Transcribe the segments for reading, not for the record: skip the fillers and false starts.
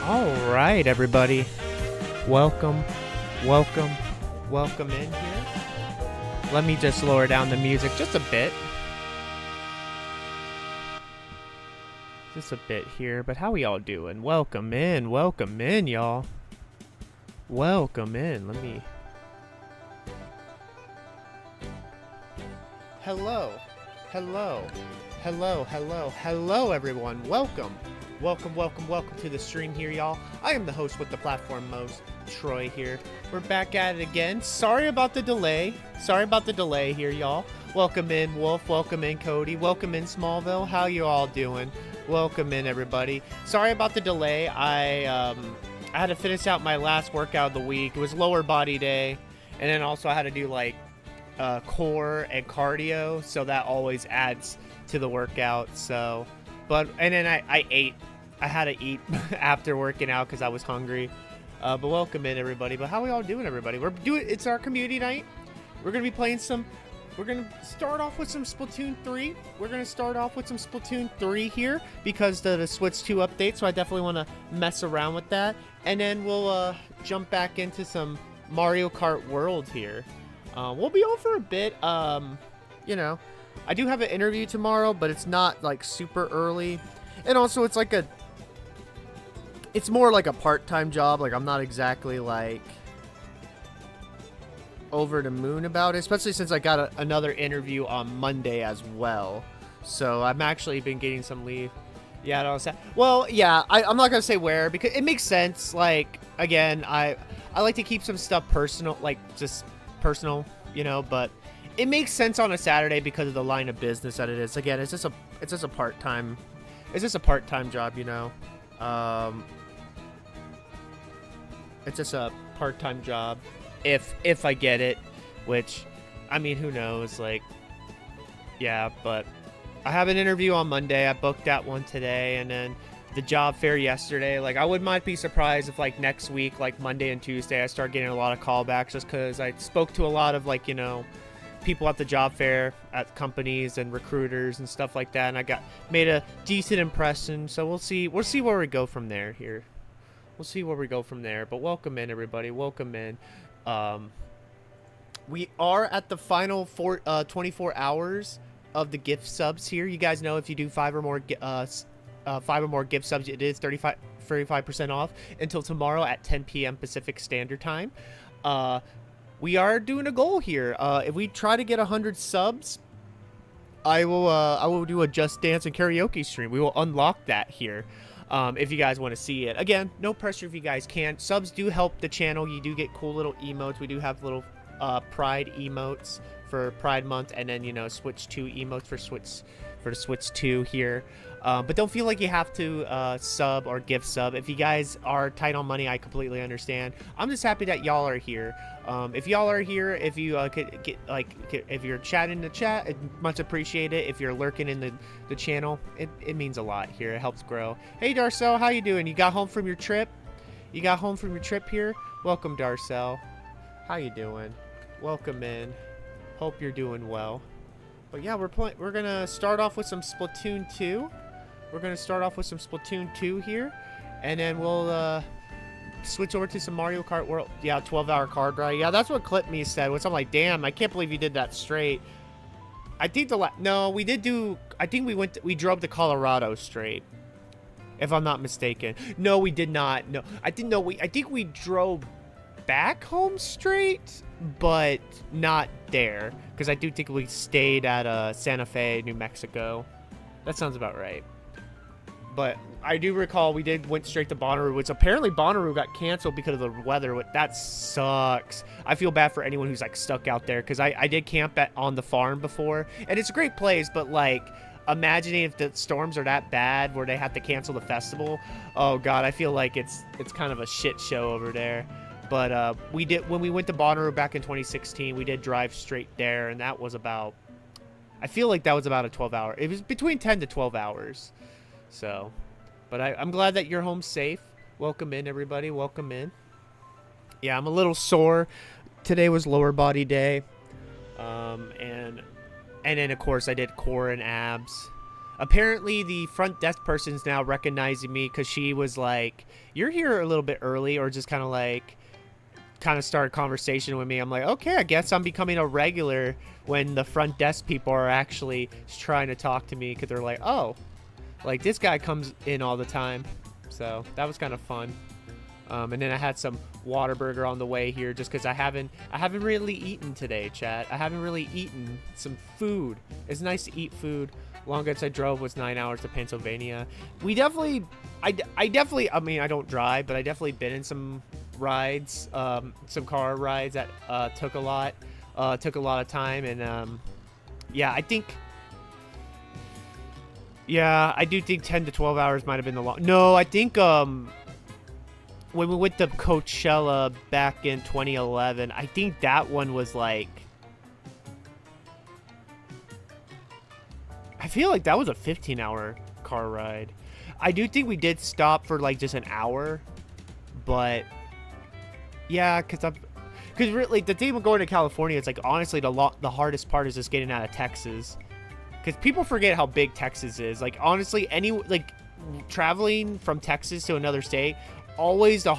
All right, everybody. Welcome in here. Let me just lower down the music just a bit. Just a bit here, but how we all doing? Welcome in, y'all. Welcome in. Let me... Hello, everyone. Welcome to the stream here, y'all. I am the host with the platform most, Troy here. We're back at it again. Sorry about the delay here, y'all. Welcome in, Wolf. Welcome in, Cody. Welcome in, Smallville. How you all doing? Welcome in, everybody. Sorry about the delay. I had to finish out my last workout of the week. It was lower body day, and then also I had to do like core and cardio, so that always adds to the workout. So, and then I ate. I had to eat after working out because I was hungry. But welcome in, everybody. But how we all doing, everybody? It's our community night. We're gonna be playing some. We're gonna start off with some Splatoon 3. We're gonna start off with some Splatoon 3 here because the Switch 2 update. So I definitely want to mess around with that, and then we'll jump back into some Mario Kart World here. We'll be on for a bit. You know, I do have an interview tomorrow, but it's not like super early, and also it's like it's more like a part-time job. Like I'm not exactly like over the moon about it, especially since I got another interview on Monday as well. So I'm actually been getting some leave. Yeah, I don't know. Well, yeah, I'm not gonna say where because it makes sense. Like again, I like to keep some stuff personal, like just personal, you know. But it makes sense on a Saturday because of the line of business that it is. Again, it's just a part-time. It's just a part-time job, you know. It's just a part-time job. If I get it, which, I mean, who knows, like, yeah, but I have an interview on Monday. I booked that one today, and then the job fair yesterday. Like, might be surprised if, like, next week, like, Monday and Tuesday, I start getting a lot of callbacks just because I spoke to a lot of, like, you know, people at the job fair, at companies and recruiters and stuff like that, and I made a decent impression, so we'll see where we go from there here. We'll see where we go from there, but welcome in, everybody. Welcome in. We are at the final 24 hours of the gift subs here. You guys know if you do 5 or more gift subs, it is 35% off until tomorrow at 10 p.m. Pacific Standard Time. We are doing a goal here. If we try to get 100 subs, I will do a Just Dance and karaoke stream. We will unlock that here. If you guys want to see it. Again, no pressure if you guys can't. Subs do help the channel. You do get cool little emotes. We do have little Pride emotes for Pride Month, and then, you know, Switch 2 emotes for the Switch 2 here. But don't feel like you have to sub or gift sub. If you guys are tight on money, I completely understand. I'm just happy that y'all are here. If y'all are here, if you could get if you're chatting in the chat, it much appreciated. If you're lurking in the channel, it means a lot here. It helps grow. Hey Darcel, how you doing? You got home from your trip? You got home from your trip here? Welcome, Darcel. How you doing? Welcome in. Hope you're doing well. But yeah, we're gonna start off with some Splatoon 2. We're gonna start off with some Splatoon 2 here, and then we'll switch over to some Mario Kart World. Yeah, 12-hour card ride. Yeah, that's what Clip Me said. Which I'm like, damn, I can't believe you did that straight. I think no, we did do. I think we drove to Colorado straight, if I'm not mistaken. No, we did not. No, I think we drove back home straight, but not there, because I do think we stayed at Santa Fe, New Mexico. That sounds about right. But I do recall we went straight to Bonnaroo, which apparently Bonnaroo got canceled because of the weather. That sucks. I feel bad for anyone who's like stuck out there, because I did camp on the farm before, and it's a great place, but like imagining if the storms are that bad where they have to cancel the festival. Oh god, I feel like it's kind of a shit show over there. But when we went to Bonnaroo back in 2016, we did drive straight there, and that was about, I feel like that was about a 12-hour. It was between 10 to 12 hours. So, but I'm glad that you're home safe. Welcome in, everybody. Welcome in. Yeah, I'm a little sore. Today was lower body day. And then of course I did core and abs. Apparently, the front desk person's now recognizing me because she was like, "You're here a little bit early," or just kind of like, start a conversation with me. I'm like, okay, I guess I'm becoming a regular when the front desk people are actually trying to talk to me because they're like, oh, like this guy comes in all the time. So that was kind of fun. And then I had some Whataburger on the way here just because I haven't really eaten today, chat. I haven't really eaten some food. It's nice to eat food. Longest I drove was 9 hours to Pennsylvania. I definitely, I mean, I don't drive, but I definitely been in some rides, some car rides that took a lot of time. And yeah, I do think 10 to 12 hours might have been the long. No, I think when we went to Coachella back in 2011, I think that one was like, I feel like that was a 15-hour car ride. I do think we did stop for like just an hour, but yeah, because really the thing with going to California, it's like honestly the hardest part is just getting out of Texas, because people forget how big Texas is. Like honestly, traveling from Texas to another state, always the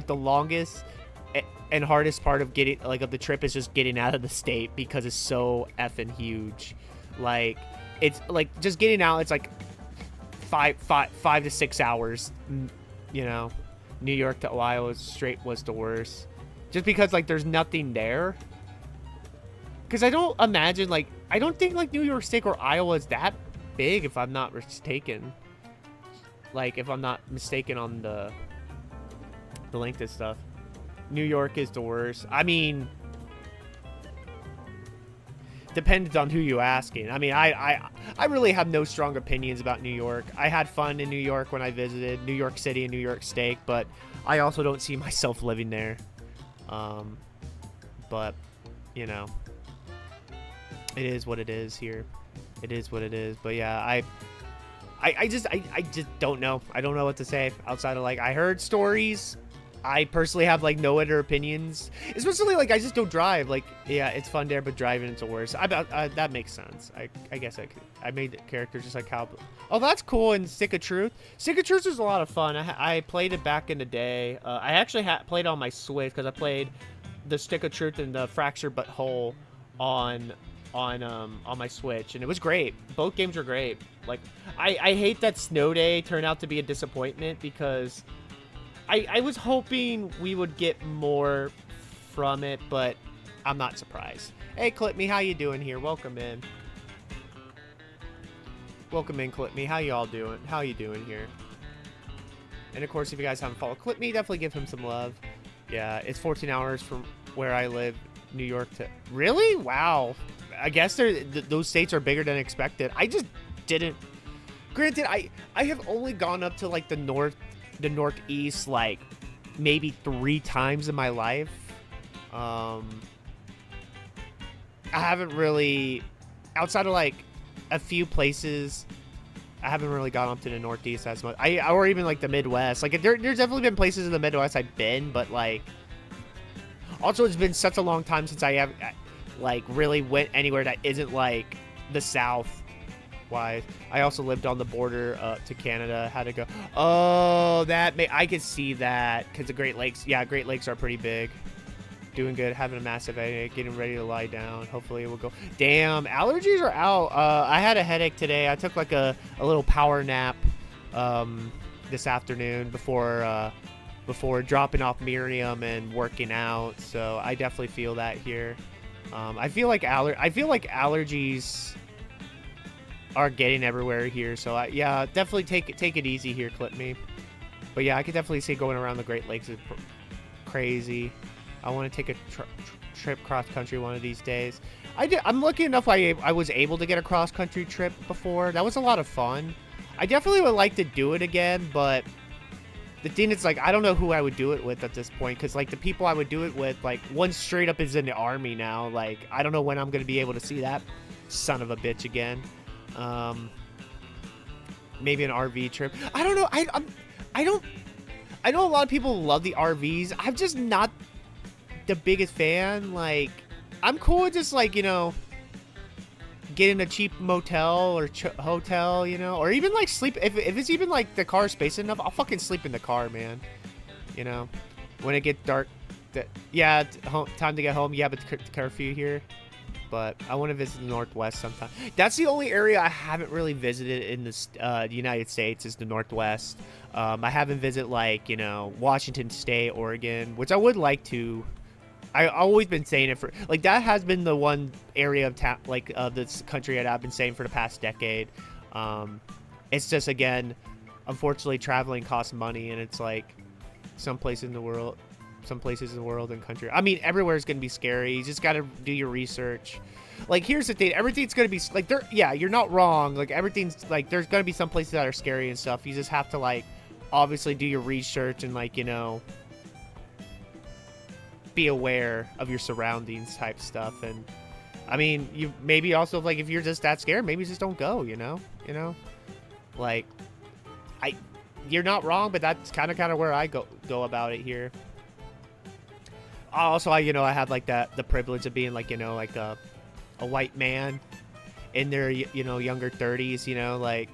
longest and hardest part of the trip is just getting out of the state because it's so effing huge. Like it's like just getting out, it's like 5 to 6 hours, you know. New York to Ohio straight was the worst, just because like there's nothing there. Because I don't think like New York State or Iowa is that big, if I'm not mistaken. Like if I'm not mistaken on the length of stuff. New York is the worst. I mean, depends on who you asking. I mean, I really have no strong opinions about New York. I had fun in New York when I visited New York City and New York State, but I also don't see myself living there. But you know, it is what it is here. It is what it is. But yeah, I just don't know. I don't know what to say outside of like I heard stories. I personally have like no other opinions, especially like I just don't drive. Like, yeah, it's fun there, but driving it's the worst. That makes sense. I guess I made the character just like how. Oh, that's cool. And Stick of Truth. Stick of Truth was a lot of fun. I played it back in the day. I actually played on my Switch because I played the Stick of Truth and the Fracture But Whole on my Switch, and it was great. Both games were great. Like, I hate that Snow Day turned out to be a disappointment because I was hoping we would get more from it, but I'm not surprised. Hey, Clip Me, how you doing here? Welcome in. Welcome in, Clip Me. How you all doing? How you doing here? And of course, if you guys haven't followed Clip Me, definitely give him some love. Yeah, it's 14 hours from where I live, New York to... Really? Wow. I guess those states are bigger than expected. I just didn't... Granted, I have only gone up to like the Northeast like maybe 3 times in my life. I haven't really, outside of like a few places, I haven't really gone up to the Northeast as much. Or even like the Midwest. Like there's definitely been places in the Midwest I've been, but like also it's been such a long time since I have like really went anywhere that isn't like the South. Wise. I also lived on the border to Canada. Had to go. Oh, I could see that because the Great Lakes. Yeah, Great Lakes are pretty big. Doing good. Having a massive headache. Getting ready to lie down. Hopefully it will go. Damn, allergies are out. I had a headache today. I took like a little power nap this afternoon before dropping off Miriam and working out. So I definitely feel that here. I feel like allergies are getting everywhere here, so yeah, definitely take it easy here, Clip Me. But yeah, I could definitely see going around the Great Lakes is crazy. I want to take a trip cross country one of these days. I'm lucky enough I was able to get a cross country trip before. That was a lot of fun. I definitely would like to do it again, but the thing is, like, I don't know who I would do it with at this point, because like the people I would do it with, like, one straight up is in the army now. Like, I don't know when I'm gonna be able to see that son of a bitch again. Maybe an RV trip. I don't know. I know a lot of people love the RVs. I'm just not the biggest fan. Like, I'm cool with just like, you know, get in a cheap motel or hotel, you know, or even like sleep. If it's even like the car space enough, I'll fucking sleep in the car, man. You know, when it gets dark. Yeah, time to get home. Yeah, but curfew here. But I want to visit the Northwest sometime. That's the only area I haven't really visited in the United States is the Northwest. I haven't visited like, you know, Washington State, Oregon, which I would like to. I've always been saying it for like that has been the one area of this country that I've been saying for the past decade. It's just again, unfortunately, traveling costs money, and it's like some places in the world and country. I mean, everywhere is gonna be scary. You just gotta do your research. Like, here's the thing: everything's gonna be like there. Yeah, you're not wrong. Like everything's like there's gonna be some places that are scary and stuff. You just have to like obviously do your research and like, you know, be aware of your surroundings type stuff. And I mean, you maybe also like if you're just that scared, maybe just don't go. You know, like you're not wrong, but that's kind of where I go about it here. Also, I have like the privilege of being like, like a white man in their, younger 30s, like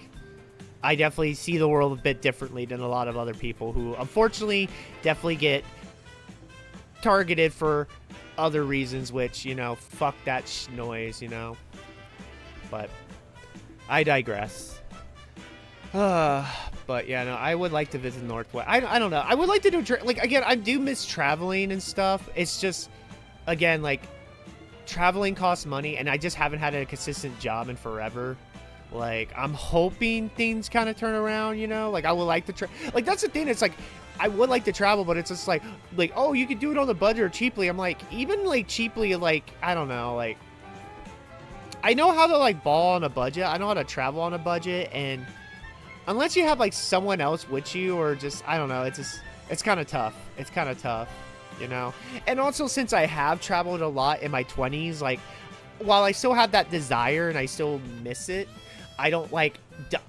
I definitely see the world a bit differently than a lot of other people who unfortunately definitely get targeted for other reasons, which, fuck that noise, but I digress. But yeah, no, I would like to visit Northwest. I don't know. I would like to do like again. I do miss traveling and stuff. It's just again like traveling costs money, and I just haven't had a consistent job in forever. Like I'm hoping things kind of turn around. Like I would like to like that's the thing. It's like I would like to travel, but it's just like oh, you could do it on the budget or cheaply. I'm like even like cheaply, like I don't know, like I know how to like ball on a budget. I know how to travel on a budget, and unless you have like someone else with you or just, I don't know, it's kind of tough. It's kind of tough, And also since I have traveled a lot in my 20s, like while I still have that desire and I still miss it, I don't like,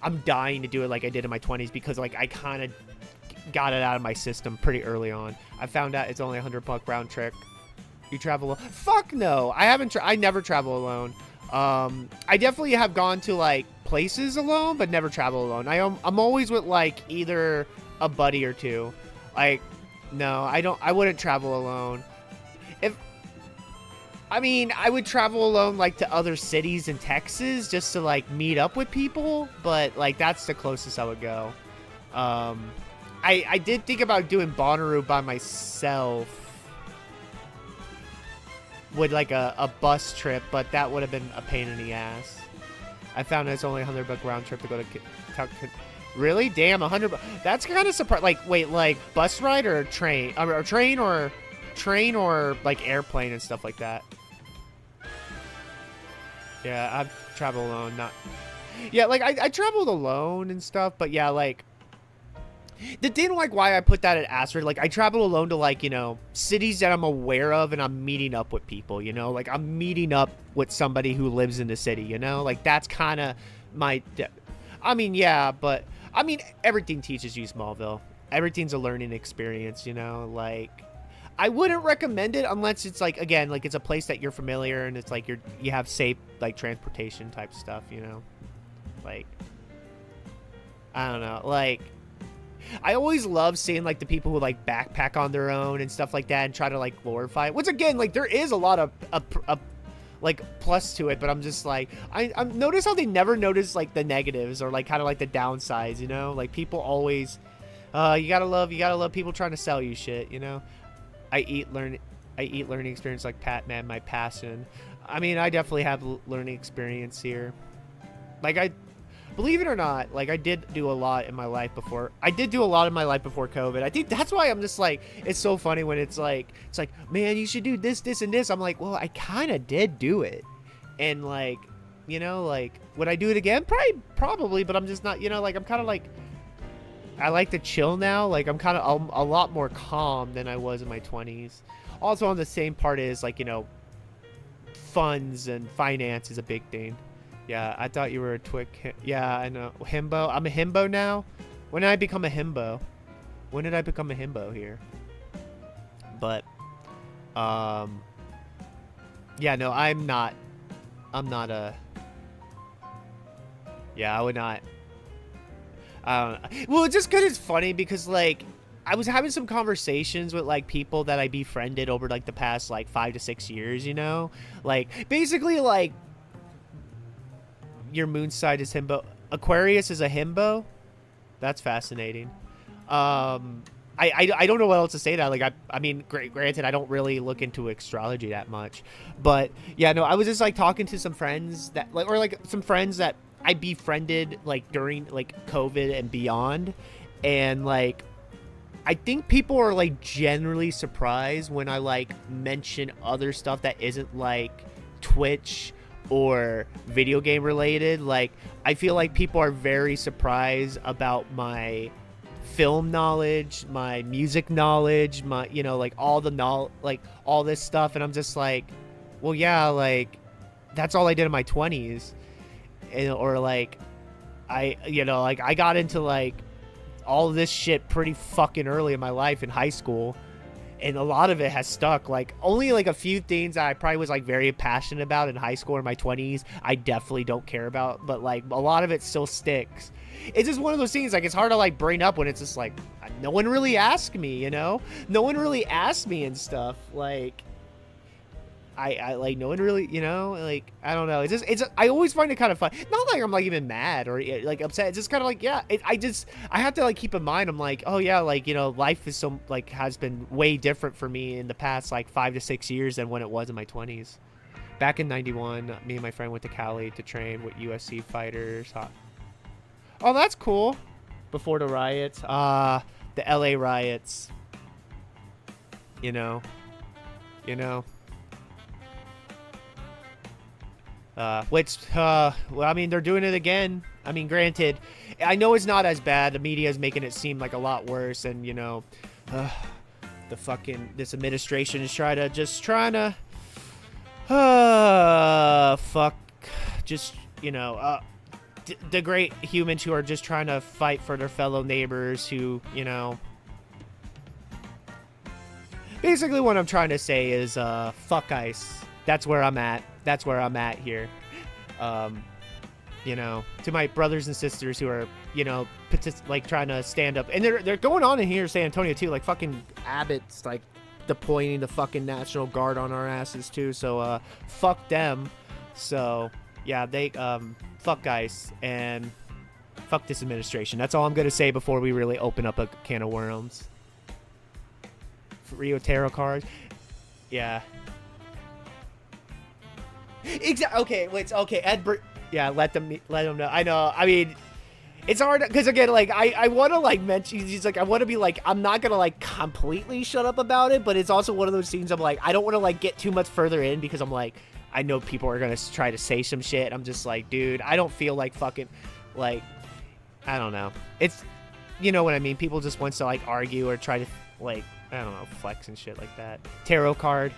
I'm dying to do it like I did in my 20s because like I kind of got it out of my system pretty early on. I found out it's only $100 round trip. You travel alone? Fuck no. I never travel alone. I definitely have gone to like places alone, but never travel alone. I'm always with like either a buddy or two. Like, no, I wouldn't travel alone. I would travel alone like to other cities in Texas just to like meet up with people, but like that's the closest I would go. I did think about doing Bonnaroo by myself with like a bus trip, but that would have been a pain in the ass. I found it's only $100 round trip to go to really? Damn, $100. That's kind of surprising. Like, wait, like bus ride or train? Or train or like airplane and stuff like that. Yeah, I've traveled alone. Yeah, like I traveled alone and stuff, but yeah, like the thing like why I put that at asterisk, like I travel alone to like, cities that I'm aware of and I'm meeting up with people, like I'm meeting up with somebody who lives in the city, like that's kind of my, yeah, but everything teaches you Smallville. Everything's a learning experience, like I wouldn't recommend it unless it's like, again, like it's a place that you're familiar and it's like you have safe like transportation type stuff, like, I don't know, like, I always love seeing like the people who like backpack on their own and stuff like that and try to like glorify it. Once again, like there is a lot of like plus to it, but I'm just like I notice how they never notice like the negatives or like kind of like the downsides, like people always you gotta love people trying to sell you shit, I eat learning experience like Pat-Man, my passion. I definitely have learning experience here. Like believe it or not, like I did do a lot in my life before. I did do a lot in my life before COVID. I think that's why I'm just like, it's so funny when it's like, man, you should do this, this, and this. I'm like, well, I kind of did do it. And like, like, would I do it again? Probably, but I'm just not, like, I'm kind of like, I like to chill now. Like, I'm kind of a lot more calm than I was in my 20s. Also on the same part is like, funds and finance is a big thing. Yeah, I thought you were a Twitch. Yeah, I know. Himbo. I'm a himbo now. When did I become a himbo? When did I become a himbo here? But, yeah, no, I'm not a Yeah, I would not. Well, just because it's funny because like I was having some conversations with like people that I befriended over like the past like 5 to 6 years, you know, like basically like your moon side is himbo, Aquarius is a himbo. That's fascinating. I don't know what else to say to that. Like I mean, granted, I don't really look into astrology that much, but yeah, no, I was just like talking to some friends that like, or like some friends that I befriended like during like COVID and beyond, and like I think people are like generally surprised when I like mention other stuff that isn't like Twitch or video game related. Like I feel like people are very surprised about my film knowledge, my music knowledge, my, you know, like all the like all this stuff, and I'm just like, well, yeah, like that's all I did in my 20s. And, or like I, you know, like I got into like all of this shit pretty fucking early in my life in high school, and a lot of it has stuck. Like only like a few things that I probably was like very passionate about in high school or my 20s I definitely don't care about, but like a lot of it still sticks. It's just one of those things, like it's hard to like bring up when it's just like no one really asked me, you know, no one really asked me and stuff. Like I like no one really, you know, like I don't know. It's I always find it kind of fun. Not like I'm like even mad or like upset. It's just kind of like, yeah, I have to like keep in mind. I'm like, oh yeah, like, you know, life is so like has been way different for me in the past like 5 to 6 years than when it was in my 20s. Back in '91, me and my friend went to Cali to train with USC fighters. Oh, that's cool. Before the riots, the LA riots. You know. Well, I mean, they're doing it again. I mean, granted, I know it's not as bad. The media is making it seem like a lot worse, and you know, this administration is trying to, fuck, just, you know, degrade humans who are just trying to fight for their fellow neighbors who, you know. Basically, what I'm trying to say is, fuck ICE. That's where I'm at. That's where I'm at here. You know, to my brothers and sisters who are, you know, like trying to stand up, and they're going on in here, San Antonio too. Like fucking Abbott's like deploying the fucking National Guard on our asses too. So fuck them. So yeah, they fuck ICE and fuck this administration. That's all I'm gonna say before we really open up a can of worms. Rio tarot cards. Yeah. Exactly. Okay, wait. Okay, yeah, let them know. I know. I mean, it's hard because again, like I want to like mention. He's like, I want to be like, I'm not gonna like completely shut up about it, but it's also one of those scenes. I'm like, I don't want to like get too much further in because I'm like, I know people are gonna try to say some shit. I'm just like, dude, I don't feel like fucking, like, I don't know. It's, you know what I mean. People just wants to like argue or try to like, I don't know, flex and shit like that. Tarot card.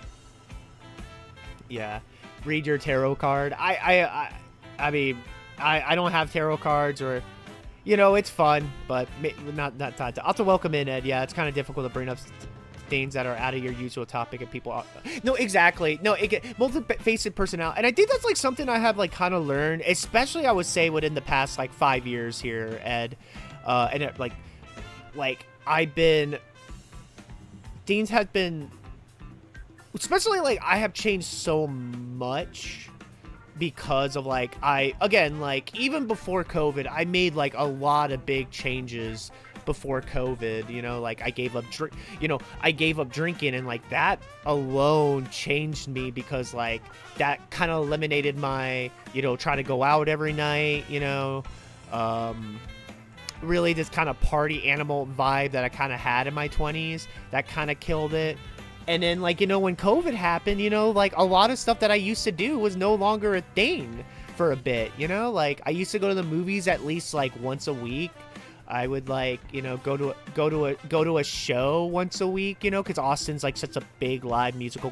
Yeah. Read your tarot card. I mean, I don't have tarot cards, or, you know, it's fun, but not I'll have to welcome in, Ed. Yeah, it's kind of difficult to bring up things that are out of your usual topic and people. No, exactly. No, multi-faced personality, and I think that's like something I have like kind of learned, especially I would say within the past like 5 years here, Ed. And it, like I've been. Things have been. Especially, like, I have changed so much because of, like, again, like, even before COVID, I made, like, a lot of big changes before COVID, you know, like, I gave up drinking, and, like, that alone changed me because, like, that kind of eliminated my, you know, trying to go out every night, you know, really this kind of party animal vibe that I kind of had in my 20s, that kind of killed it. And then, like, you know, when COVID happened, you know, like, a lot of stuff that I used to do was no longer a thing for a bit, you know? Like, I used to go to the movies at least, like, once a week. I would, like, you know, go to a show once a week, you know, because Austin's, like, such a big live music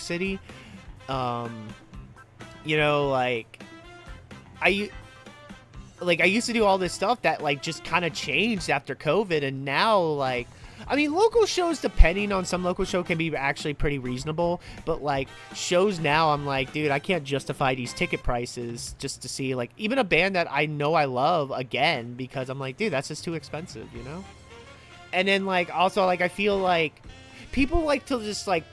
city. You know, like, I used to do all this stuff that, like, just kind of changed after COVID, and now, like, I mean, local shows, depending on some local show, can be actually pretty reasonable. But, like, shows now, I'm like, dude, I can't justify these ticket prices just to see, like, even a band that I know I love again, because I'm like, dude, that's just too expensive, you know? And then, like, also, like, I feel like people like to just, like,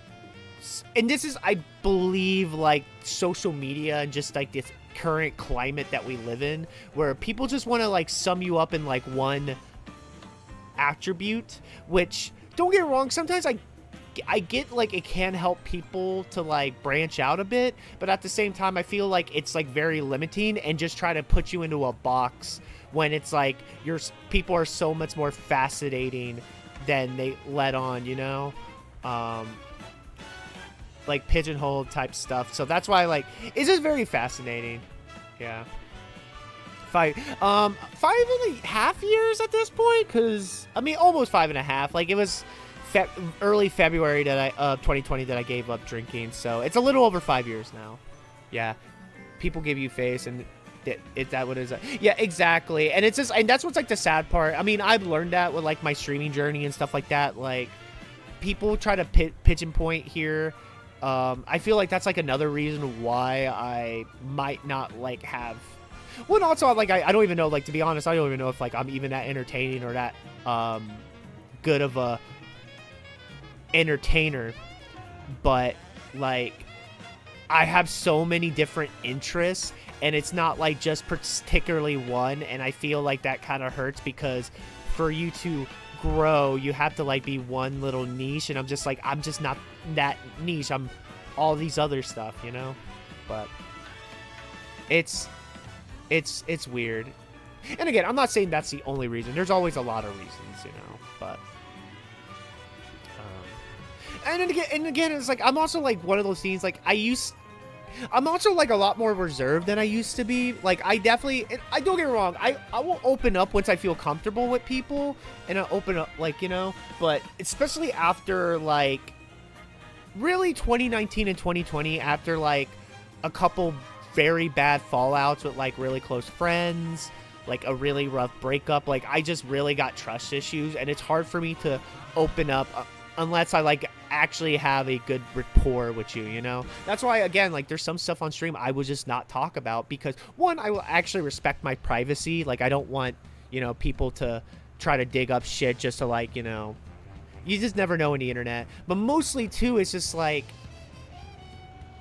and this is, I believe, like, social media and just, like, this current climate that we live in, where people just want to, like, sum you up in, like, one attribute, which, don't get me wrong, sometimes I get, like, it can help people to, like, branch out a bit, but at the same time, I feel like it's, like, very limiting and just try to put you into a box when it's, like, people are so much more fascinating than they let on, you know? Like, pigeonhole type stuff. So that's why, like, it's just very fascinating. Yeah. 5.5 years at this point, because I mean almost 5.5. Like, it was early February that 2020 that I gave up drinking, so it's a little over 5 years now. Yeah, people give you face, and that what is it? Yeah, exactly. And it's just, and that's what's like the sad part. I mean, I've learned that with like my streaming journey and stuff like that. Like, people try to pigeon point here. I feel like that's like another reason why I might not like have. Well, and also, like, I don't even know, like, to be honest, I don't even know if, like, I'm even that entertaining or that good of a entertainer. But, like, I have so many different interests, and it's not, like, just particularly one, and I feel like that kind of hurts, because for you to grow, you have to, like, be one little niche, and I'm just, like, I'm just not that niche. I'm all these other stuff, you know? But it's weird. And again, I'm not saying that's the only reason. There's always a lot of reasons, you know, but and again, it's like, I'm also like one of those things, like, I'm also like a lot more reserved than I used to be. Like, I definitely, I don't get me wrong, I will open up once I feel comfortable with people, and I'll open up, like, you know, but especially after, like, really 2019 and 2020, after, like, a couple very bad fallouts with, like, really close friends, like a really rough breakup, like, I just really got trust issues, and it's hard for me to open up unless I, like, actually have a good rapport with you, you know? That's why, again, like, there's some stuff on stream I will just not talk about, because, one, I will actually respect my privacy. Like, I don't want, you know, people to try to dig up shit just to, like, you know, you just never know on the internet. But mostly, too, it's just, like,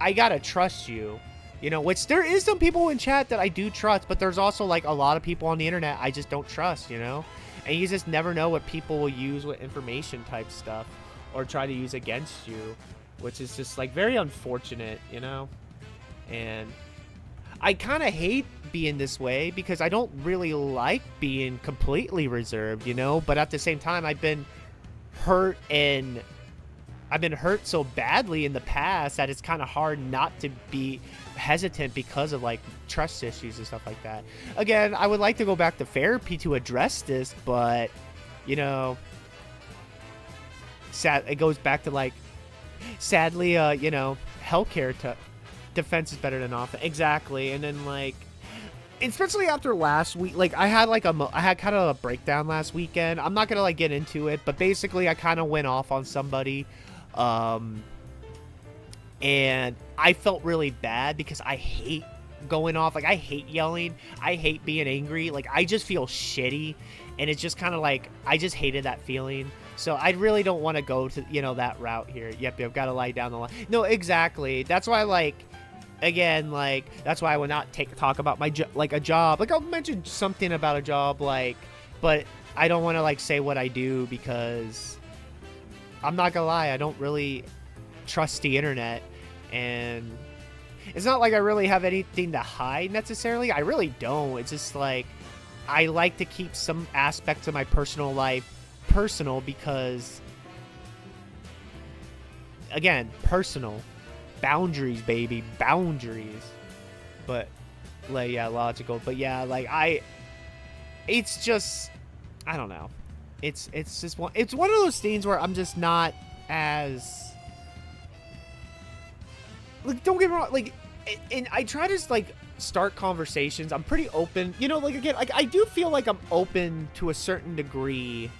I gotta trust you. You know, which there is some people in chat that I do trust, but there's also, like, a lot of people on the internet I just don't trust, you know? And you just never know what people will use with information type stuff or try to use against you, which is just, like, very unfortunate, you know? And I kind of hate being this way, because I don't really like being completely reserved, you know? But at the same time, I've been hurt so badly in the past that it's kind of hard not to be hesitant because of, like, trust issues and stuff like that. Again, I would like to go back to therapy to address this, but, you know, it goes back to, like, sadly, you know, healthcare defense is better than offense. Exactly. And then, like, especially after last week, like, I had kind of a breakdown last weekend. I'm not gonna, like, get into it, but basically I kind of went off on somebody, and I felt really bad because I hate going off. Like, I hate yelling. I hate being angry. Like, I just feel shitty, and it's just kind of like, I just hated that feeling. So I really don't want to go to, you know, that route here. Yep, I've got to lie down the line. No, exactly. That's why, like, again, like, that's why I would not talk about my like a job. Like, I'll mention something about a job, like, but I don't want to, like, say what I do, because I'm not gonna lie, I don't really trust the internet, and it's not like I really have anything to hide necessarily. I really don't. It's just like, I like to keep some aspects of my personal life personal, because, again, personal. Boundaries, baby, boundaries. But, like, yeah, logical. But yeah, like, it's just, I don't know. It's just one of those things where I'm just not as, like, don't get me wrong, like, and I try to, like, start conversations. I'm pretty open, you know, like, again, like, I do feel like I'm open to a certain degree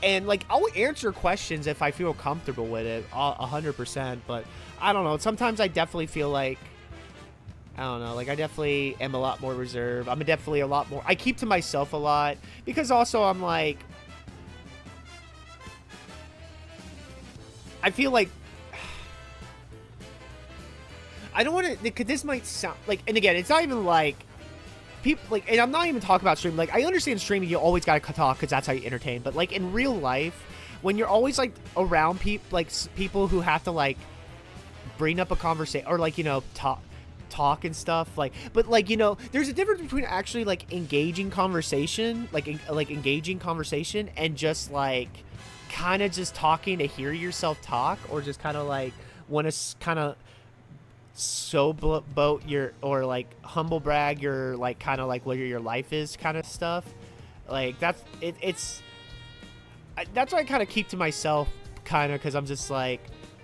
And like I'll answer questions if I feel comfortable with it, 100%. But I don't know. Sometimes I definitely feel like, I don't know, like I definitely am a lot more reserved. I'm definitely a lot more, I keep to myself a lot, because also I'm like, I feel like I don't want to, because this might sound like, and again, it's not even like people like, and I'm not even talking about streaming. Like I understand streaming, you always gotta talk because that's how you entertain. But like in real life, when you're always like around people, like people who have to like bring up a conversation or like, you know, talk and stuff, like, but like, you know, there's a difference between actually like engaging conversation, like engaging conversation, and just like kind of just talking to hear yourself talk, or just kind of like want to kind of boat your, or like humble brag your, like kind of like what your life is kind of stuff. Like that's that's why I kind of keep to myself, kind of, because I'm just like,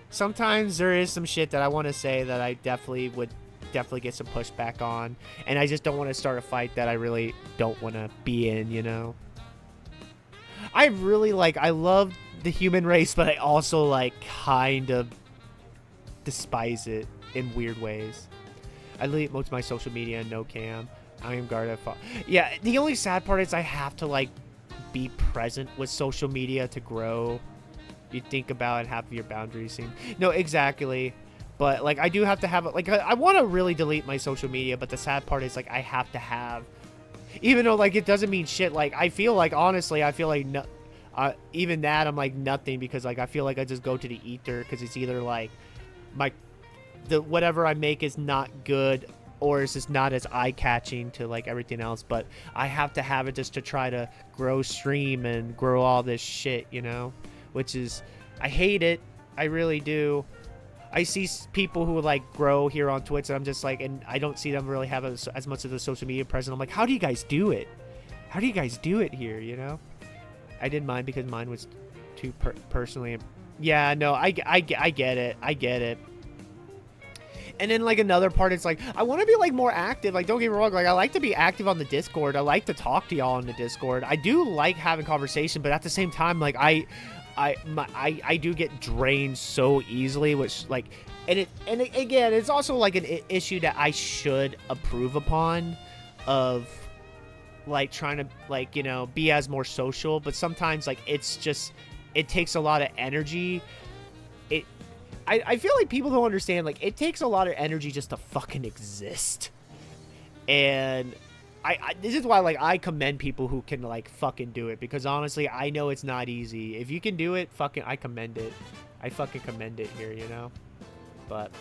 sometimes there is some shit that I want to say that I definitely would get some pushback on, and I just don't want to start a fight that I really don't want to be in, you know. I really like, I love the human race, but I also like kind of despise it in weird ways. I delete most of my social media and no cam. I am guarded. Yeah, the only sad part is I have to like be present with social media to grow. You think about it, half of your boundaries seem, no, exactly. But like I do have to have, like I want to really delete my social media, but the sad part is like I have to have, even though like it doesn't mean shit. Like I feel like, honestly, I feel like even that I'm like nothing, because like I feel like I just go to the ether, because it's either like the whatever I make is not good, or it's just not as eye-catching to like everything else. But I have to have it just to try to grow stream and grow all this shit, you know, which is, I hate it. I really do. I see people who like grow here on Twitch, and I'm just like, and I don't see them really have as much of the social media presence. I'm like, how do you guys do it? How do you guys do it here, you know? I did mine because mine was too personally. Yeah, no, I get it. I get it. And then like another part, it's like I want to be like more active. Like don't get me wrong, like I like to be active on the Discord. I like to talk to y'all on the Discord. I do like having conversation, but at the same time, like I do get drained so easily, which like, and again, it's also like an issue that I should improve upon, of like trying to like, you know, be as more social. But sometimes like it's just, it takes a lot of energy. I feel like people don't understand, like it takes a lot of energy just to fucking exist. And this is why like I commend people who can like fucking do it, because honestly I know it's not easy. If you can do it, fucking I commend it. I fucking commend it here, you know. But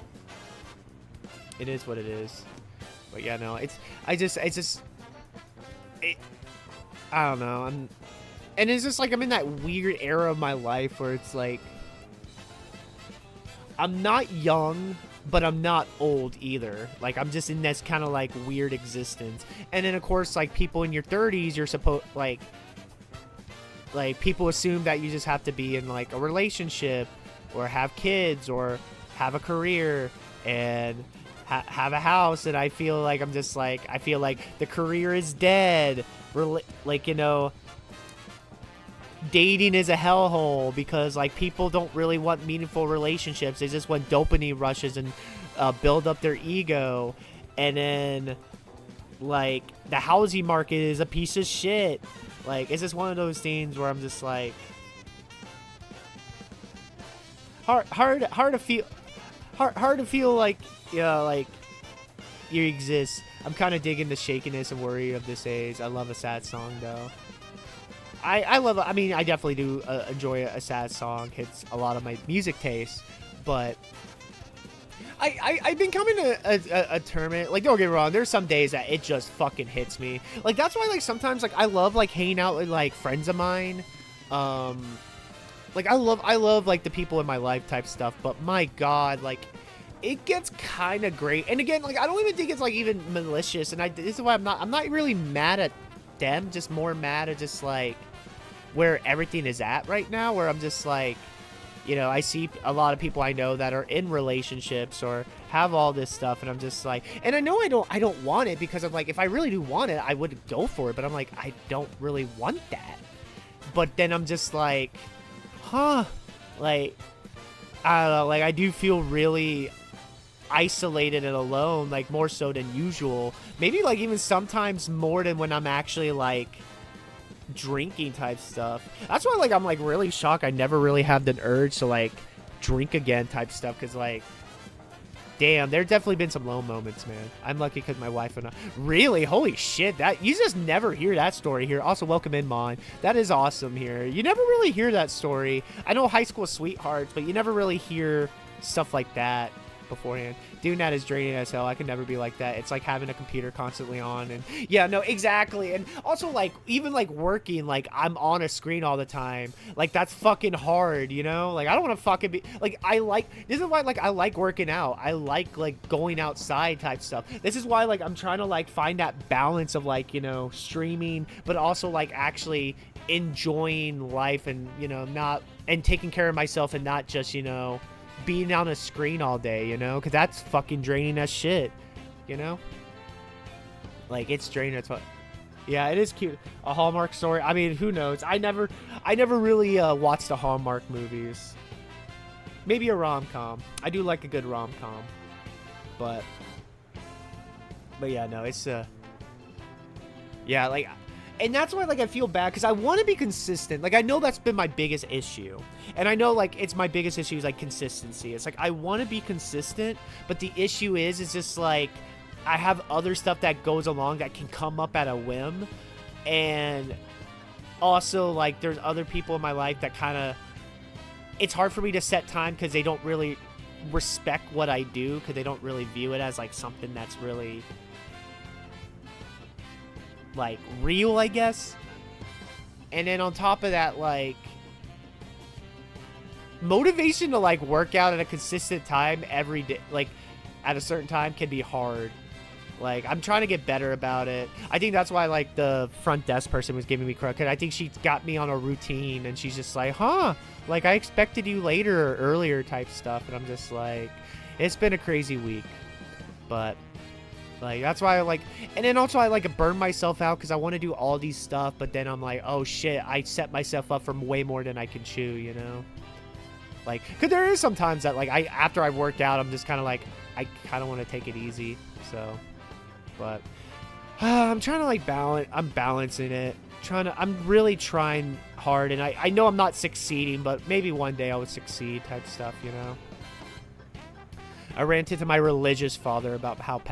it is what it is. But yeah, no, I don't know. And it's just like I'm in that weird era of my life where it's like I'm not young, but I'm not old either. Like I'm just in this kind of like weird existence. And then of course, like people in your 30s, you're supposed like people assume that you just have to be in like a relationship, or have kids, or have a career, and have a house. And I feel like I'm just like, I feel like the career is dead. Like, you know, dating is a hellhole, because like people don't really want meaningful relationships. They just want dopamine rushes and build up their ego. And then like the housing market is a piece of shit. Like it's just one of those things where I'm just like hard to feel like, you know, like you exist. I'm kind of digging the shakiness and worry of this age. I love a sad song though. I love, I mean, I definitely do enjoy a sad song. Hits a lot of my music tastes, but I've been coming to a tournament. Like, don't get me wrong, there's some days that it just fucking hits me. Like, that's why, like, sometimes, like, I love, like, hanging out with, like, friends of mine. Like, I love, like, the people in my life type stuff, but my God, like, it gets kind of great. And again, like, I don't even think it's, like, even malicious, and this is why I'm not really mad at them, just more mad at just, like, where everything is at right now, where I'm just like, you know, I see a lot of people I know that are in relationships or have all this stuff, and I'm just like, and I know I don't want it, because I'm like, if I really do want it, I would go for it, but I'm like, I don't really want that. but then I'm just like, huh, like, I don't know, like, I do feel really isolated and alone, like, more so than usual. Maybe, like, even sometimes more than when I'm actually, like, drinking type stuff. That's why, like, I'm, like, really shocked I never really have the urge to, like, drink again type stuff, because, like, damn, there definitely been some low moments, man. I'm lucky because my wife and I... Really? Holy shit. That you just never hear that story here. Also, welcome in, Mon. That is awesome here. You never really hear that story. I know high school sweethearts, but you never really hear stuff like that beforehand. Doing that is draining as hell. I could never be like that. It's like having a computer constantly on, and yeah, no, exactly. And also, like, even like working, like, I'm on a screen all the time. Like, that's fucking hard, you know? Like, I don't want to fucking be like, this is why, like, I like working out. I like going outside type stuff. This is why, like, I'm trying to like find that balance of, like, you know, streaming, but also like actually enjoying life, and, you know, not, and taking care of myself, and not just, you know, being on a screen all day, you know, because that's fucking draining as shit, you know, like, it's draining as fuck. Yeah, it is cute. A Hallmark story. I mean, who knows? I never really watched the Hallmark movies. Maybe a rom-com. I do like a good rom-com, but yeah, no, it's yeah, like, and that's why, like, I feel bad, because I want to be consistent. Like, I know that's been my biggest issue. And I know, like, it's my biggest issue is, like, consistency. It's like, I want to be consistent, but the issue is just, like, I have other stuff that goes along that can come up at a whim. And also, like, there's other people in my life that kind of... It's hard for me to set time because they don't really respect what I do, because they don't really view it as, like, something that's really... like, real, I guess. And then on top of that, like, motivation to, like, work out at a consistent time every day, like, at a certain time, can be hard. Like, I'm trying to get better about it. I think that's why, like, the front desk person was giving me crap, because I think she got me on a routine, and she's just like, huh, like, I expected you later or earlier type stuff. And I'm just like, it's been a crazy week, but... like, that's why I like, and then also I like burn myself out because I want to do all these stuff, but then I'm like, oh shit, I set myself up for way more than I can chew, you know? Like, because there is sometimes that, like, after I've worked out, I'm just kind of like, I kind of want to take it easy, so, but, I'm trying to, like, I'm balancing it, I'm really trying hard, and I know I'm not succeeding, but maybe one day I would succeed type stuff, you know? I ranted to my religious father about how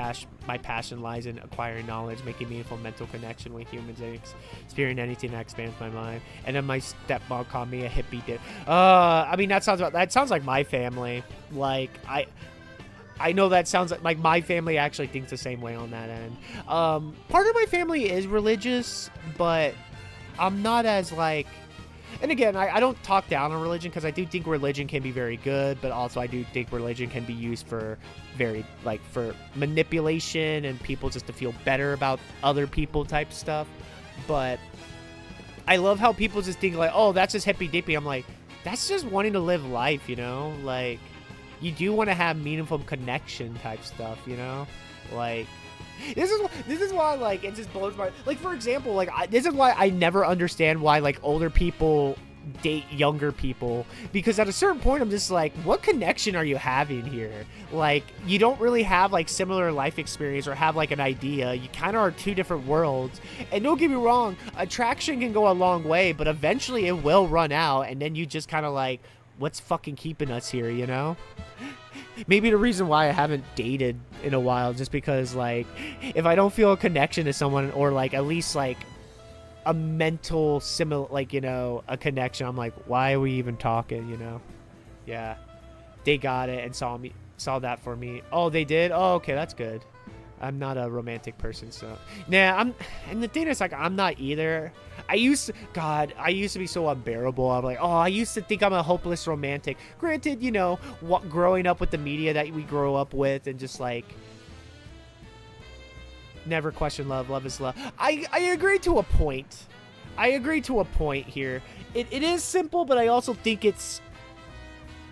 my passion lies in acquiring knowledge, making meaningful mental connection with humans, and experiencing anything that expands my mind. And then my stepmom called me a hippie dip. I mean, that sounds like my family. Like, I know that sounds like my family actually thinks the same way on that end. Part of my family is religious, but I'm not as, like... And again, I don't talk down on religion, because I do think religion can be very good, but also I do think religion can be used for for manipulation and people just to feel better about other people type stuff. But I love how people just think like, oh, that's just hippy dippy. I'm like, that's just wanting to live life, you know? Like, you do want to have meaningful connection type stuff, you know? Like... This is why, like, it just blows my... Like, for example, like, this is why I never understand why, like, older people date younger people. Because at a certain point, I'm just like, what connection are you having here? Like, you don't really have, like, similar life experience or have, like, an idea. You kind of are two different worlds. And don't get me wrong, attraction can go a long way, but eventually it will run out. And then you just kind of like, what's fucking keeping us here, you know? Maybe the reason why I haven't dated in a while, just because, like, if I don't feel a connection to someone, or, like, at least, like, a mental like, you know, a connection, I'm like, why are we even talking, you know? Yeah. They got it and saw that for me. Oh, they did? Oh, okay, that's good. I'm not a romantic person, so... Nah, and the thing is, like, I'm not either. I used to be so unbearable. I'm like, oh, I used to think I'm a hopeless romantic. Granted, you know, growing up with the media that we grow up with, and just, like... Never question love. Love is love. I agree to a point. I agree to a point here. It is simple, but I also think it's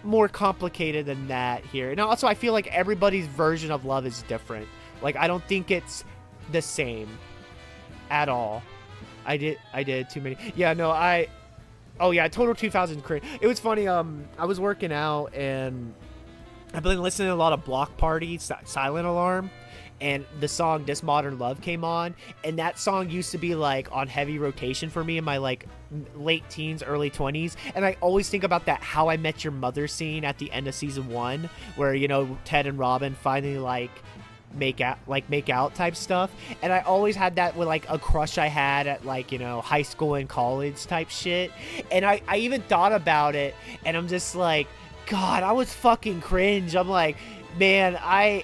more complicated than that here. And also, I feel like everybody's version of love is different. Like, I don't think it's the same at all. I did too many. Yeah, no, Oh yeah, total 2000 cringe. It was funny. I was working out and I've been listening to a lot of Block Party, Silent Alarm, and the song "This Modern Love" came on, and that song used to be like on heavy rotation for me in my like late teens, early 20s, and I always think about that "How I Met Your Mother" scene at the end of season 1, where you know Ted and Robin finally like make out type stuff, and I always had that with like a crush I had at like, you know, high school and college type shit, and I even thought about it, and I'm just like, God, I was fucking cringe. I'm like, man, I'm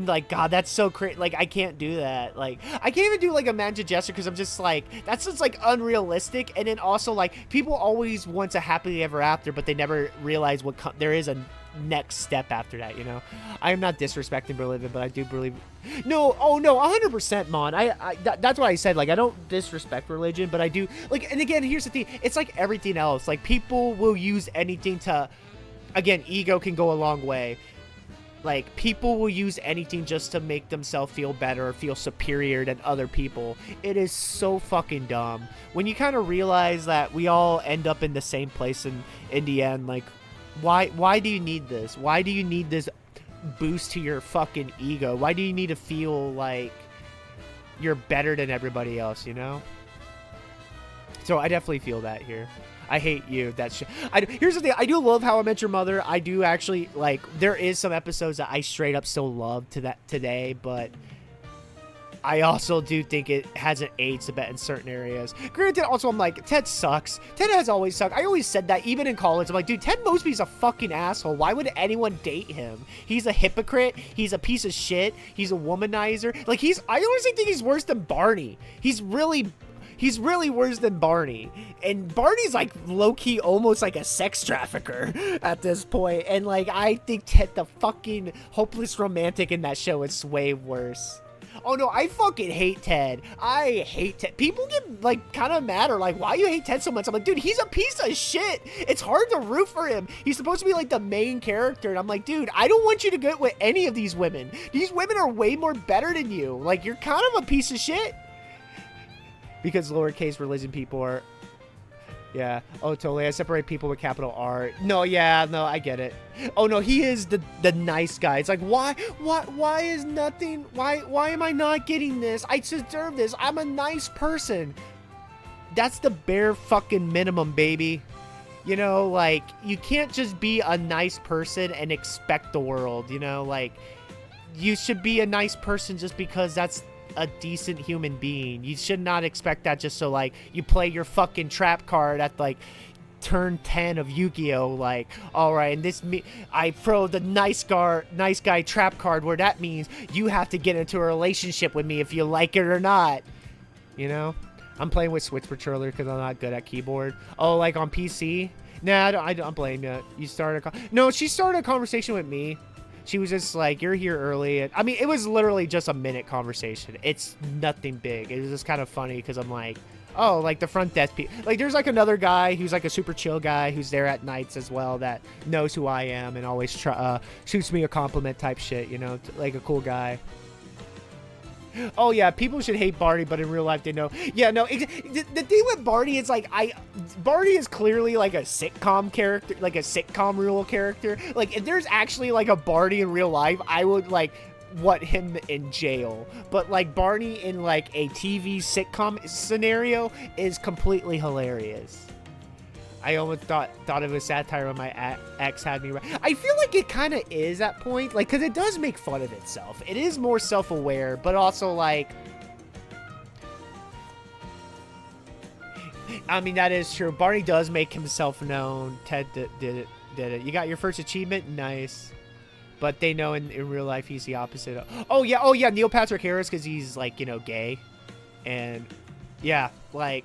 like, God, that's so crazy. Like, I can't do that. Like, I can't even do like a magic gesture because I'm just like, that's just like unrealistic. And then also like, people always want a happily ever after, but they never realize what there is a next step after that. You know, I am not disrespecting religion, but I do believe. No, oh no, 100%, Mon. That's what I said. Like, I don't disrespect religion, but I do. Like, and again, here's the thing. It's like everything else. Like, people will use anything to. Again, ego can go a long way. Like, people will use anything just to make themselves feel better or feel superior than other people. It is so fucking dumb. When you kind of realize that we all end up in the same place in the end, like, why do you need this? Why do you need this boost to your fucking ego? Why do you need to feel like you're better than everybody else, you know? So I definitely feel that here. I hate you. That shit. Here's the thing. I do love How I Met Your Mother. I do actually like. There is some episodes that I straight up still love today, but I also do think it hasn't aged a bit in certain areas. Granted, also I'm like, Ted sucks. Ted has always sucked. I always said that even in college. I'm like, dude, Ted Mosby's a fucking asshole. Why would anyone date him? He's a hypocrite. He's a piece of shit. He's a womanizer. Like I honestly think he's worse than Barney. He's really worse than Barney. And Barney's like low-key almost like a sex trafficker at this point. And like, I think Ted, the fucking hopeless romantic in that show, is way worse. Oh no, I fucking hate Ted. I hate Ted. People get like kind of mad or like, why you hate Ted so much? I'm like, dude, he's a piece of shit. It's hard to root for him. He's supposed to be like the main character. And I'm like, dude, I don't want you to get with any of these women. These women are way more better than you. Like, you're kind of a piece of shit. Because lowercase religion people are, yeah. Oh, totally. I separate people with capital R. No, yeah, no, I get it. Oh no, he is the nice guy. It's like, why is nothing? Why am I not getting this? I deserve this. I'm a nice person. That's the bare fucking minimum, baby. You know, like, you can't just be a nice person and expect the world. You know, like, you should be a nice person just because that's a decent human being. You should not expect that just so like you play your fucking trap card at like turn 10 of Yu-Gi-Oh, like, all right, and I throw the nice guy trap card, where that means you have to get into a relationship with me if you like it or not. You know, I'm playing with Switch Patroller because I'm not good at keyboard. Oh, like on PC? Nah, I don't blame you. You started no, she started a conversation with me. She was just like, you're here early. I mean, it was literally just a minute conversation. It's nothing big. It was just kind of funny because I'm like, oh, like the front desk people. Like, there's like another guy who's like a super chill guy who's there at nights as well that knows who I am and always shoots me a compliment type shit, you know, like a cool guy. Oh yeah, people should hate Barney, but in real life they know. Yeah, no, the thing with Barney is like, Barney is clearly like a sitcom character, like a sitcom real character. Like, if there's actually like a Barney in real life, I would like want him in jail. But like Barney in like a TV sitcom scenario is completely hilarious. I almost thought it was satire when my ex had me right. I feel like it kind of is at point, like, because it does make fun of itself. It is more self-aware, but also like, I mean, that is true. Barney does make himself known. Ted did it. You got your first achievement? Nice. But they know in real life he's the opposite of, oh yeah, Neil Patrick Harris, because he's like, you know, gay. And yeah, like,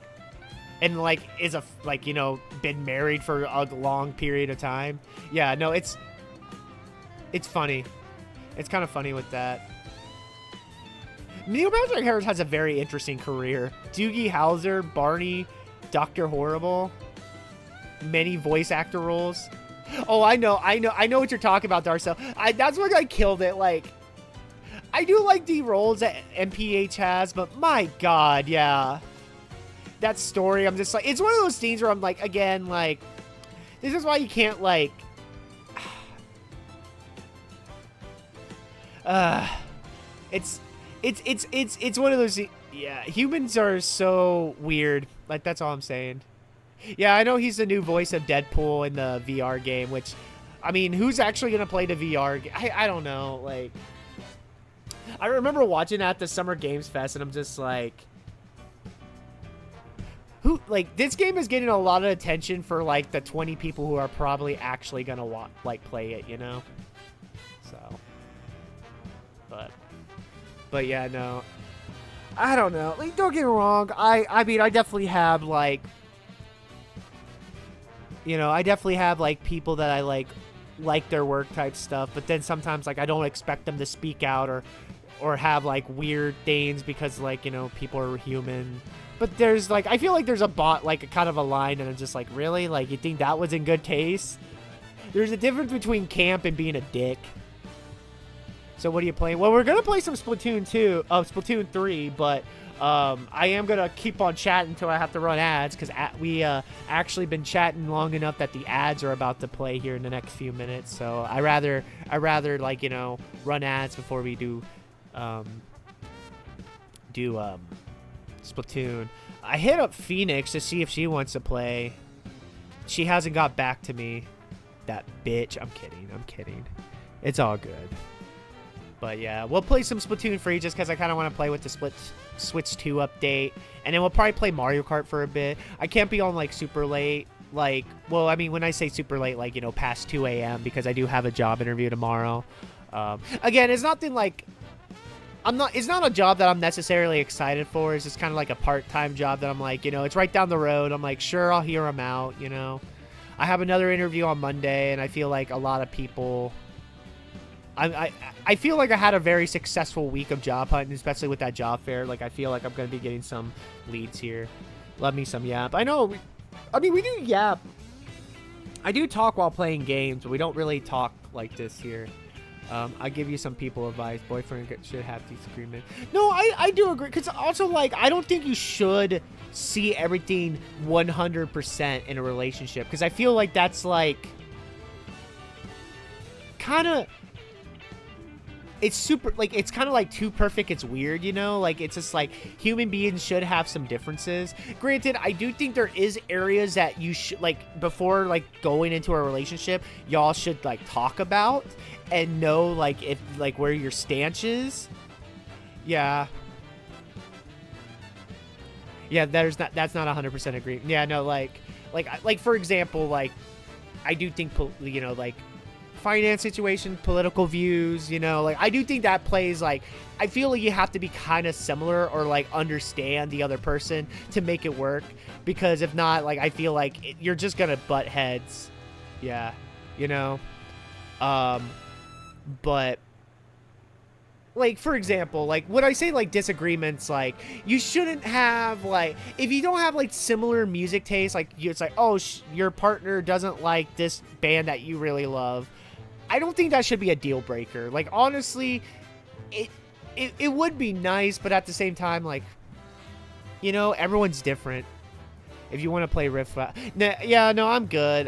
and like is a, like, you know, been married for a long period of time. Yeah, no, it's funny. It's kind of funny with that. Neil Patrick Harris has a very interesting career. Doogie Howser, Barney, Dr. Horrible, many voice actor roles. Oh, I know what you're talking about, Darcel. That's when I killed it. Like, I do like the roles that MPH has, but my god, yeah. That story, I'm just like, it's one of those things where I'm like, again, like, this is why you can't, like, it's one of those, yeah, humans are so weird. Like, that's all I'm saying. Yeah, I know he's the new voice of Deadpool in the VR game, which, I mean, who's actually going to play the VR game? I don't know, like, I remember watching at the Summer Games Fest, and I'm just like, who, like, this game is getting a lot of attention for, like, the 20 people who are probably actually going to, like, play it, you know? So, but yeah, no, I don't know. Like, don't get me wrong. I mean, I definitely have, like, you know, I definitely have, like, people that I like their work type stuff, but then sometimes, like, I don't expect them to speak out or have, like, weird things because, like, you know, people are human. But there's, like, I feel like there's a like, a kind of a line, and I'm just like, really? Like, you think that was in good taste? There's a difference between camp and being a dick. So what are you playing? Well, we're going to play some Splatoon 2, Splatoon 3, but I am going to keep on chatting until I have to run ads, because we actually been chatting long enough that the ads are about to play here in the next few minutes. So I rather like, you know, run ads before we do Splatoon. I hit up Phoenix to see if she wants to play. She hasn't got back to me. That bitch. I'm kidding. It's all good. But yeah, we'll play some Splatoon 3 just because I kind of want to play with the Switch 2 update. And then we'll probably play Mario Kart for a bit. I can't be on, like, super late. Like, well, I mean, when I say super late, like, you know, past 2 a.m. because I do have a job interview tomorrow. Again, it's nothing like... It's not a job that I'm necessarily excited for. It's just kind of like a part-time job that I'm like, you know, it's right down the road. I'm like, sure, I'll hear them out, you know. I have another interview on Monday, and I feel like a lot of people... I feel like I had a very successful week of job hunting, especially with that job fair. Like, I feel like I'm going to be getting some leads here. Love me some yap. I know, we do yap. I do talk while playing games, but we don't really talk like this here. I give you some people advice. Boyfriend should have disagreement. No, I do agree. Because also, like, I don't think you should see everything 100% in a relationship. Because I feel like that's, like, kind of... It's super, like, it's kind of like too perfect, it's weird, you know? Like, it's just like, human beings should have some differences. Granted, I do think there is areas that you should, like, before, like, going into a relationship, y'all should, like, talk about and know, like, if, like, where your stance is. Yeah. Yeah, that's not 100% agree. Yeah, no, like, for example, like, I do think, you know, like, finance situation, political views, you know, like, I do think that plays, like, I feel like you have to be kind of similar or, like, understand the other person to make it work, because if not, like, I feel like you're just gonna butt heads. Yeah, you know. But, like, for example, like, when I say, like, disagreements, like, you shouldn't have, like, if you don't have, like, similar music tastes, like, it's like, oh, your partner doesn't like this band that you really love, I don't think that should be a deal breaker. Like, honestly, it would be nice, but at the same time, like, you know, everyone's different. If you want to play Rift Trap, yeah, no, I'm good.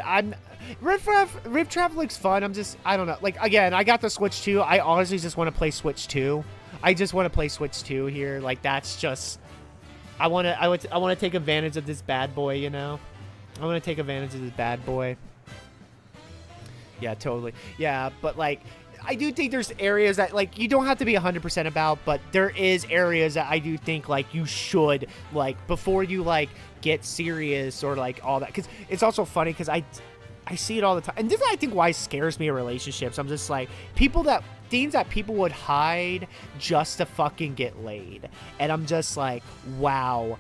Rift Trap looks fun. I don't know. Like, again, I got the Switch 2. I honestly just want to play Switch 2. I just want to play Switch 2 here. Like, that's just, I want to take advantage of this bad boy, you know? I want to take advantage of this bad boy. Yeah, totally. Yeah, but, like, I do think there's areas that, like, you don't have to be 100% about, but there is areas that I do think, like, you should, like, before you, like, get serious or, like, all that. Because it's also funny because I see it all the time. And this is, I think, why it scares me in relationships. I'm just like, things that people would hide just to fucking get laid. And I'm just like, wow.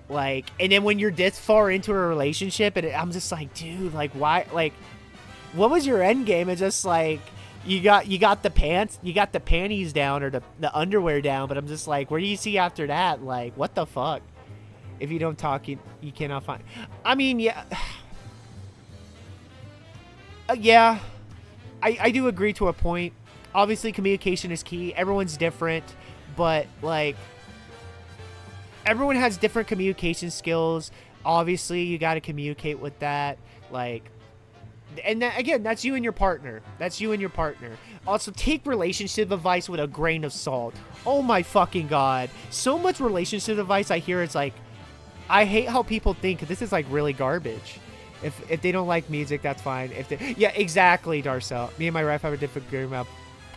Like, and then when you're this far into a relationship, and I'm just like, dude, like, why, like, what was your end game? It's just like, you got the pants, you got the panties down, or the underwear down, but I'm just like, where do you see after that? Like, what the fuck? If you don't talk, you cannot find. I mean, yeah. Yeah. I do agree to a point. Obviously, communication is key. Everyone's different, but like everyone has different communication skills. Obviously, you got to communicate with that. Like, and that, again, that's you and your partner. That's you and your partner. Also, take relationship advice with a grain of salt. Oh my fucking god. So much relationship advice I hear, it's like, I hate how people think this is like really garbage. If they don't like music, that's fine. If they, yeah, exactly, Darcel. Me and my wife have a different agreement about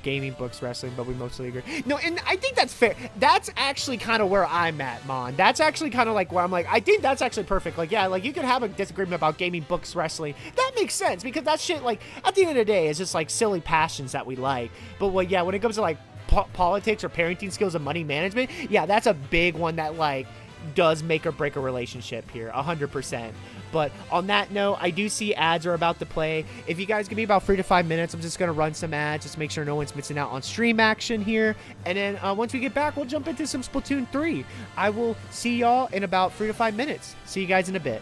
gaming, books, wrestling, but we mostly agree. No, and I think that's fair. That's actually kind of where I'm at, Mon. That's actually kind of like where I'm like, I think that's actually perfect. Like, yeah, like you could have a disagreement about gaming, books, wrestling. That makes sense because that shit, like, at the end of the day, is just like silly passions that we like. But well, yeah, when it comes to like politics or parenting skills and money management, yeah, that's a big one that like does make or break a relationship here, 100%. But on that note, I do see ads are about to play. If you guys give me about 3 to 5 minutes, I'm just going to run some ads just to make sure no one's missing out on stream action here. And then once we get back, we'll jump into some Splatoon 3. I will see y'all in about 3 to 5 minutes. See you guys in a bit.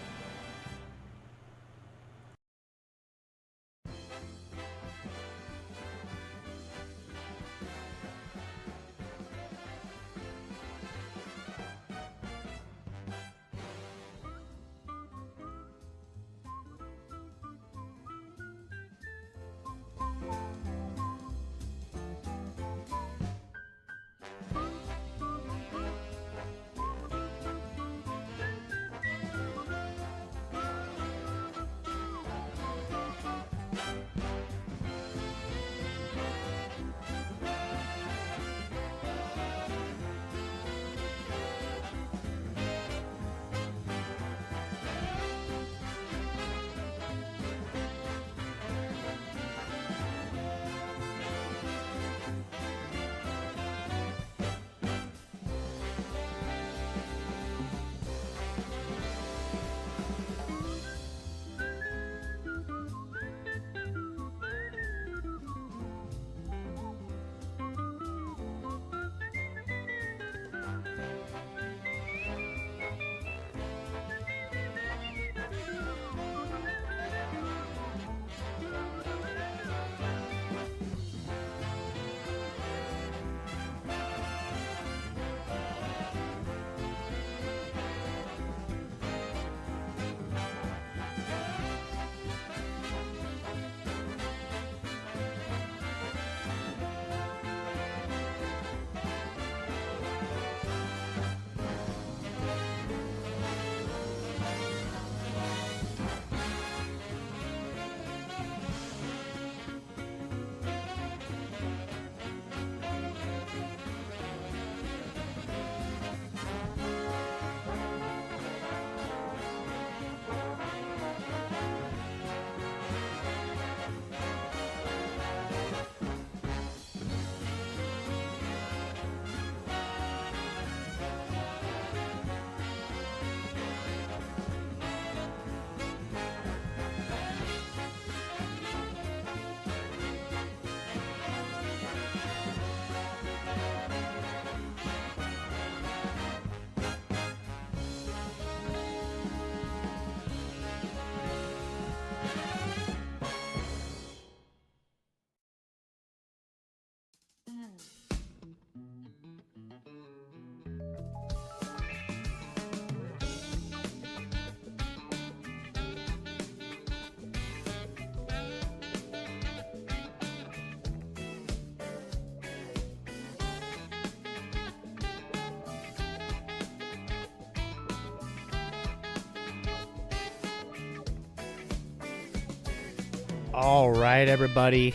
All right, everybody.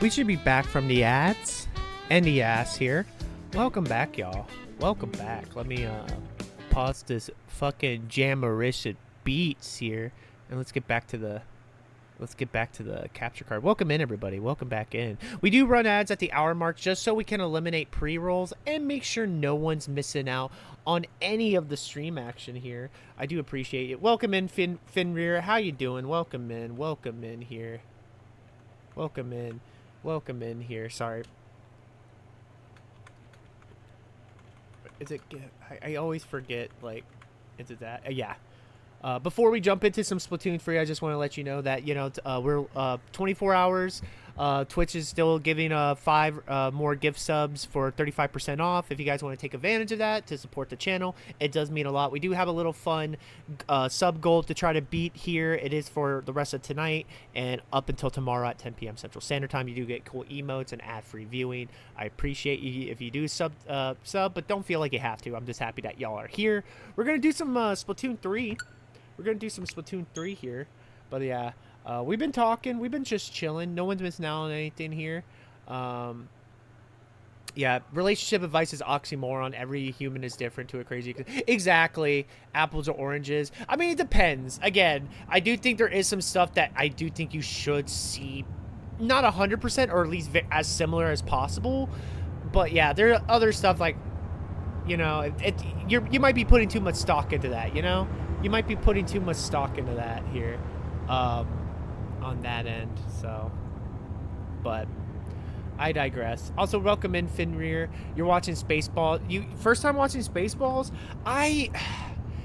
We should be back from the ads and the ass here. Welcome back, y'all. Welcome back. Let me pause this fucking jammericious beats here, and let's get back to the capture card. Welcome in, everybody. Welcome back in. We do run ads at the hour mark just so we can eliminate pre-rolls and make sure no one's missing out on any of the stream action here. I do appreciate it. Welcome in, Finrear. How you doing? Welcome in. Welcome in here. Welcome in. Welcome in here. Sorry. Is it... I always forget, like... Is it that? Yeah. Before we jump into some Splatoon 3, I just want to let you know that, you know, we're 24 hours Twitch is still giving 5 more gift subs for 35% off. If you guys want to take advantage of that to support the channel, it does mean a lot. We do have a little fun sub goal to try to beat here. It is for the rest of tonight and up until tomorrow at 10 p.m. Central Standard Time. You do get cool emotes and ad-free viewing. I appreciate you if you do sub, but don't feel like you have to. I'm just happy that y'all are here. We're gonna do some Splatoon 3. We're gonna do some Splatoon 3 here, but yeah. We've been talking. We've been just chilling. No one's missing out on anything here. Yeah, relationship advice is oxymoron. Every human is different to a crazy... Exactly. Apples or oranges. I mean, it depends. Again, I do think there is some stuff that I do think you should see. Not 100%, or at least as similar as possible. But yeah, there are other stuff like... You know, you might be putting too much stock into that, you know? You might be putting too much stock into that here. On that end, so, but I digress. Also, welcome in Finrear. You're watching Spaceball. First time watching Spaceballs?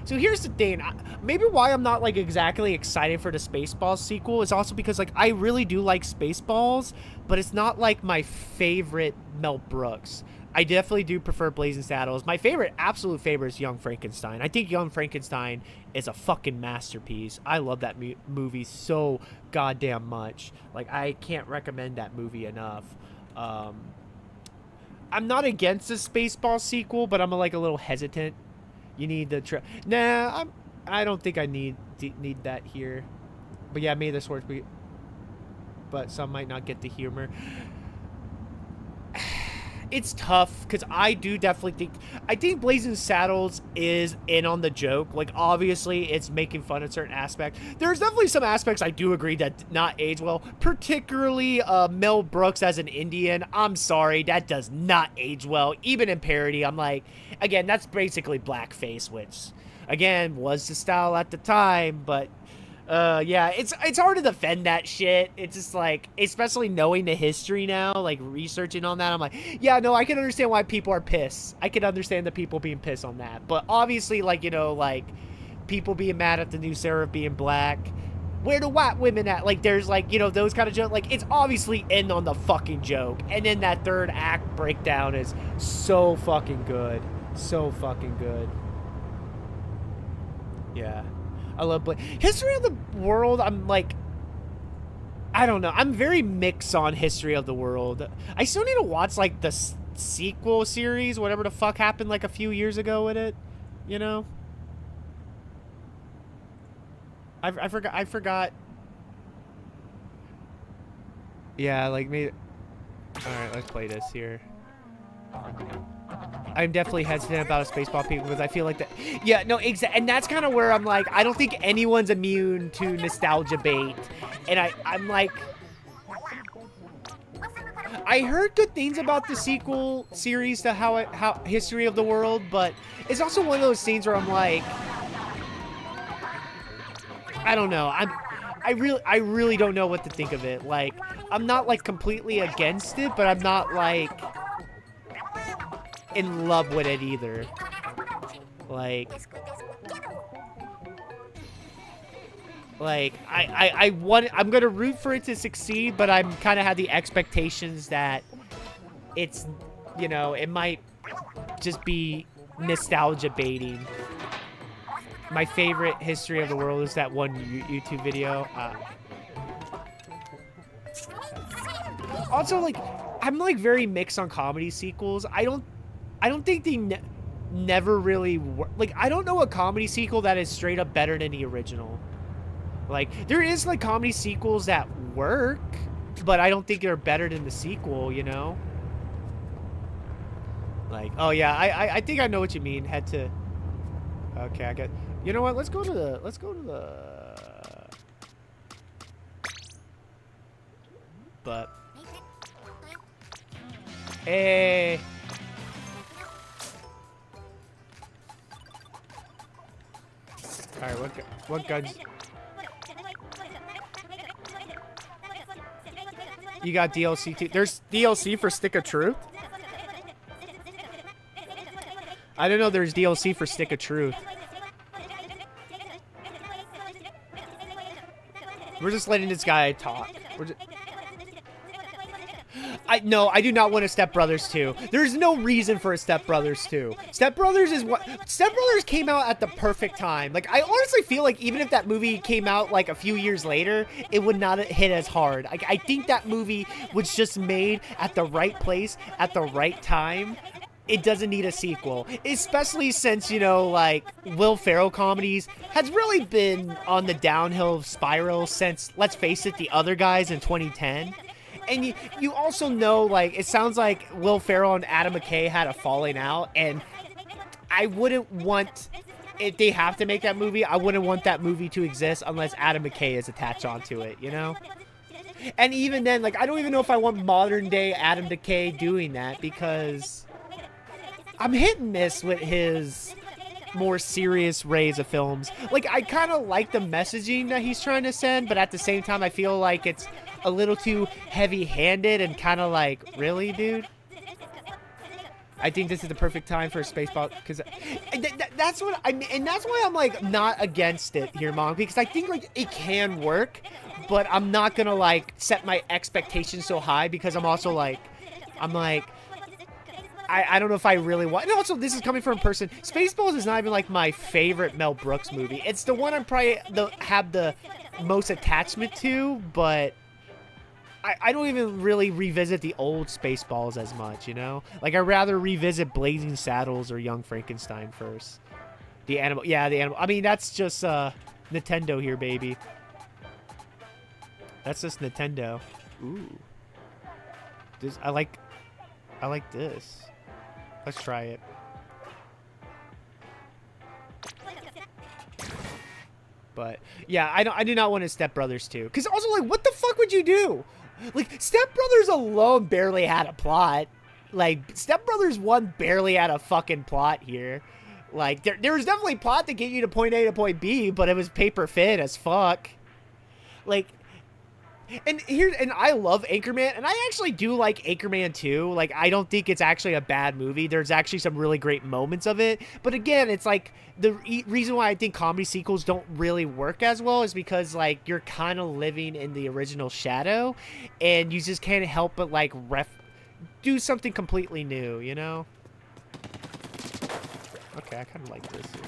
So here's the thing. Maybe why I'm not like exactly excited for the Spaceballs sequel is also because like I really do like Spaceballs, but it's not like my favorite Mel Brooks. I definitely do prefer Blazing Saddles. My favorite, absolute favorite, is Young Frankenstein. I think Young Frankenstein is a fucking masterpiece. I love that movie so goddamn much. Like, I can't recommend that movie enough. I'm not against the Spaceball sequel, but I'm like a little hesitant. You need the nah, I don't think I need that here. But yeah, May the Swords be. But some might not get the humor. It's tough because I do definitely think Blazing Saddles is in on the joke. Like, obviously it's making fun of certain aspects. There's definitely some aspects I do agree that did not age well, particularly Mel Brooks as an Indian. I'm sorry, that does not age well. Even in parody, I'm like, again, that's basically blackface, which again was the style at the time, but yeah, it's hard to defend that shit. It's just like, especially knowing the history now, like researching on that, I'm like, yeah, no, I can understand why people are pissed. I can understand the people being pissed on that. But obviously, like, you know, like people being mad at the new Seraph being black. Where the white women at? Like, there's like, you know, those kind of jokes. Like, it's obviously in on the fucking joke. And then that third act breakdown is so fucking good. So fucking good. Yeah. I love History of the World. I'm like, I don't know. I'm very mixed on History of the World. I still need to watch like the sequel series, whatever the fuck happened like a few years ago with it. You know, I forgot. Yeah, like maybe. All right, let's play this here. I'm definitely hesitant about a Spaceball people because I feel like that. Yeah, no, exactly, and that's kind of where I'm like, I don't think anyone's immune to nostalgia bait, and I'm like, I heard good things about the sequel series to how History of the World, but it's also one of those scenes where I'm like, I don't know, I really don't know what to think of it. Like, I'm not like completely against it, but I'm not like in love with it either. Like I'm gonna root for it to succeed, but I'm kind of had the expectations that it's, you know, it might just be nostalgia baiting. My favorite History of the World is that one YouTube video. Also, like, I'm like very mixed on comedy sequels. I don't think they never really work. Like, I don't know a comedy sequel that is straight up better than the original. Like, there is like comedy sequels that work, but I don't think they're better than the sequel, you know? Like, oh yeah, I think I know what you mean. Head to. Okay, I got. You know what? Let's go to the. But. Hey. All right, what guns? You got DLC too? There's DLC for Stick of Truth? I didn't know there's DLC for Stick of Truth. We're just letting this guy talk. No, I do not want a Step Brothers 2. There's no reason for a Step Brothers 2. Step Brothers is what... Step Brothers came out at the perfect time. Like, I honestly feel like even if that movie came out, like, a few years later, it would not hit as hard. Like, I think that movie was just made at the right place, at the right time. It doesn't need a sequel. Especially since, you know, like, Will Ferrell comedies has really been on the downhill spiral since, let's face it, The Other Guys in 2010. And you also know, like, it sounds like Will Ferrell and Adam McKay had a falling out, and I wouldn't want, if they have to make that movie, I wouldn't want that movie to exist unless Adam McKay is attached onto it, you know? And even then, like, I don't even know if I want modern day Adam McKay doing that, because I'm hit and miss with his more serious rays of films. Like, I kind of like the messaging that he's trying to send, but at the same time, I feel like it's a little too heavy-handed and kind of like, really, dude? I think this is the perfect time for a Spaceball, because that's what I mean, and that's why I'm like not against it here, Mom, because I think like it can work, but I'm not gonna like set my expectations so high, because I'm also like, I don't know if I really want. And also, this is coming from a person. Spaceballs is not even like my favorite Mel Brooks movie. It's the one I'm probably have the most attachment to, but I don't even really revisit the old Spaceballs as much, you know? Like, I'd rather revisit Blazing Saddles or Young Frankenstein first. The animal. Yeah, the animal. I mean, that's just Nintendo here, baby. That's just Nintendo. Ooh. This, I like this. Let's try it. But yeah, I do not want a Step Brothers 2. Because also, like, what the fuck would you do? Like, Step Brothers alone barely had a plot. Like, Step Brothers 1 barely had a fucking plot here. Like, there was definitely plot to get you to point A to point B, but it was paper thin as fuck. Like, and I love Anchorman, and I actually do like Anchorman 2. Like, I don't think it's actually a bad movie. There's actually some really great moments of it. But again, it's like, the reason why I think comedy sequels don't really work as well is because, like, you're kind of living in the original shadow, and you just can't help but, like, do something completely new, you know? Okay, I kind of like this here.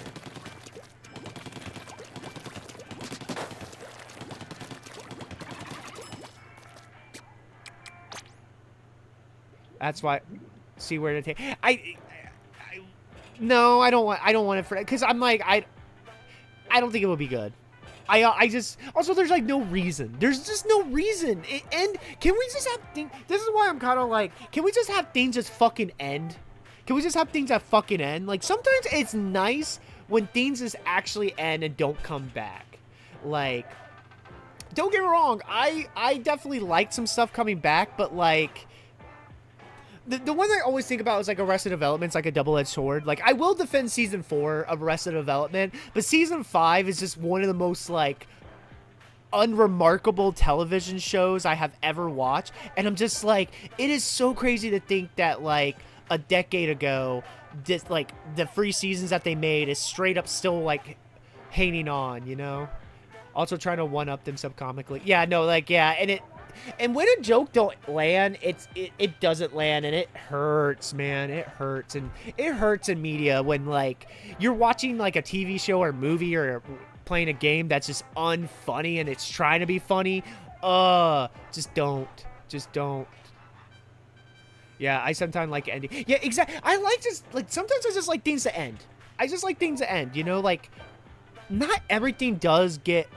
That's why. See where to take. No, I don't want it for, because I'm like, I don't think it would be good. I just, also, there's like no reason. There's just no reason. And can we just have things? This is why I'm kind of like, can we just have things just fucking end? Can we just have things that fucking end? Like, sometimes it's nice when things just actually end and don't come back. Like, don't get me wrong, I definitely liked some stuff coming back, but like, the one I always think about is like Arrested Development's like a double-edged sword. Like, I will defend season 4 of Arrested Development, but season 5 is just one of the most like unremarkable television shows I have ever watched. And I'm just like, it is so crazy to think that like a decade ago, this, like, the free seasons that they made is straight up still like hanging on, you know? Also trying to one-up them subcomically. Yeah, no, like, yeah, and when a joke don't land, it doesn't land, and it hurts, man. It hurts, and it hurts in media when, like, you're watching like a TV show or movie or playing a game that's just unfunny and it's trying to be funny. Just don't. Yeah, I sometimes like ending. Yeah, exactly. I like just, like, sometimes I just like things to end. I just like things to end, you know? Like, not everything does get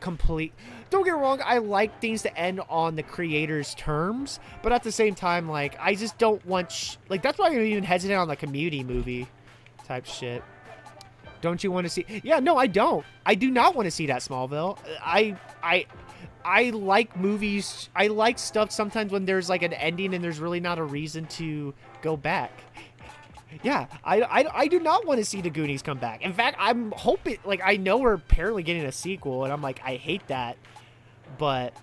complete. Don't get me wrong, I like things to end on the creator's terms, but at the same time, like, I just don't want like, that's why I'm even hesitant on the Community movie type shit. Don't you want to see? Yeah, no, I don't. I do not want to see that Smallville. I like movies. I like stuff sometimes when there's like an ending and there's really not a reason to go back. Yeah, I do not want to see the Goonies come back. In fact, I'm hoping, like, I know we're apparently getting a sequel, and I'm like, I hate that. But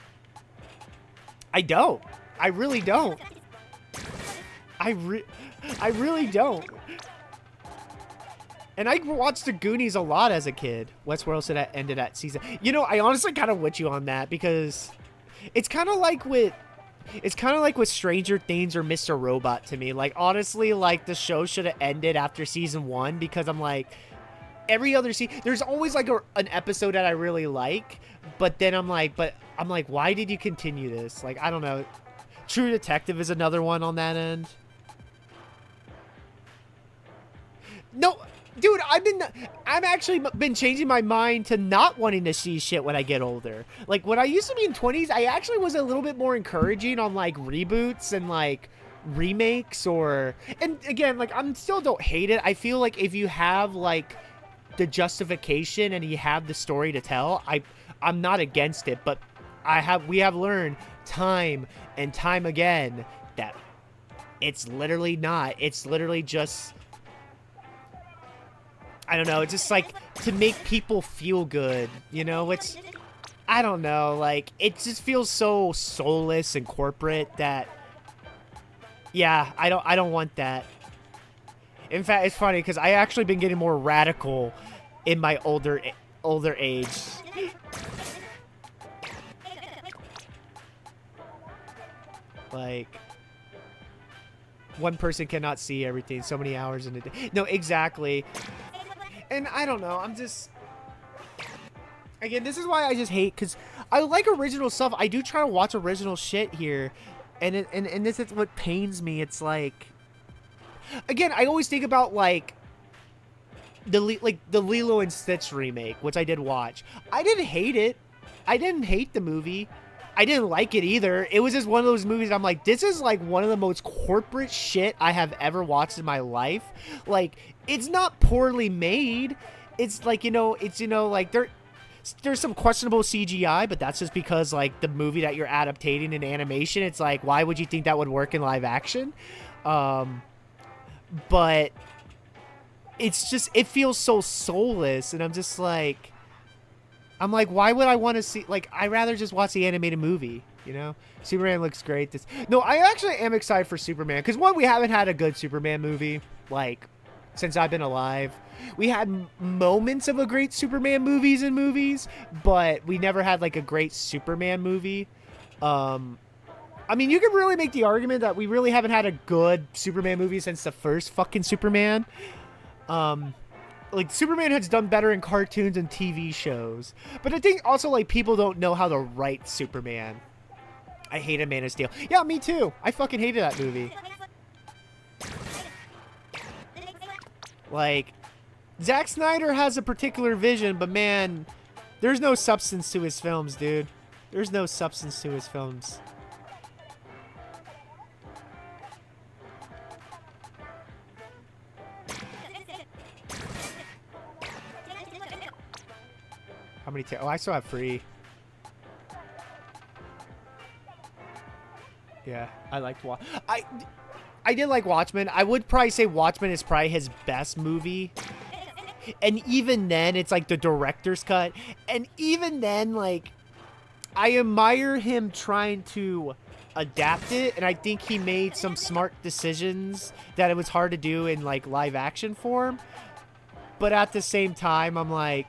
I don't. I really don't. I really don't. And I watched the Goonies a lot as a kid. Westworld said that ended at season. You know, I honestly kind of with you on that, because it's kind of like with It's kind of like with Stranger Things or Mr. Robot to me. Like, honestly, like, the show should have ended after season 1 because I'm like, every other season, there's always like an episode that I really like, but then I'm like, why did you continue this? Like, I don't know. True Detective is another one on that end. No, dude, I've actually been changing my mind to not wanting to see shit when I get older. Like, when I used to be in 20s, I actually was a little bit more encouraging on, like, reboots and, like, remakes and again, like, I'm still don't hate it. I feel like if you have, like, the justification and you have the story to tell, I'm not against it, but we have learned time and time again that it's literally not. It's literally just, I don't know, it's just like to make people feel good, you know? It's, I don't know, like, it just feels so soulless and corporate that, yeah, I don't want that. In fact, it's funny because I actually been getting more radical in my older age. Like, one person cannot see everything so many hours in a day. No, exactly. And I don't know, I'm just, again, this is why I just hate, because I like original stuff. I do try to watch original shit here, and this is what pains me. It's like, again, I always think about, like, the Lilo and Stitch remake, which I did watch. I didn't hate it. I didn't hate the movie. I didn't like it either. It was just one of those movies I'm like, this is like one of the most corporate shit I have ever watched in my life. Like, it's not poorly made. It's like, like there's some questionable CGI, but that's just because, like, the movie that you're adapting in animation, it's like, why would you think that would work in live action? But it's just, it feels so soulless, and I'm like, why would I want to see, like, I'd rather just watch the animated movie, you know? Superman looks great. No, I actually am excited for Superman, because one, we haven't had a good Superman movie, like, since I've been alive. We had moments of a great Superman movies, but we never had, like, a great Superman movie. I mean, you could really make the argument that we really haven't had a good Superman movie since the first fucking Superman. Like, Superman has done better in cartoons and TV shows. But I think also, like, people don't know how to write Superman. I hated Man of Steel. Yeah, me too. I fucking hated that movie. Like, Zack Snyder has a particular vision, but man, there's no substance to his films, dude. There's no substance to his films. How many oh, I still have free. Yeah, I liked I did like Watchmen. I would probably say Watchmen is probably his best movie. And even then, it's like the director's cut. And even then, like, I admire him trying to adapt it. And I think he made some smart decisions that it was hard to do in, like, live action form. But at the same time, I'm like,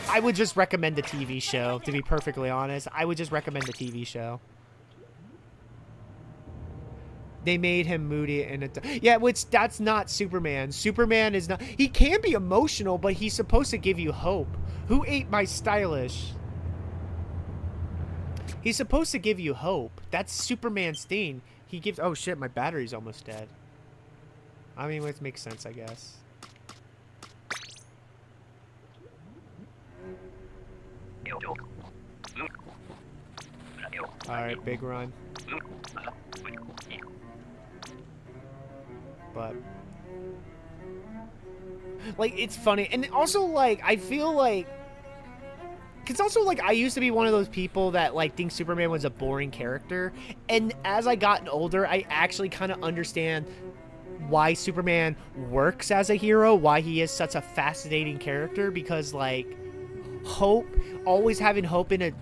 I would just recommend the TV show, to be perfectly honest. I would just recommend the TV show. They made him moody and yeah, which that's not Superman. Superman is not. He can be emotional, but he's supposed to give you hope. Who ate my stylish? He's supposed to give you hope. That's Superman's thing. He gives. Oh shit, my battery's almost dead. I mean, it makes sense, I guess. All right, big run. But, like, it's funny. And also, like, I feel like, it's also, like, I used to be one of those people that, like, think Superman was a boring character. And as I gotten older, I actually kind of understand why Superman works as a hero, why he is such a fascinating character. Because, like, hope, always having hope in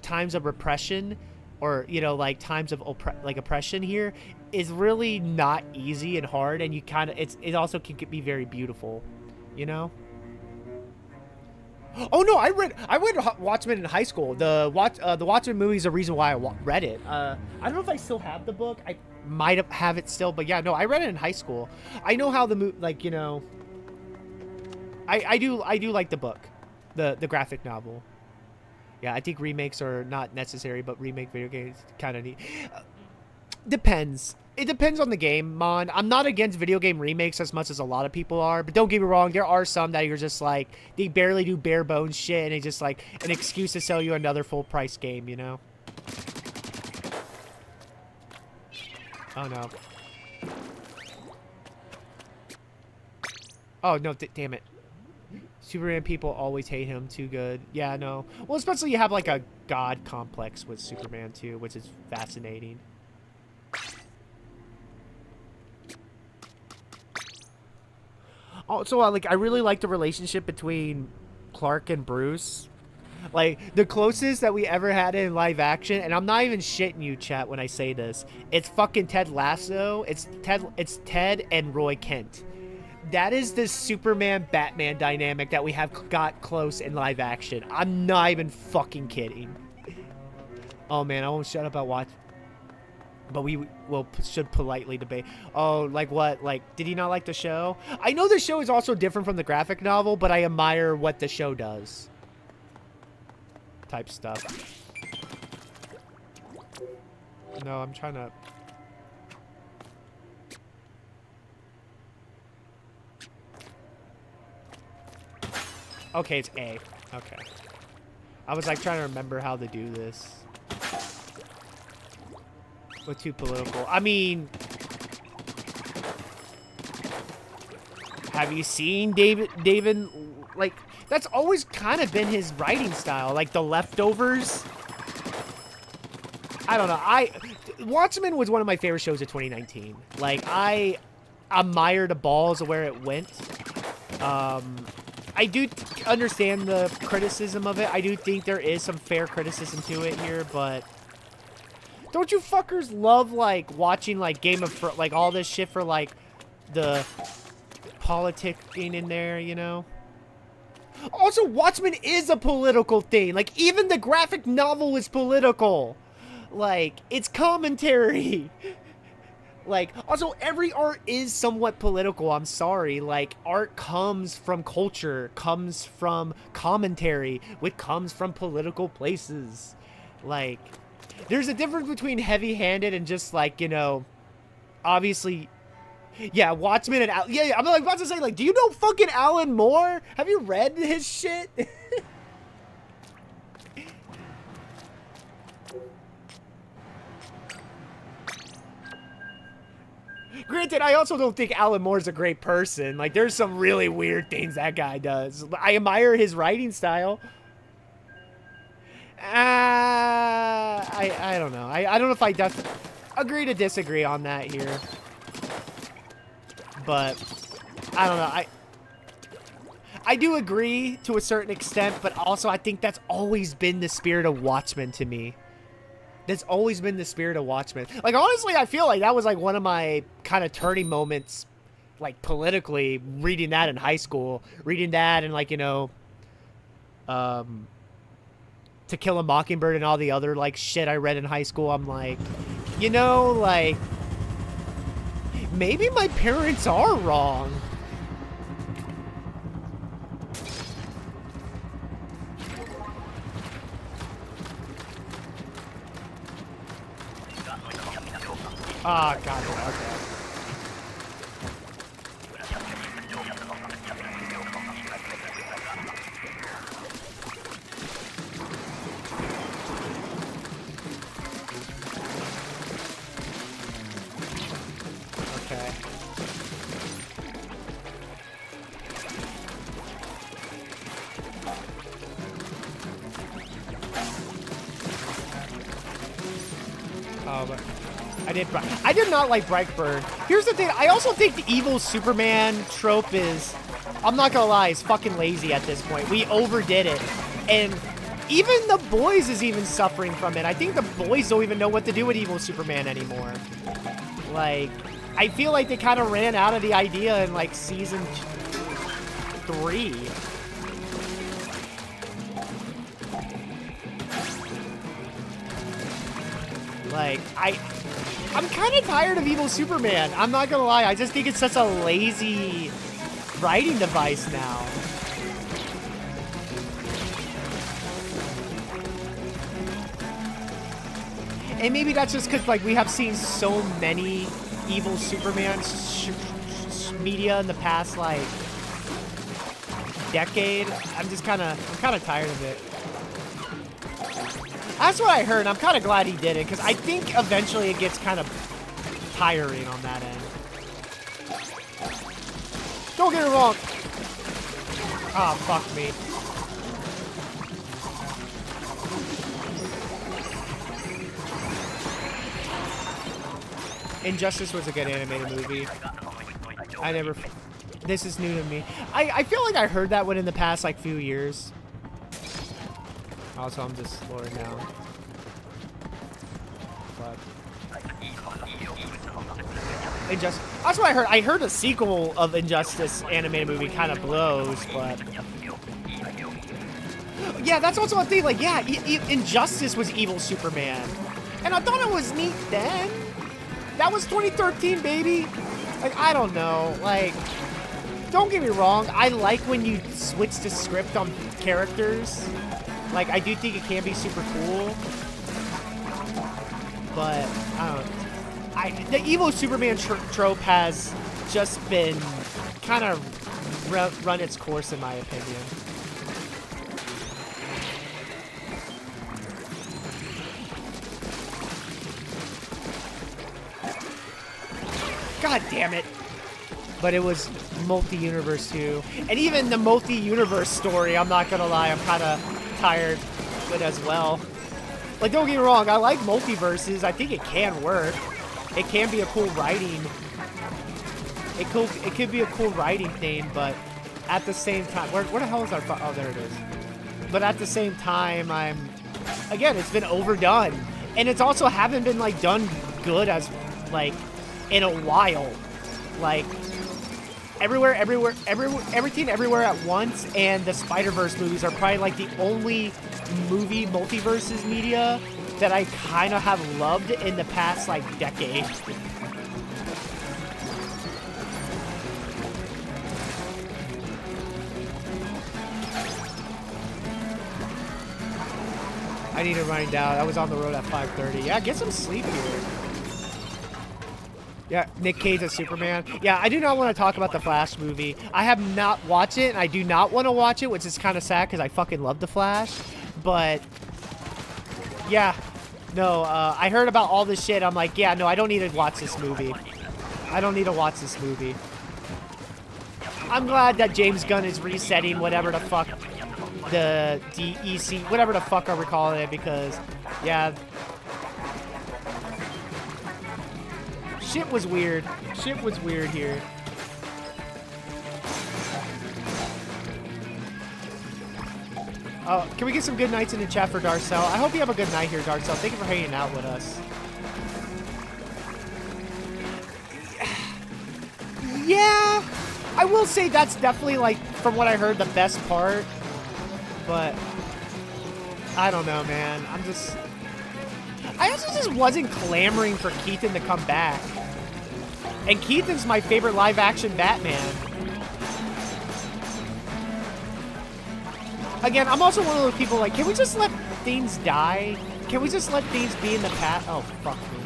times of repression, or, you know, like, times of oppression here, is really not easy and hard, and you kind of, it also can be very beautiful, you know? Oh no, I read Watchmen in high school. The Watchmen movie is the reason why I read it. I don't know if I still have the book. I might have it still, but yeah, no, I read it in high school. I know how the movie, like, you know, I do like the book, the graphic novel. Yeah, I think remakes are not necessary, but remake video games kind of neat. Depends. It depends on the game, Mon. I'm not against video game remakes as much as a lot of people are, but don't get me wrong, there are some that you're just like, they barely do bare bones shit, and it's just like an excuse to sell you another full price game, you know? Oh no. Oh no, damn it. Superman people always hate him too good. Yeah, no. Well, especially you have like a god complex with Superman too, which is fascinating. Also, like, I really like the relationship between Clark and Bruce. Like, the closest that we ever had in live action, and I'm not even shitting you, chat, when I say this. It's fucking Ted Lasso. It's Ted and Roy Kent. That is the Superman-Batman dynamic that we have got close in live action. I'm not even fucking kidding. Oh, man, I won't shut up about watch. But we should politely debate. Oh, like what? Like, did he not like the show? I know the show is also different from the graphic novel, but I admire what the show does. Type stuff. No, I'm trying to... Okay, it's A. Okay. I was like trying to remember how to do this. With too political. I mean, have you seen David? Like, that's always kind of been his writing style. Like, The Leftovers. I don't know. Watchmen was one of my favorite shows of 2019. Like, I admire the balls of where it went. I do understand the criticism of it. I do think there is some fair criticism to it here, but... Don't you fuckers love, like, watching, like, Game of Thrones, like, all this shit for, like, the politicking in there, you know? Also, Watchmen is a political thing. Like, even the graphic novel is political. Like, it's commentary. Like, also, every art is somewhat political, I'm sorry. Like, art comes from culture, comes from commentary, which comes from political places. Like... There's a difference between heavy-handed and just, like, you know, obviously, yeah, Watchmen and, yeah, I'm like about to say, like, do you know fucking Alan Moore? Have you read his shit? Granted, I also don't think Alan Moore's a great person. Like, there's some really weird things that guy does. I admire his writing style. I don't know. I don't know if I agree to disagree on that here. But I don't know. I do agree to a certain extent, but also I think that's always been the spirit of Watchmen to me. That's always been the spirit of Watchmen. Like, honestly, I feel like that was like one of my kind of turning moments, like, politically, reading that in high school. Reading that and, like, you know, To Kill a Mockingbird and all the other, like, shit I read in high school. I'm like, you know, like, maybe my parents are wrong. Ah, got it. Okay. I did not like Brightburn. Here's the thing. I also think the evil Superman trope is, I'm not gonna lie, is fucking lazy at this point. We overdid it. And even The Boys is even suffering from it. I think The Boys don't even know what to do with evil Superman anymore. Like, I feel like they kind of ran out of the idea in, like, season 3. Like, I'm kind of tired of evil Superman. I'm not gonna lie. I just think it's such a lazy writing device now. And maybe that's just because, like, we have seen so many evil Superman media in the past, like, decade. I'm kind of tired of it. That's what I heard. I'm kind of glad he did it, because I think eventually it gets kind of tiring on that end. Don't get it wrong. Oh, fuck me. Injustice was a good animated movie. This is new to me. I feel like I heard that one in the past, like, few years. Also, I'm just slowing down. But Injustice. That's what I heard. I heard a sequel of Injustice animated movie kind of blows, but yeah, that's also a thing. Like, yeah, Injustice was evil Superman, and I thought it was neat then. That was 2013, baby. Like, I don't know. Like, don't get me wrong. I like when you switch the script on characters. Like, I do think it can be super cool. But, I don't know. The evil Superman trope has just been kind of run its course, in my opinion. God damn it. But it was multi-universe too. And even the multi-universe story, I'm not gonna lie, I'm kind of tired of it as well. Like, don't get me wrong, I like multiverses. I think it can work. It can be a cool writing. It could be a cool writing thing, but at the same time, where the hell is our? Oh, there it is. But at the same time, again, it's been overdone, and it's also haven't been like done good as like in a while. Like, everything everywhere at once, and the Spider-Verse movies are probably like the only movie multiverses media that I kind of have loved in the past like decade. I need to run down. I was on the road at 5:30. Yeah, get some sleep here. Yeah, Nick Cage as Superman. Yeah, I do not want to talk about the Flash movie. I have not watched it, and I do not want to watch it, which is kind of sad because I fucking love the Flash. But yeah, no, I heard about all this shit. I'm like, yeah, no, I don't need to watch this movie. I don't need to watch this movie. I'm glad that James Gunn is resetting whatever the fuck the DEC, whatever the fuck are we calling it, because yeah, shit was weird. Shit was weird here. Oh, can we get some good nights in the chat for Darcel? I hope you have a good night here, Darcel. Thank you for hanging out with us. Yeah, I will say that's definitely, like, from what I heard, the best part. But I don't know, man. I also just wasn't clamoring for Keaton to come back. And Keaton's my favorite live-action Batman. Again, I'm also one of those people like, can we just let things die? Can we just let things be in the past? Oh, fuck me.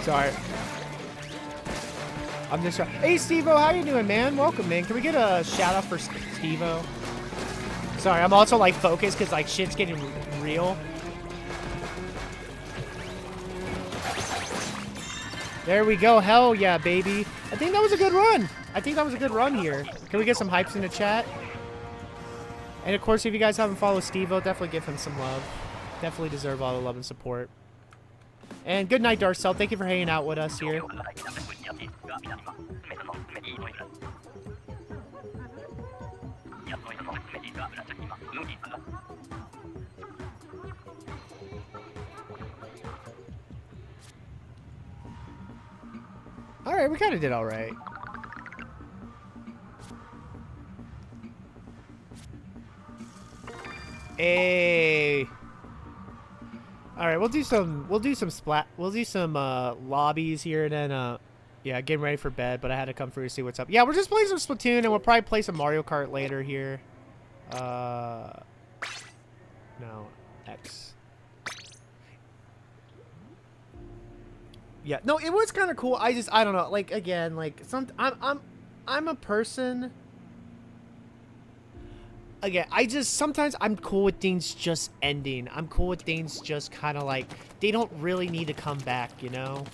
Sorry. I'm just trying. Hey, Steve-O, how you doing, man? Welcome, man. Can we get a shout-out for Steve-O? Sorry, I'm also, like, focused because, like, shit's getting real. There we go. Hell yeah, baby. I think that was a good run. I think that was a good run here. Can we get some hypes in the chat? And, of course, if you guys haven't followed Steve-O, definitely give him some love. Definitely deserve all the love and support. And good night, Darcel. Thank you for hanging out with us here. Alright, we kind of did alright. Hey. Alright, we'll do some lobbies here and then yeah, getting ready for bed, but I had to come through to see what's up. Yeah, we're just playing some Splatoon and we'll probably play some Mario Kart later here. No, X. Yeah, no, it was kind of cool. I don't know, like, again, like, I'm a person. Again, sometimes I'm cool with things just ending. I'm cool with things just kind of like, they don't really need to come back, you know?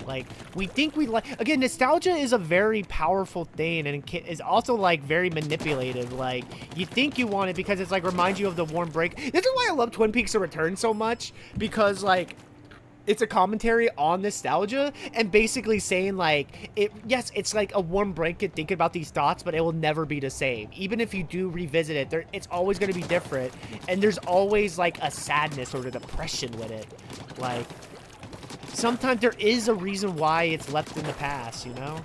Like, we think we like, again, nostalgia is a very powerful thing, and it is also, like, very manipulative. Like, you think you want it because it's, like, reminds you of the warm break. This is why I love Twin Peaks: A Return so much, because, like, it's a commentary on nostalgia and basically saying, like, yes, it's like a warm blanket thinking about these thoughts, but it will never be the same. Even if you do revisit it, it's always going to be different. And there's always, like, a sadness or a depression with it. Like, sometimes there is a reason why it's left in the past, you know?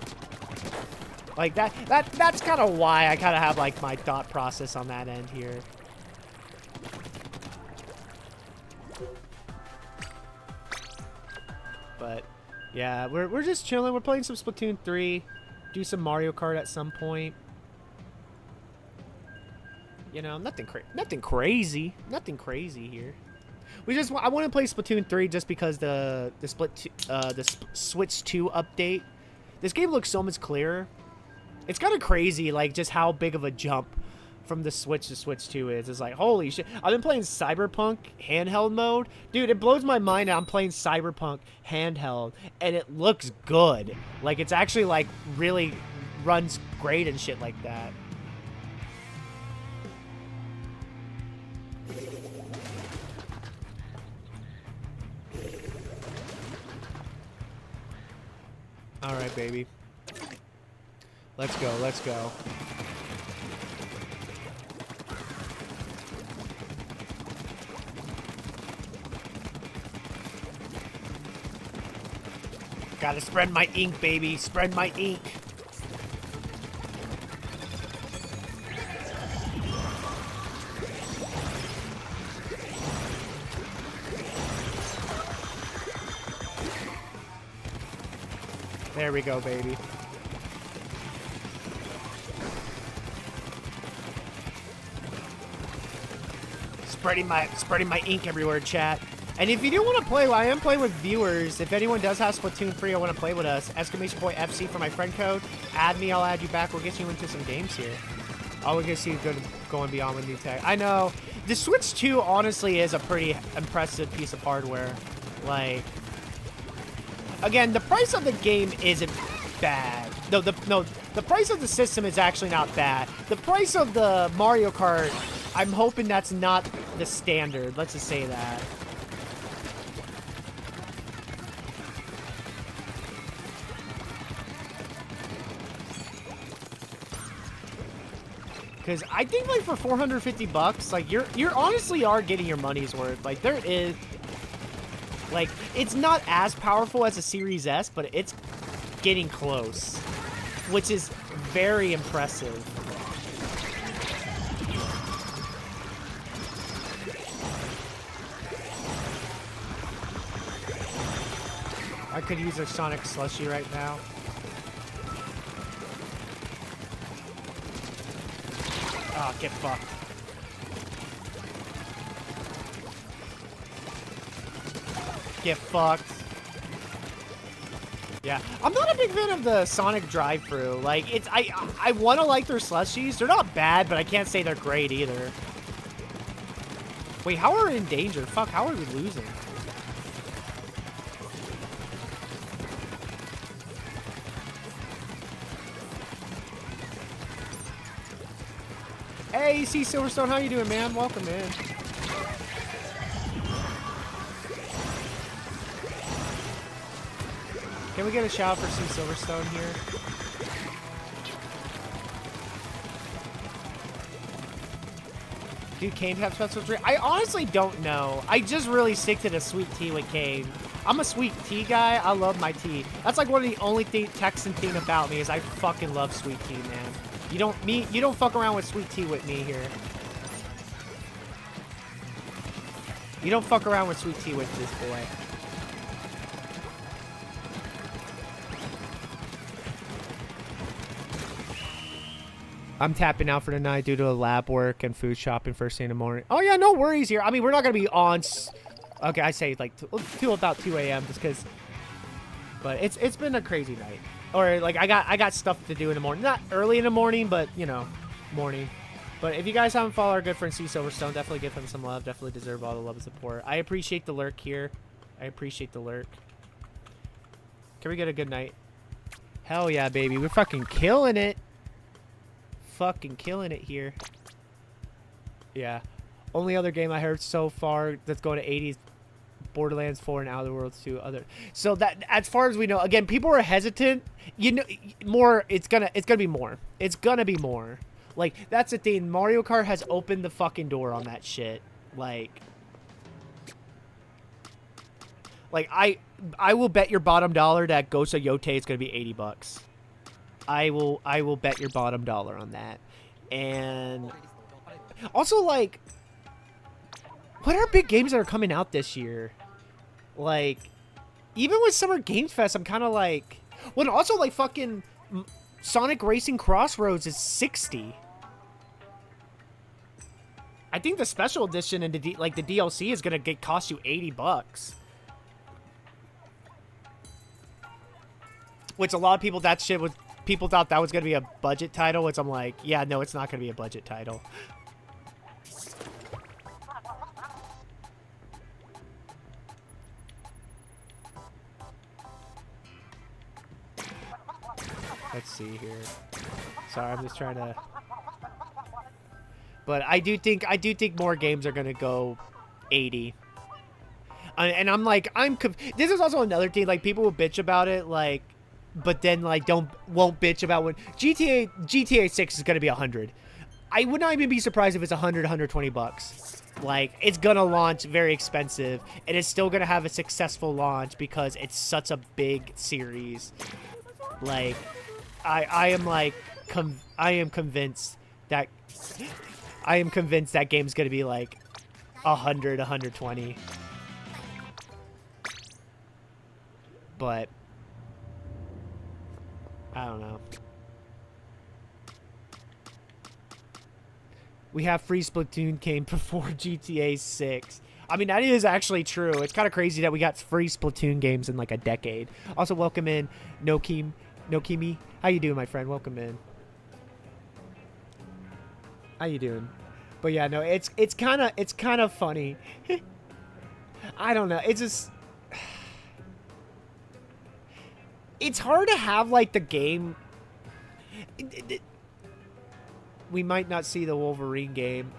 Like, that's kind of why I kind of have, like, my thought process on that end here. But yeah, we're just chilling. We're playing some Splatoon 3, do some Mario Kart at some point. You know, nothing crazy here. I want to play Splatoon 3 just because the Switch 2 update. This game looks so much clearer. It's kind of crazy, like, just how big of a jump from the Switch to Switch 2 is. It's like, holy shit. I've been playing Cyberpunk handheld mode. Dude, it blows my mind that I'm playing Cyberpunk handheld, and it looks good. Like, it's actually, like, really runs great and shit like that. Alright, baby. Let's go, let's go. Gotta spread my ink, baby. Spread my ink. There we go, baby. Spreading my ink everywhere, chat. And if you do want to play, well, I am playing with viewers. If anyone does have Splatoon 3 or want to play with us, !FC for my friend code. Add me, I'll add you back. We'll get you into some games here. Oh, we're going to see good going beyond with new tech. I know. The Switch 2, honestly, is a pretty impressive piece of hardware. Like, again, the price of the game isn't bad. No, the price of the system is actually not bad. The price of the Mario Kart, I'm hoping that's not the standard. Let's just say that. Because I think, like, for 450 bucks, like, you're honestly are getting your money's worth. Like, there is, like, it's not as powerful as a Series S, but it's getting close, which is very impressive. I could use a Sonic Slushie right now. Oh, get fucked. Get fucked. Yeah, I'm not a big fan of the Sonic drive-thru. Like, I want to like their slushies. They're not bad, but I can't say they're great either. Wait, how are we in danger? Fuck, how are we losing? Hey, EC Silverstone, how you doing, man? Welcome in. Can we get a shout out for some Silverstone here? Do Kane have special treat? I honestly don't know. I just really stick to the sweet tea with Kane. I'm a sweet tea guy. I love my tea. That's like one of the only Texan thing about me is I fucking love sweet tea, man. You don't fuck around with sweet tea with me here. You don't fuck around with sweet tea with this boy. I'm tapping out for tonight due to lab work and food shopping first thing in the morning. Oh yeah, no worries here. I mean, we're not gonna be on. Okay, I say like till about 2 a.m. just because. But it's been a crazy night. Or like I got stuff to do in the morning. Not early in the morning, but you know, morning. But if you guys haven't followed our good friend C Silverstone, definitely give him some love. Definitely deserve all the love and support. I appreciate the lurk here. I appreciate the lurk. Can we get a good night? Hell yeah, baby. We're fucking killing it. Fucking killing it here. Yeah. Only other game I heard so far that's going to 80s, Borderlands 4 and Outer Worlds 2. So that, as far as we know, again, people are hesitant. You know, more. It's gonna be more. It's gonna be more. Like that's the thing. Mario Kart has opened the fucking door on that shit. Like I will bet your bottom dollar that Ghost of Yote is gonna be $80. I will bet your bottom dollar on that. And also, like, what are big games that are coming out this year? Like, even with Summer Games Fest, I'm kind of like, well, and also like fucking Sonic Racing Crossroads is $60. I think the special edition and the DLC is gonna cost you $80. Which a lot of people, that shit was. People thought that was going to be a budget title, which I'm like, yeah, no, it's not going to be a budget title. Let's see here. Sorry, I'm just trying to... But I do think more games are going to go 80. And I'm like, this is also another thing, like, people will bitch about it, like... But then, like, won't bitch about when GTA 6 is gonna be 100. I would not even be surprised if it's 120 bucks. Like, it's gonna launch very expensive, and it's still gonna have a successful launch because it's such a big series. Like, I am convinced that game's gonna be like 100, 120. But I don't know. We have free Splatoon game before GTA 6. I mean, that is actually true. It's kind of crazy that we got free Splatoon games in like a decade. Also, welcome in Nokimi. How you doing, my friend? Welcome in. How you doing? But yeah, no, it's kind of funny. I don't know. It's just it's hard to have, like, the game... We might not see the Wolverine game.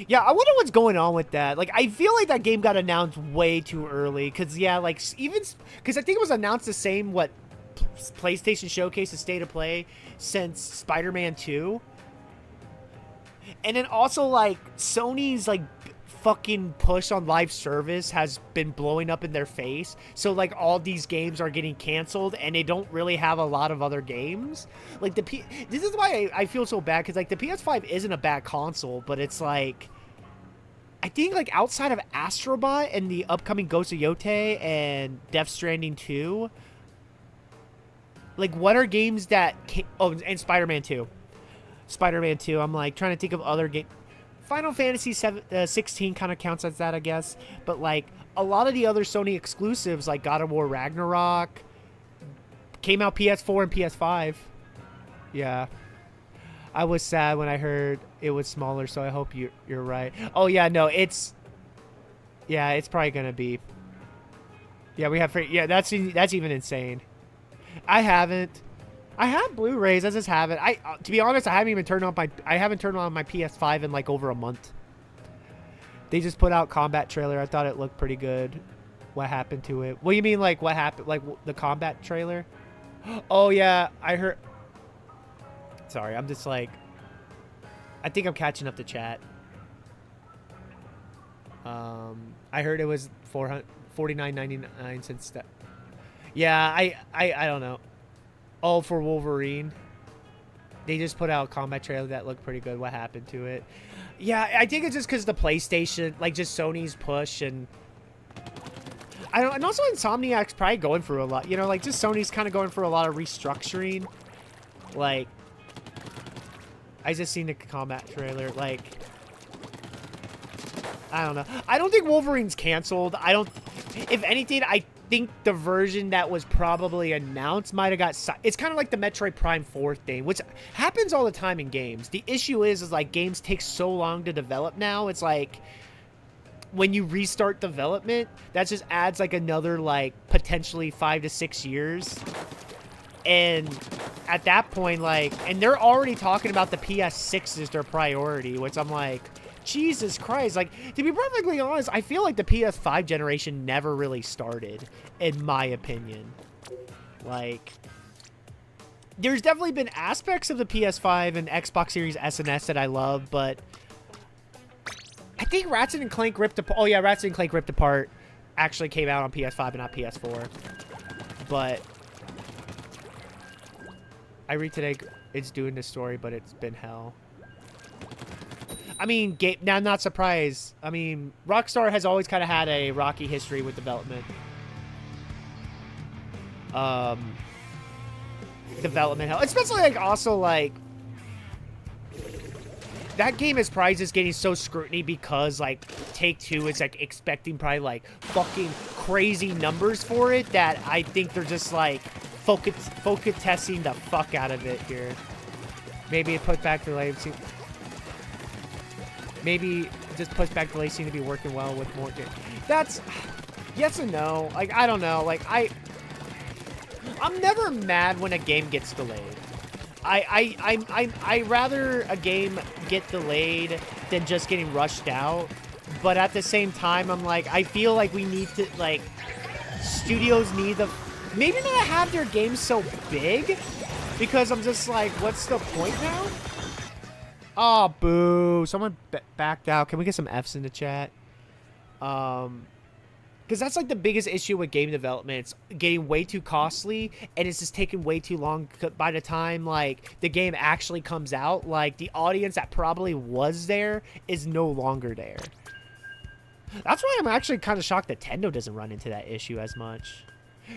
Yeah, I wonder what's going on with that. Like, I feel like that game got announced way too early. Because, yeah, like, even... Because I think it was announced the same, PlayStation Showcase, the State of Play, since Spider-Man 2. And then also, like, Sony's, like... fucking push on live service has been blowing up in their face, so like all these games are getting canceled and they don't really have a lot of other games. Like this is why I feel so bad, because like the PS5 isn't a bad console, but it's like I think like outside of Astrobot and the upcoming Ghost of Yote and Death Stranding 2, like what are games that and Spider-Man 2, I'm like trying to think of other games. Final Fantasy 16 kind of counts as that, I guess. But, like, a lot of the other Sony exclusives, like God of War Ragnarok, came out PS4 and PS5. Yeah. I was sad when I heard it was smaller, so I hope you're right. Oh, yeah, no, it's... Yeah, it's probably going to be... Yeah, we have... Yeah, that's even insane. I haven't... I have Blu-rays. I just haven't. To be honest, I haven't turned on my PS5 in like over a month. They just put out Combat trailer. I thought it looked pretty good. What happened to it? What do you mean, like, what happened? Like, the combat trailer? Oh, yeah. I heard... Sorry, I'm just, like... I think I'm catching up to chat. I heard it was $49.99 since that... Yeah, I don't know. Oh, for Wolverine. They just put out a combat trailer that looked pretty good. What happened to it? Yeah, I think it's just because the PlayStation, like, just Sony's push, and I don't. And also Insomniac's probably going through a lot. You know, like, just Sony's kind of going through a lot of restructuring. Like, I just seen the combat trailer. Like, I don't know. I don't think Wolverine's canceled. I don't. If anything, I think the version that was probably announced might have got... It's kind of like the Metroid Prime 4 thing, which happens all the time in games. The issue is like games take so long to develop now. It's like when you restart development, that just adds like another like potentially 5 to 6 years. And at that point, like, and they're already talking about the PS6 as their priority, which I'm like... Jesus Christ, like, to be perfectly honest, I feel like the PS5 generation never really started, in my opinion. Like, there's definitely been aspects of the PS5 and Xbox Series S and S that I love, but I think Ratchet & Clank Ripped Apart... Oh, yeah, Ratchet & Clank Ripped Apart actually came out on PS5 and not PS4. But I read today it's doing this story, but it's been hell. I mean, now I'm not surprised. I mean, Rockstar has always kind of had a rocky history with development. Development hell. Especially, like, also, like... That game is probably just getting so scrutiny because, like, Take-Two is, like, expecting probably, like, fucking crazy numbers for it that I think they're just, like, focus testing the fuck out of it here. Maybe it put back the latency. Maybe just push back delay seem to be working well with more games. That's yes and no. Like, I don't know. Like, I'm never mad when a game gets delayed. I rather a game get delayed than just getting rushed out. But at the same time, I'm like, I feel like we need to, like, studios need the maybe not have their games so big, because I'm just like, what's the point now? Oh, boo. Someone backed out. Can we get some Fs in the chat? Because that's like the biggest issue with game development. It's getting way too costly, and it's just taking way too long. By the time, like, the game actually comes out, like, the audience that probably was there is no longer there. That's why I'm actually kind of shocked that Nintendo doesn't run into that issue as much.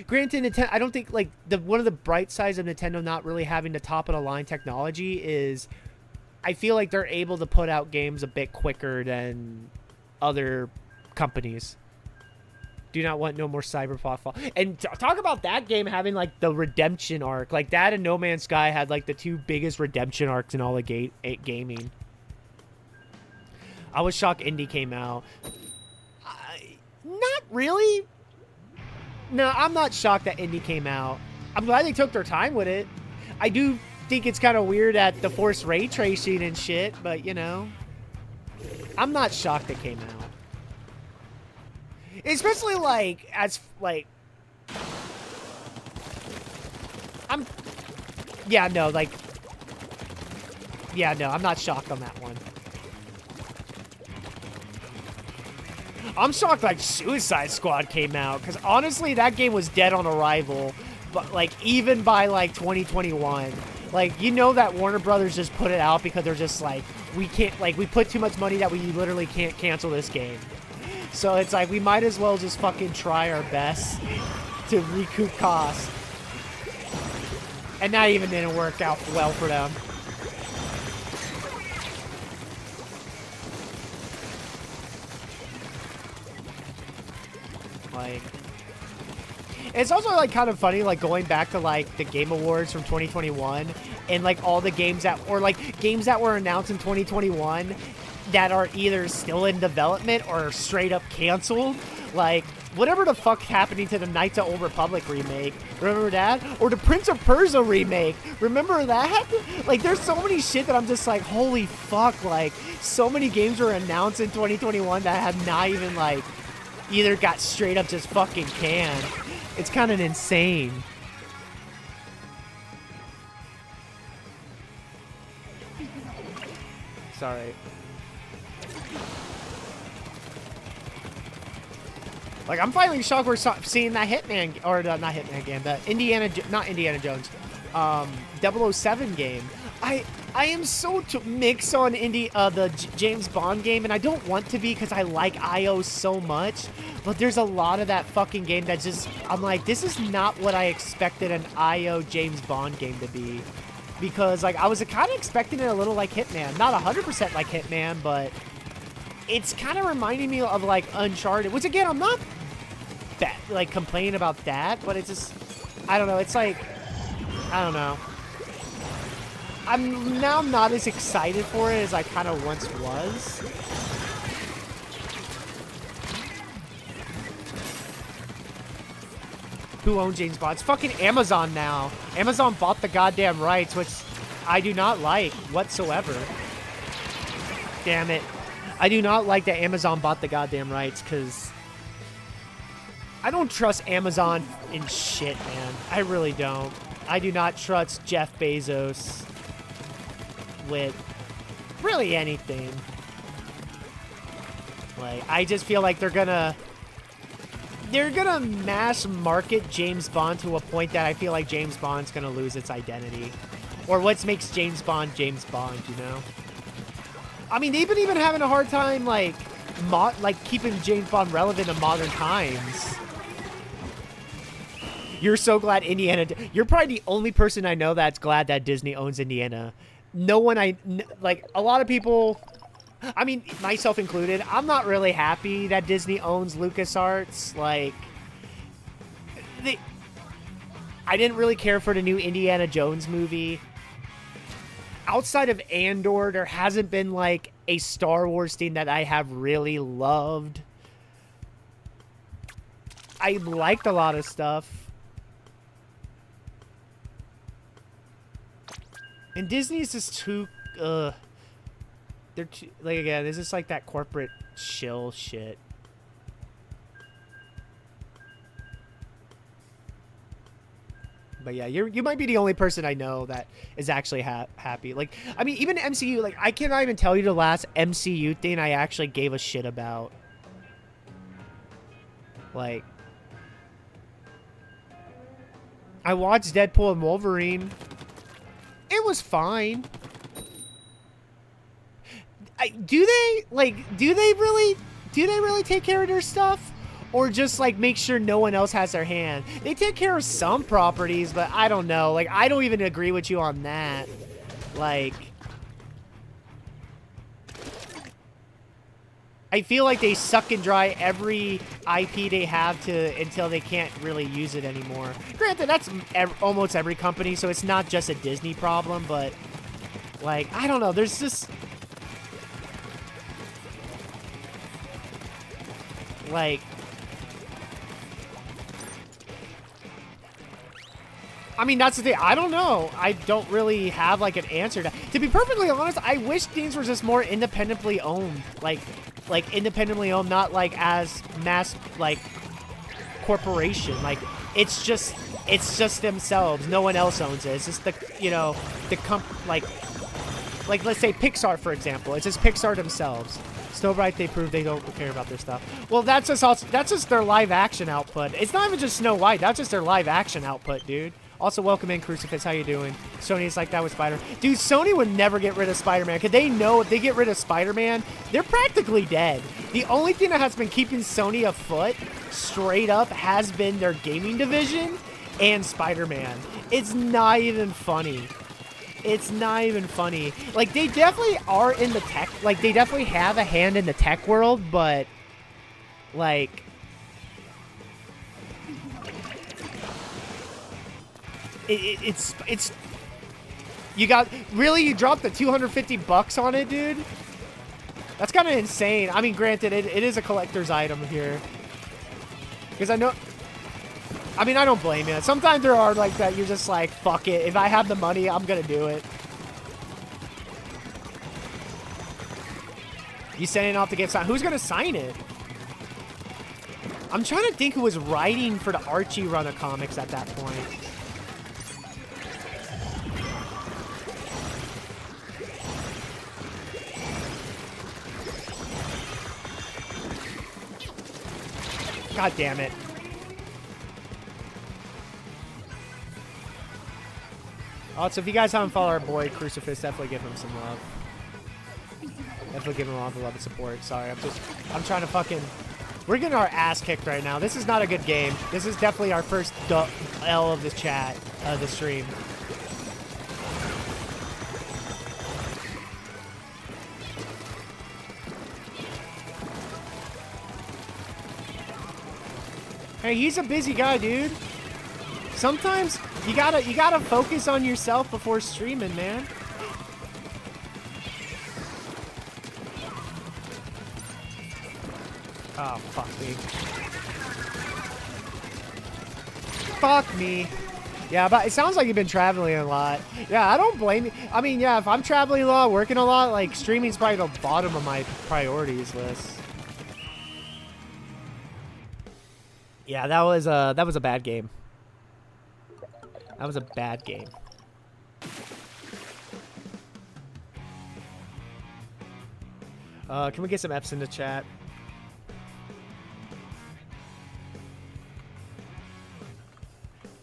Granted, Nintendo, I don't think, like, one of the bright sides of Nintendo not really having the top-of-the-line technology is... I feel like they're able to put out games a bit quicker than other companies. Do not want no more Cyberpunk Fall. And talk about that game having, like, the redemption arc. Like, that and No Man's Sky had, like, the two biggest redemption arcs in all of gaming. I was shocked Indie came out. Not really. No, I'm not shocked that Indie came out. I'm glad they took their time with it. I do... think it's kind of weird at the forced ray tracing and shit, but you know, I'm not shocked it came out. Especially like as like I'm yeah, no, like yeah, no, I'm not shocked on that one. I'm shocked like Suicide Squad came out, because honestly that game was dead on arrival, but like even by like 2021. Like, you know that Warner Brothers just put it out because they're just like, we can't, like, we put too much money that we literally can't cancel this game. So it's like, we might as well just fucking try our best to recoup costs. And that even didn't work out well for them. Like... It's also, like, kind of funny, like, going back to, like, the Game Awards from 2021 and, like, all the games that, or, like, games that were announced in 2021 that are either still in development or straight up canceled. Like, whatever the fuck happening to the Knights of the Old Republic remake. Remember that? Or the Prince of Persia remake. Remember that? Like, there's so many shit that I'm just like, holy fuck, like, so many games were announced in 2021 that have not even, like, either got straight up just fucking canned. It's kind of insane. Sorry. Like, I'm finally shocked we're seeing that Hitman, or not Hitman game, the not Indiana Jones, 007 game. I am so mixed on the James Bond game, and I don't want to be because I like IO so much, but there's a lot of that fucking game that just, I'm like, this is not what I expected an IO James Bond game to be. Because, like, I was kind of expecting it a little like Hitman. Not 100% like Hitman, but it's kind of reminding me of, like, Uncharted. Which, again, I'm not like complaining about that, but it's just, I don't know, it's like, I don't know. I'm now not as excited for it as I kind of once was. Who owns James Bond? It's fucking Amazon now. Amazon bought the goddamn rights, which I do not like whatsoever. Damn it. I do not like that Amazon bought the goddamn rights, because I don't trust Amazon in shit, man. I really don't. I do not trust Jeff Bezos with really anything. Like, I just feel like they're gonna mass market James Bond to a point that I feel like James Bond's gonna lose its identity. Or what makes James Bond, you know? I mean, they've been even having a hard time, like keeping James Bond relevant in modern times. You're so glad Indiana... You're probably the only person I know that's glad that Disney owns Indiana. No one like, a lot of people... I mean, myself included, I'm not really happy that Disney owns LucasArts. Like, I didn't really care for the new Indiana Jones movie. Outside of Andor, there hasn't been, like, a Star Wars thing that I have really loved. I liked a lot of stuff. And Disney's just too, they're too, like, again, this is like that corporate shill shit. But yeah, you might be the only person I know that is actually happy. Like, I mean, even MCU, like, I cannot even tell you the last MCU thing I actually gave a shit about. Like, I watched Deadpool and Wolverine. It was fine. Do they really take care of their stuff? Or just, like, make sure no one else has their hand? They take care of some properties, but I don't know. Like, I don't even agree with you on that. Like, I feel like they suck and dry every IP they have until they can't really use it anymore. Granted, that's almost every company, so it's not just a Disney problem, but, like, I don't know. There's just... like... I mean, that's the thing. I don't know. I don't really have, like, an answer to be perfectly honest, I wish things were just more independently owned. Like independently owned, not, like, as mass, like, corporation. Like, it's just themselves. No one else owns it. It's just the, you know, like, let's say Pixar, for example. It's just Pixar themselves. Snow White, they prove they don't care about their stuff. Well, that's just their live action output. It's not even just Snow White. That's just their live action output, dude. Also, welcome in, Crucifix. How you doing? Sony's like that with Spider-Man. Dude, Sony would never get rid of Spider-Man because they know if they get rid of Spider-Man, they're practically dead. The only thing that has been keeping Sony afoot, straight up, has been their gaming division and Spider-Man. It's not even funny. It's not even funny. Like, they definitely are in the tech. Like, they definitely have a hand in the tech world, but, like... It's you dropped the $250 on it, dude? That's kind of insane. I mean, granted, it is a collector's item here. Because I know... I mean, I don't blame you. Sometimes there are like that. You're just like, fuck it. If I have the money, I'm going to do it. You sending it off to get signed. Who's going to sign it? I'm trying to think who was writing for the Archie run of comics at that point. God damn it. Also, if you guys haven't followed our boy Crucifix, definitely give him some love. Definitely give him all the love and support. Sorry, I'm trying to fucking... We're getting our ass kicked right now. This is not a good game. This is definitely our first L of the chat, the stream. Hey, he's a busy guy, dude. Sometimes you gotta focus on yourself before streaming, man. Oh, fuck me. Fuck me. Yeah, but it sounds like you've been traveling a lot. Yeah, I don't blame you. I mean, yeah, if I'm traveling a lot, working a lot, like, streaming's probably the bottom of my priorities list. Yeah, that was a bad game. That was a bad game. Can we get some Eps in the chat?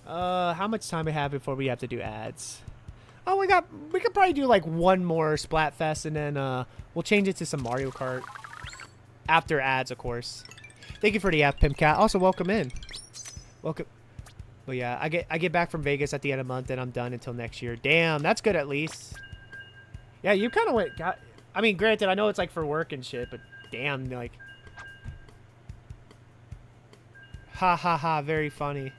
How much time we have before we have to do ads? Oh, we could probably do like one more Splatfest and then we'll change it to some Mario Kart. After ads, of course. Thank you for the app, Pimpcat. Also, welcome in. Welcome. But yeah, I get back from Vegas at the end of the month and I'm done until next year. Damn, that's good at least. Yeah, you kind of went... I mean, granted, I know it's like for work and shit, but damn, like... Ha ha ha, very funny.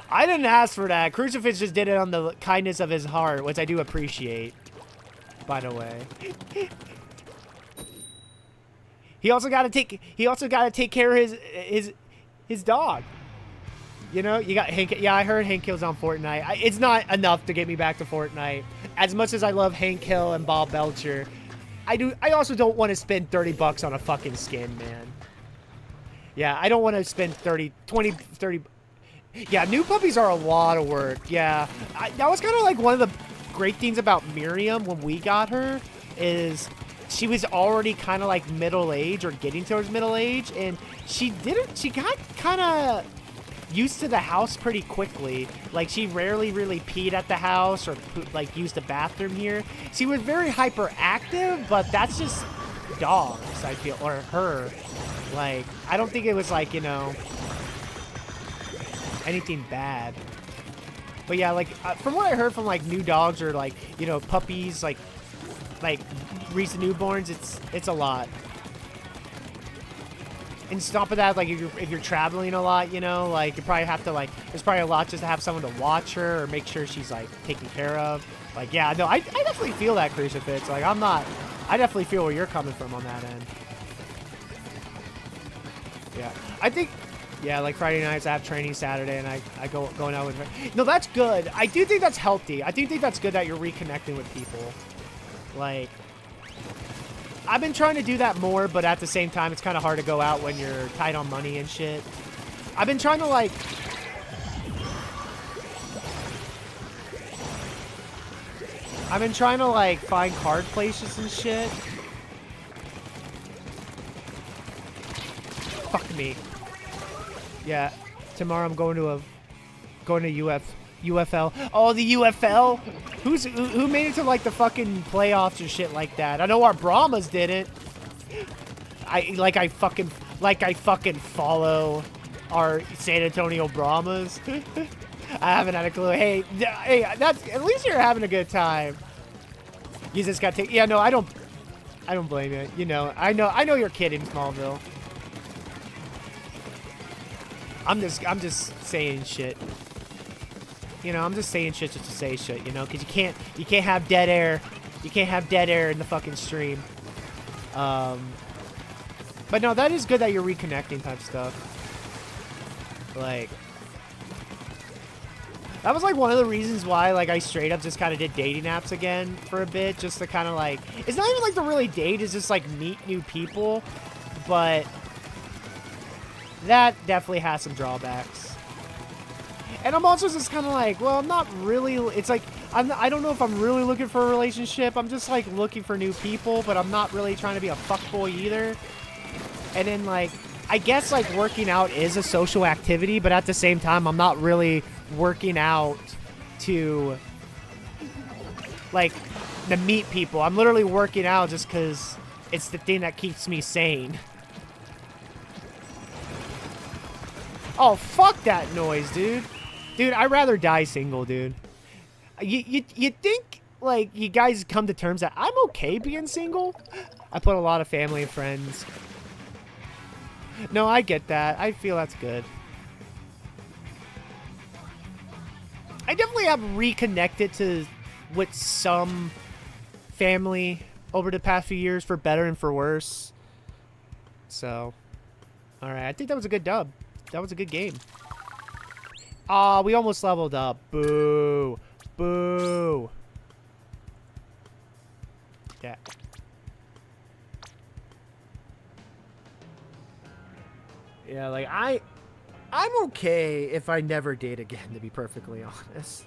I didn't ask for that. Crucifix just did it on the kindness of his heart, which I do appreciate, by the way. He also got to take care of his dog. You know, you got Hank. Yeah, I heard Hank Hill's on Fortnite. It's not enough to get me back to Fortnite. As much as I love Hank Hill and Bob Belcher, I also don't want to spend $30 on a fucking skin, man. Yeah, I don't want to spend 30. Yeah, new puppies are a lot of work. Yeah, that was kind of like one of the great things about Miriam when we got her is she was already kind of like middle age or getting towards middle age, and she got kind of used to the house pretty quickly. Like, she rarely really peed at the house or like used the bathroom here. She was very hyperactive, but that's just dogs, I feel, or her. Like, I don't think it was like, you know, anything bad. But yeah, like from what I heard from like new dogs or like, you know, puppies, like recent newborns, it's a lot. And on top of that, like if you're traveling a lot, you know, like you probably have to like, there's probably a lot just to have someone to watch her or make sure she's like taken care of. Like, yeah, no, I definitely feel that, Crucifix. Like, I definitely feel where you're coming from on that end. Yeah, I think, yeah, like Friday nights I have training Saturday and I going out with... No, that's good. I do think that's healthy. I do think that's good that you're reconnecting with people. Like, I've been trying to do that more, but at the same time, it's kind of hard to go out when you're tight on money and shit. I've been trying to, like... find card places and shit. Fuck me. Yeah, tomorrow I'm going to UFL. Oh, the UFL? Who made it to like the fucking playoffs or shit like that? I know our Brahmas didn't. I fucking follow our San Antonio Brahmas. I haven't had a clue. Hey, that's at least you're having a good time. You just got to. Yeah, no, I don't blame you. You know, I know you're kidding, Smallville. I'm just saying shit. You know, I'm just saying shit just to say shit, you know, because you can't have dead air. You can't have dead air in the fucking stream. But no, that is good that you're reconnecting type stuff. Like, That was like one of the reasons why like I straight up just kind of did dating apps again for a bit, just to kind of like, it's not even like to really date, it's just like meet new people, but that definitely has some drawbacks. And I'm also just kind of like, well, I'm not really, it's like, I don't know if I'm really looking for a relationship. I'm just like looking for new people, but I'm not really trying to be a fuckboy either. And then like, I guess like working out is a social activity, but at the same time, I'm not really working out to like to meet people. I'm literally working out just because it's the thing that keeps me sane. Oh, fuck that noise, dude. Dude, I'd rather die single, dude. You think, like, you guys come to terms that I'm okay being single? I put a lot of family and friends. No, I get that. I feel that's good. I definitely have reconnected with some family over the past few years, for better and for worse. So, alright. I think that was a good dub. That was a good game. Aw, we almost leveled up. Boo. Boo. Yeah. Yeah, like, I'm okay if I never date again, to be perfectly honest.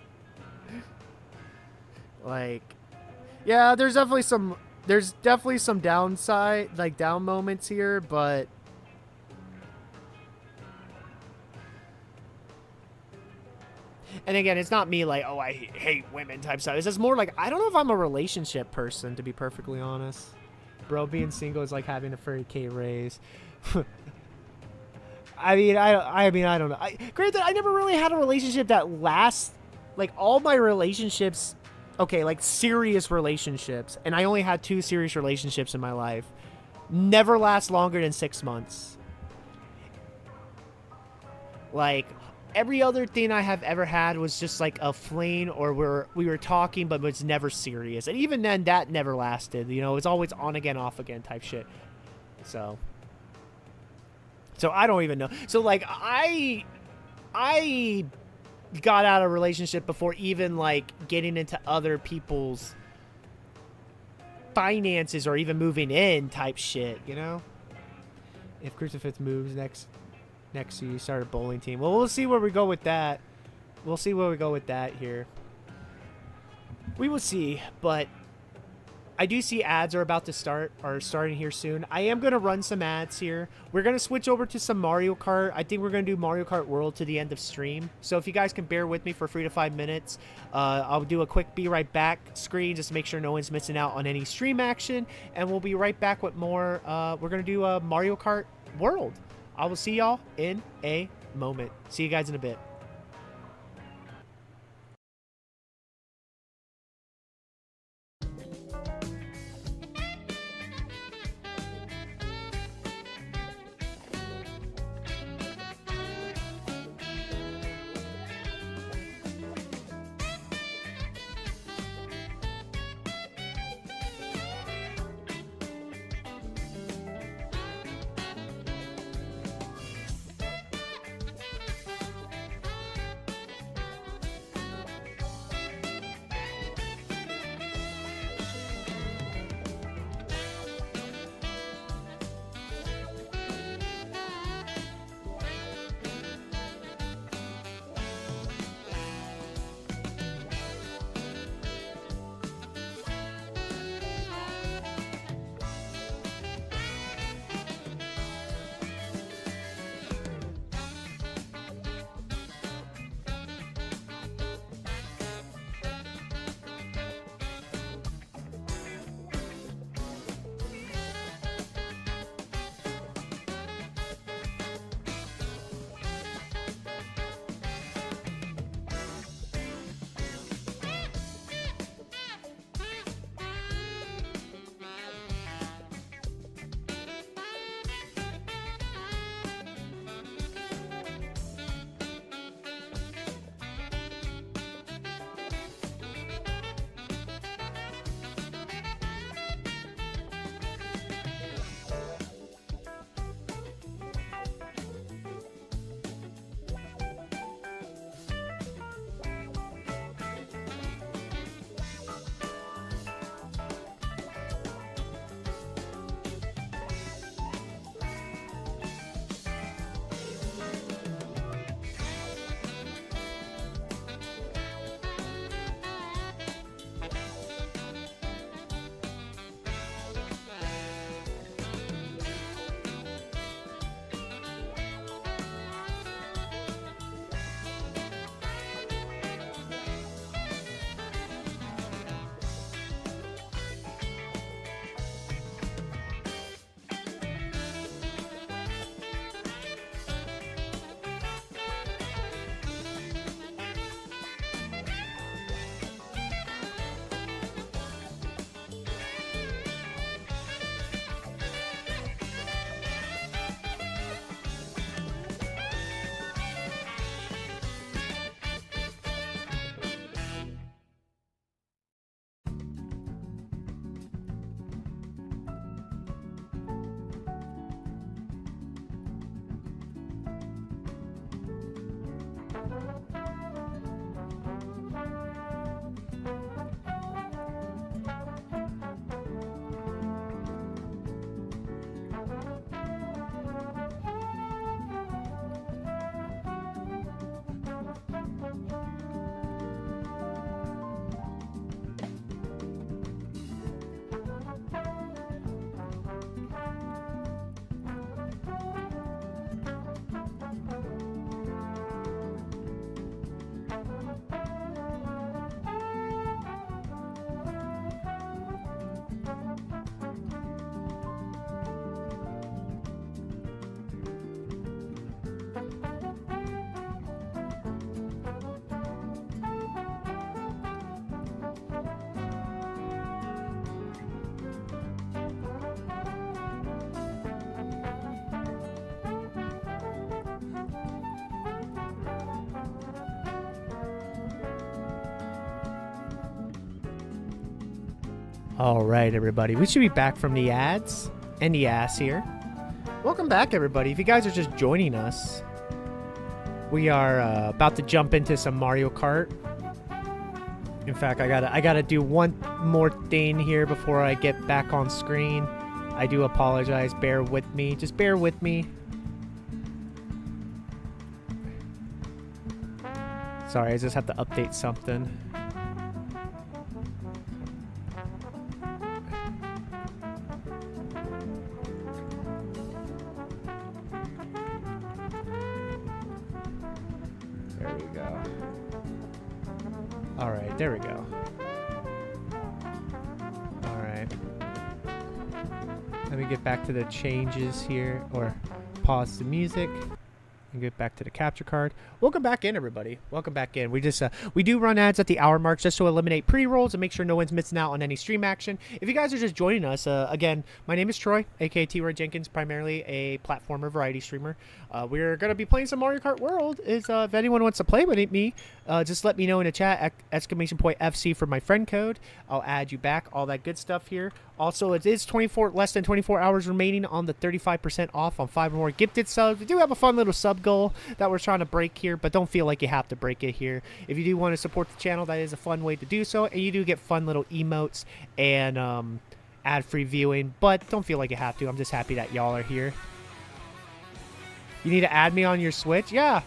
Like, yeah, there's definitely some downside, like, down moments here, but and again, it's not me like, oh, I hate women type stuff. It's just more like, I don't know if I'm a relationship person, to be perfectly honest. Bro, being single is like having a 30K raise. I mean, I don't know. Granted, I never really had a relationship that lasts. Like, all my relationships, okay, like serious relationships, and I only had 2 serious relationships in my life, never last longer than 6 months. Like, every other thing I have ever had was just like a fling, or we were talking, but it's never serious. And even then, that never lasted. You know, it's always on again, off again type shit. So I don't even know. So like, I got out of a relationship before even like getting into other people's finances or even moving in type shit, you know? If Crucifix moves next to you, start a bowling team. Well, we'll see where we go with that. We'll see where we go with that here. We will see, but I do see ads are starting here soon. I am going to run some ads here. We're going to switch over to some Mario Kart. I think we're going to do Mario Kart World to the end of stream. So if you guys can bear with me for 3 to 5 minutes, I'll do a quick be right back screen just to make sure no one's missing out on any stream action. And we'll be right back with more. We're going to do Mario Kart World. I will see y'all in a moment. See you guys in a bit. All right, everybody. We should be back from the ads and the ass here. Welcome back, everybody. If you guys are just joining us, we are about to jump into some Mario Kart. In fact, I gotta do one more thing here before I get back on screen. I do apologize. Bear with me. Just bear with me. Sorry, I just have to update something. There we go. All right, there we go. All right. Let me get back to the changes here, or pause the music and get back to the capture card. Welcome back in, everybody. Welcome back in. We just we do run ads at the hour mark just to eliminate pre-rolls and make sure no one's missing out on any stream action. If you guys are just joining us, again, my name is Troy, aka T-Roy Jenkins, primarily a platformer variety streamer. We're gonna be playing some Mario Kart World. If anyone wants to play with me, just let me know in the chat, !FC for my friend code. I'll add you back, all that good stuff here. Also, it is less than 24 hours remaining on the 35% off on 5 or more gifted subs. We do have a fun little sub goal that we're trying to break here, but don't feel like you have to break it here. If you do want to support the channel, that is a fun way to do so, and you do get fun little emotes and ad-free viewing, but don't feel like you have to. I'm just happy that y'all are here. You need to add me on your Switch? Yeah.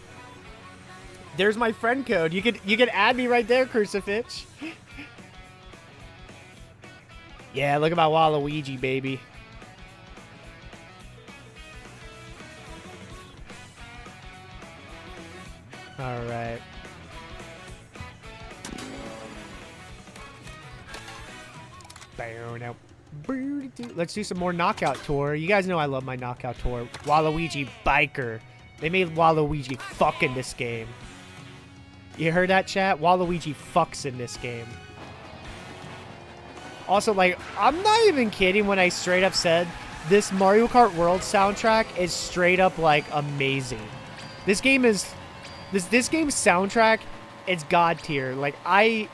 There's my friend code. You can add me right there, Crucifix. Yeah, look at my Waluigi, baby. All right. Let's do some more Knockout Tour. You guys know I love my Knockout Tour. Waluigi Biker. They made Waluigi fuck in this game. You heard that, chat? Waluigi fucks in this game. Also, like, I'm not even kidding when I straight up said this Mario Kart World soundtrack is straight up, like, amazing. This game is... This game's soundtrack, it's god tier. Like, I've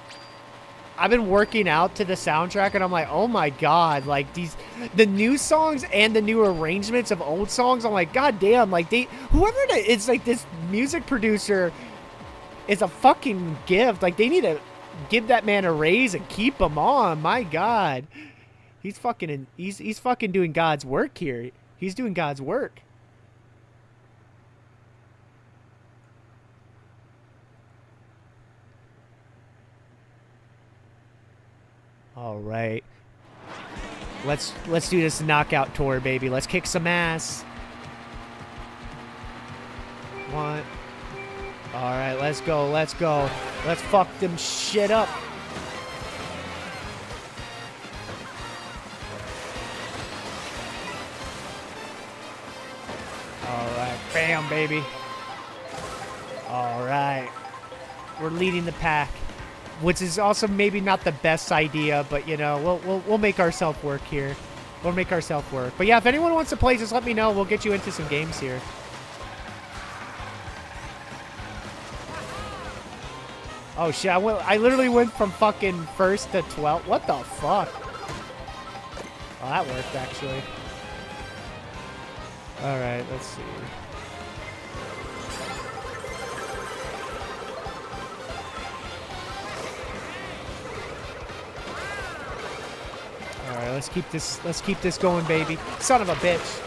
been working out to the soundtrack, and I'm like, oh my god, like, the new songs and the new arrangements of old songs, I'm like, god damn, like, it's like this music producer is a fucking gift. Like, they need to give that man a raise and keep him on. My god. He's fucking doing God's work here. He's doing God's work. All right. Let's do this knockout tour, baby. Let's kick some ass. One. All right, let's go. Let's go. Let's fuck them shit up. All right. Bam, baby. All right. We're leading the pack, which is also maybe not the best idea, but, you know, we'll make ourselves work here. We'll make ourselves work. But, yeah, if anyone wants to play, just let me know. We'll get you into some games here. Oh, shit. I literally went from fucking 1st to 12th. What the fuck? Oh, that worked, actually. All right, let's see. let's keep this going, baby. Son of a bitch.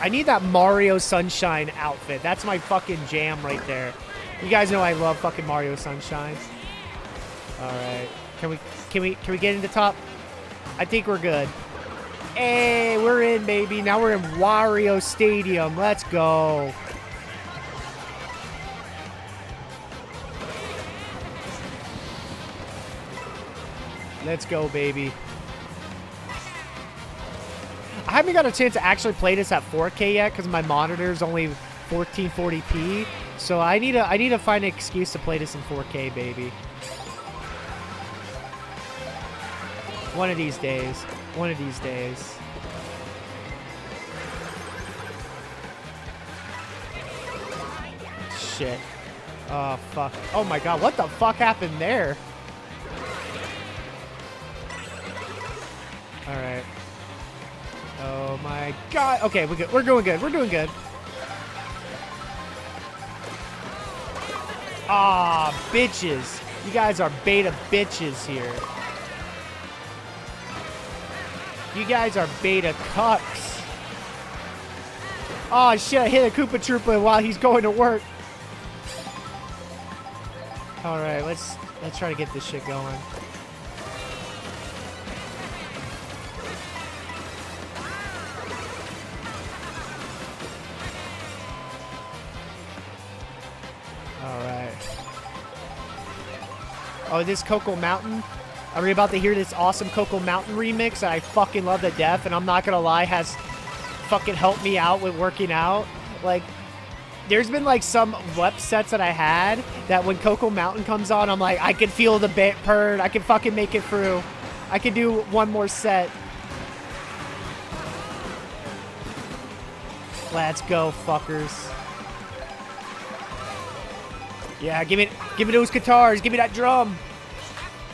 I need that Mario Sunshine outfit. That's my fucking jam right there. You guys know I love fucking Mario Sunshine. All right. Can we get into top? I think we're good. Hey, we're in, baby. Now we're in Wario Stadium. Let's go. Let's go, baby. I haven't got a chance to actually play this at 4K yet because my monitor is only 1440p. So I need to find an excuse to play this in 4K, baby. One of these days. One of these days. Shit. Oh, fuck. Oh, my God. What the fuck happened there? All right. Oh, my God. Okay, we're good. We're doing good. We're doing good. Ah, bitches. You guys are beta bitches here. You guys are beta cucks. Oh, shit. I hit a Koopa Troopa while he's going to work. All right, let's try to get this shit going. All right. Oh, this Cocoa Mountain. Are we about to hear this awesome Cocoa Mountain remix that I fucking love to death, and I'm not gonna lie, has fucking helped me out with working out. Like, there's been like some web sets that I had that when Cocoa Mountain comes on, I'm like, I can feel the bit purd. I can fucking make it through. I can do one more set. Let's go, fuckers. Yeah, give me those guitars. Give me that drum.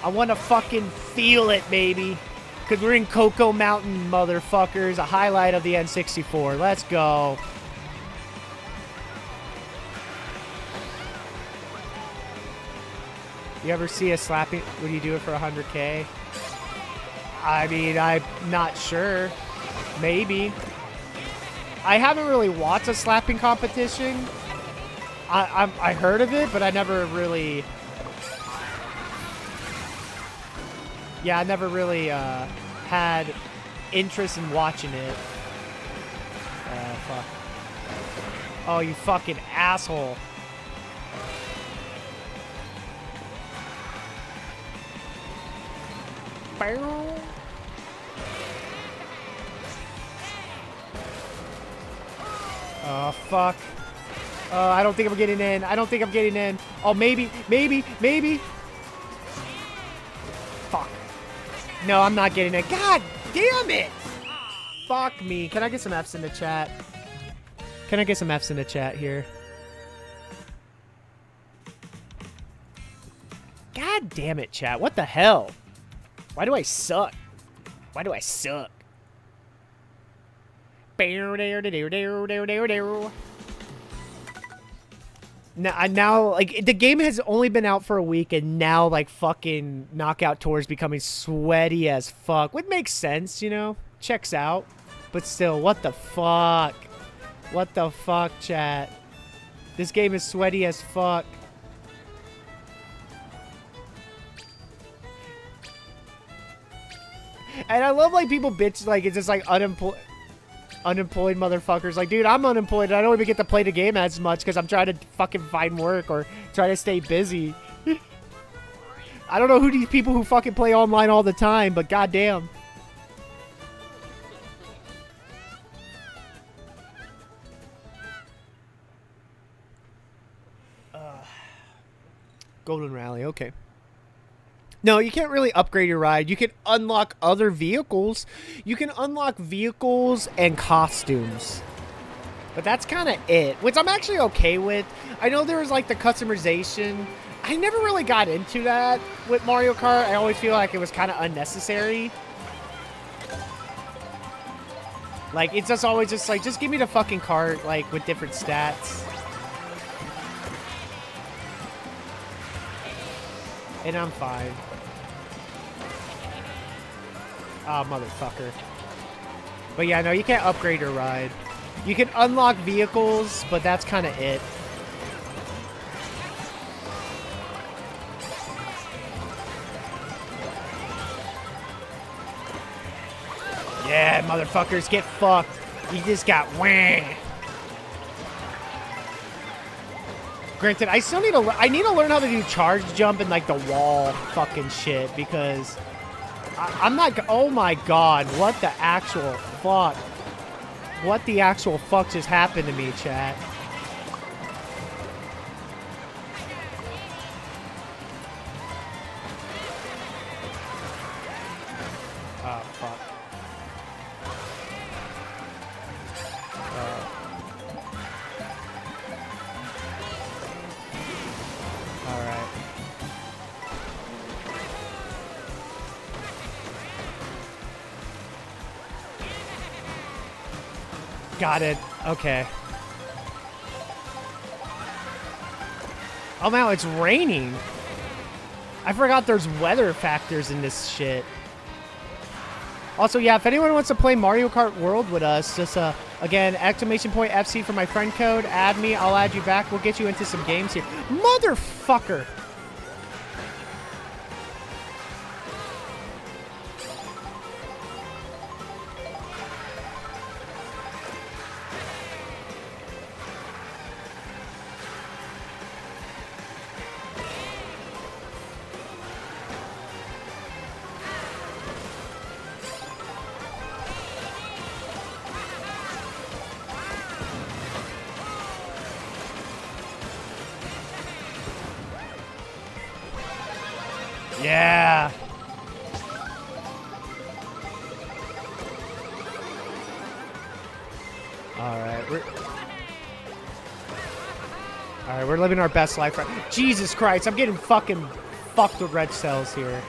I want to fucking feel it, baby. Because we're in Cocoa Mountain, motherfuckers. A highlight of the N64. Let's go. You ever see a slapping? Would you do it for 100K? I mean, I'm not sure. Maybe. I haven't really watched a slapping competition. I heard of it, but I never really... Yeah, I never really had interest in watching it. Fuck. Oh, you fucking asshole. Oh, fuck. I don't think I'm getting in. I don't think I'm getting in. Oh, maybe. Fuck. No, I'm not getting in. God damn it. Fuck me. Can I get some Fs in the chat? Can I get some Fs in the chat here? God damn it, chat. What the hell? Why do I suck? Why do I suck? Now, like, the game has only been out for a week, and now, like, fucking Knockout Tour is becoming sweaty as fuck. Which makes sense, you know? Checks out. But still, what the fuck? What the fuck, chat? This game is sweaty as fuck. And I love, like, people bitch, like, it's just, like, unemployed motherfuckers. Like, dude, I'm unemployed. I don't even get to play the game as much because I'm trying to fucking find work or try to stay busy. I don't know who these people who fucking play online all the time, but goddamn. Golden Rally, okay. No, you can't really upgrade your ride. You can unlock other vehicles. You can unlock vehicles and costumes. But that's kind of it, which I'm actually okay with. I know there was like the customization. I never really got into that with Mario Kart. I always feel like it was kind of unnecessary. Like, it's just always just like, just give me the fucking cart, like, with different stats. And I'm fine. Oh, motherfucker. But yeah, no, you can't upgrade your ride. You can unlock vehicles, but that's kind of it. Yeah, motherfuckers, get fucked. You just got whang. Granted, I still need to. I need to learn how to do charge jump and like the wall fucking shit because I'm not. Oh my god, what the actual fuck? What the actual fuck just happened to me, chat? Oh fuck. Alright. Got it. Okay. Oh, now it's raining. I forgot there's weather factors in this shit. Also, yeah, if anyone wants to play Mario Kart World with us, just, again, !FC for my friend code. Add me. I'll add you back. We'll get you into some games here. Motherfucker! Yeah. All right, we're living our best life right. Jesus Christ, I'm getting fucking fucked with red cells here.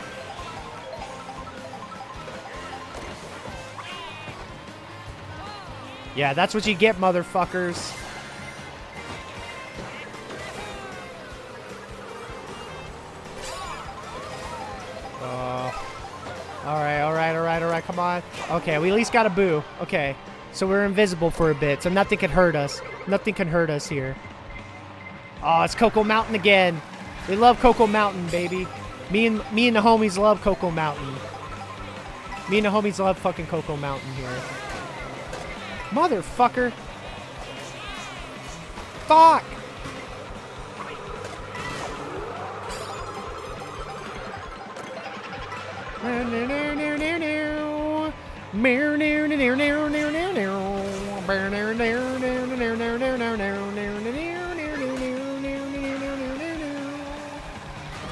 Yeah, that's what you get, motherfuckers. All right, come on. Okay, we at least got a boo. Okay, so we're invisible for a bit, so nothing can hurt us. Nothing can hurt us here. Oh, it's Cocoa Mountain again. We love Cocoa Mountain, baby. Me and the homies love Cocoa Mountain. Me and the homies love fucking Cocoa Mountain here. Motherfucker. Fuck.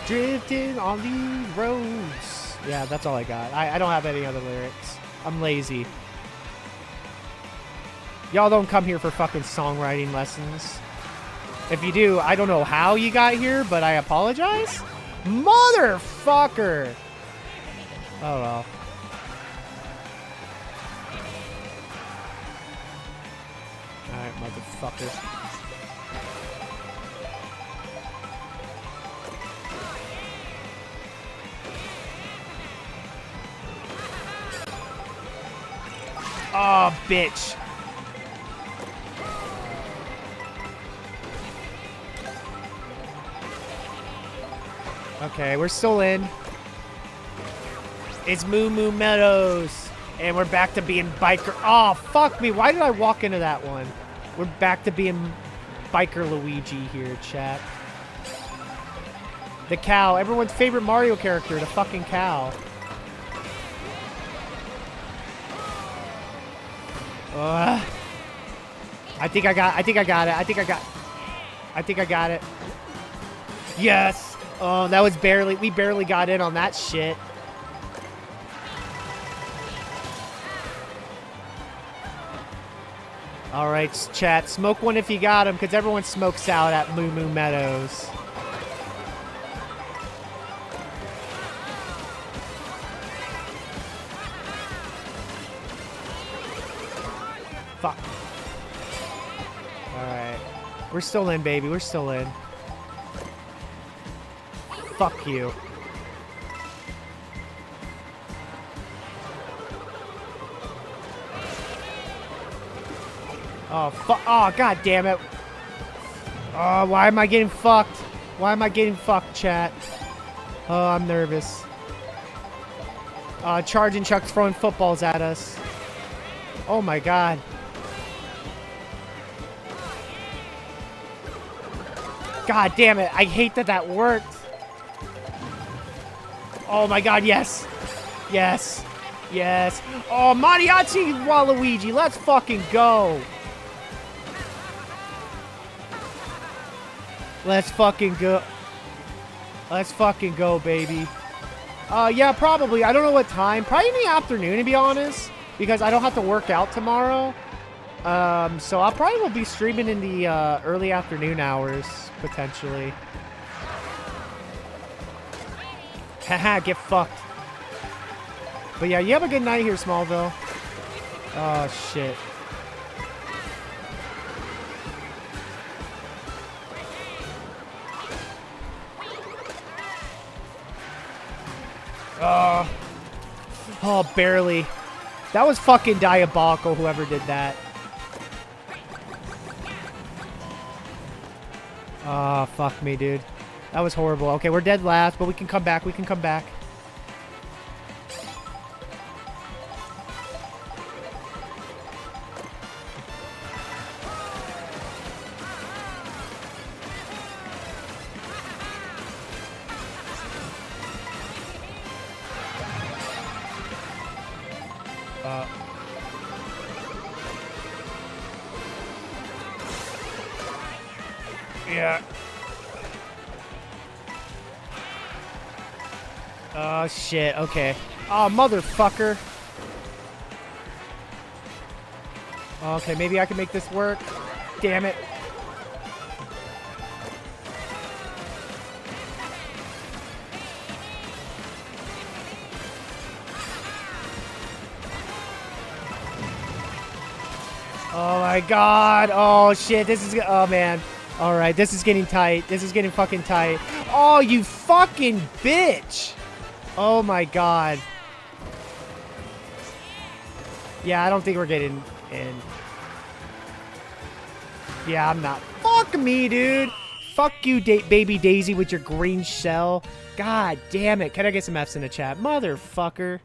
Drifting on these roads. Yeah, that's all I got. I don't have any other lyrics. I'm lazy. Y'all don't come here for fucking songwriting lessons. If you do, I don't know how you got here, but I apologize. Motherfucker! Oh well. Alright, motherfucker. Oh, bitch. Okay, we're still in. It's Moo Moo Meadows. And we're back to being biker. Oh, fuck me. Why did I walk into that one? We're back to being biker Luigi here, chat. The cow. Everyone's favorite Mario character, the fucking cow. I think I got it. Yes. Oh, that was we barely got in on that shit. All right, chat. Smoke one if you got them, because everyone smokes out at Moo Moo Meadows. Fuck. Alright. We're still in, baby. We're still in. Fuck you. Oh, oh, god damn it. Oh, why am I getting fucked? Why am I getting fucked, chat? Oh, I'm nervous. Charging Chuck's throwing footballs at us. Oh my god. God damn it. I hate that that worked. Oh my god, yes. Yes. Yes. Oh, Mariachi Waluigi, let's fucking go. Let's fucking go. Let's fucking go, baby. Yeah, probably. I don't know what time. Probably in the afternoon, to be honest. Because I don't have to work out tomorrow. So I'll probably will be streaming in the early afternoon hours, potentially. Haha, get fucked. But yeah, you have a good night here, Smallville. Oh, shit. Oh, barely. That was fucking diabolical, whoever did that. Oh, fuck me, dude. That was horrible. Okay, we're dead last, but we can come back. We can come back. Yeah. Oh, shit. Okay. Oh, motherfucker. Okay, maybe I can make this work. Damn it. Oh, my God. Oh, shit. This is... Oh, man. All right, this is getting tight. This is getting fucking tight. Oh, you fucking bitch. Oh, my God. Yeah, I don't think we're getting in. Yeah, I'm not. Fuck me, dude. Fuck you, baby Daisy, with your green shell. God damn it. Can I get some Fs in the chat? Motherfucker.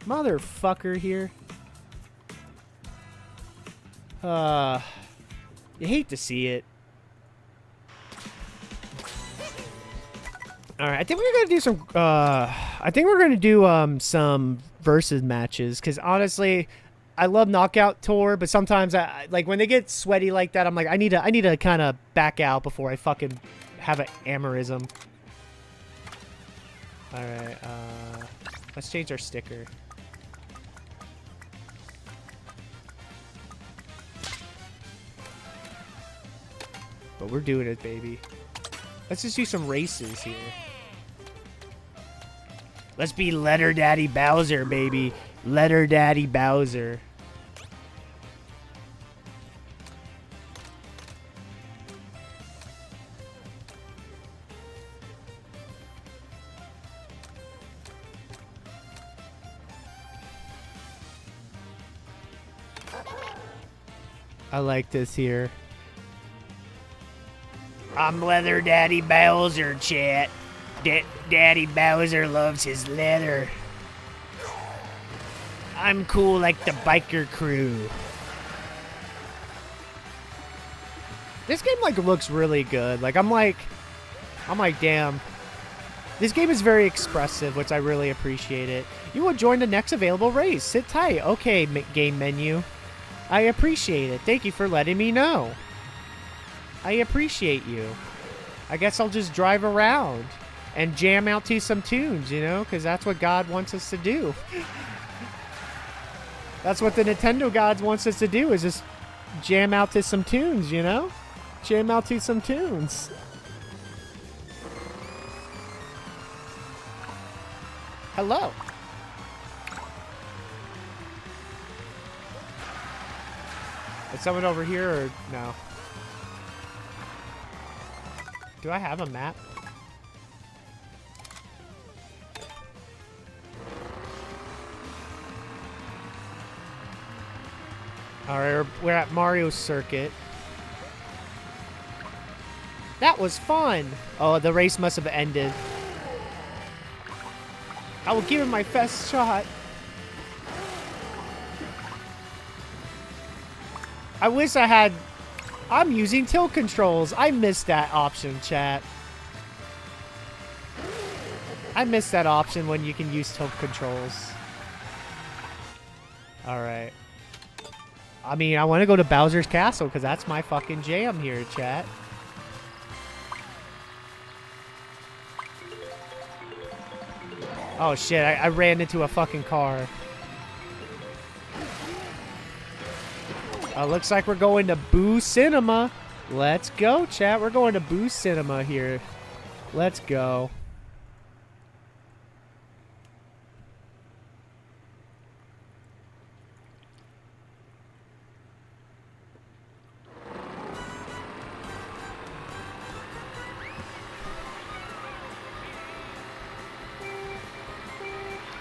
Motherfucker here. You hate to see it. All right, I think we're gonna do some. I think we're gonna do some versus matches because honestly, I love Knockout Tour, but sometimes I like when they get sweaty like that. I'm like, I need to kind of back out before I fucking have an aneurysm. All right, let's change our sticker. But we're doing it, baby. Let's just do some races here. Let's be Letter Daddy Bowser, baby. Letter Daddy Bowser. I like this here. I'm Leather Daddy Bowser, chat. Daddy Bowser loves his leather. I'm cool like the biker crew. This game like looks really good. Like I'm like damn. This game is very expressive, which I really appreciate it. You will join the next available race. Sit tight. Okay, game menu. I appreciate it. Thank you for letting me know. I appreciate you. I guess I'll just drive around and jam out to some tunes, you know, because that's what God wants us to do. That's what the Nintendo gods wants us to do, is just jam out to some tunes, you know? Jam out to some tunes. Hello. Is someone over here or no? Do I have a map? Alright, we're at Mario's Circuit. That was fun! Oh, the race must have ended. I will give him my best shot. I wish I had... I'm using tilt controls. I missed that option, chat. I missed that option when you can use tilt controls. Alright. I mean, I want to go to Bowser's Castle because that's my fucking jam here, chat. Oh shit, I ran into a fucking car. Looks like we're going to Boo Cinema. Let's go, chat. We're going to Boo Cinema here. Let's go.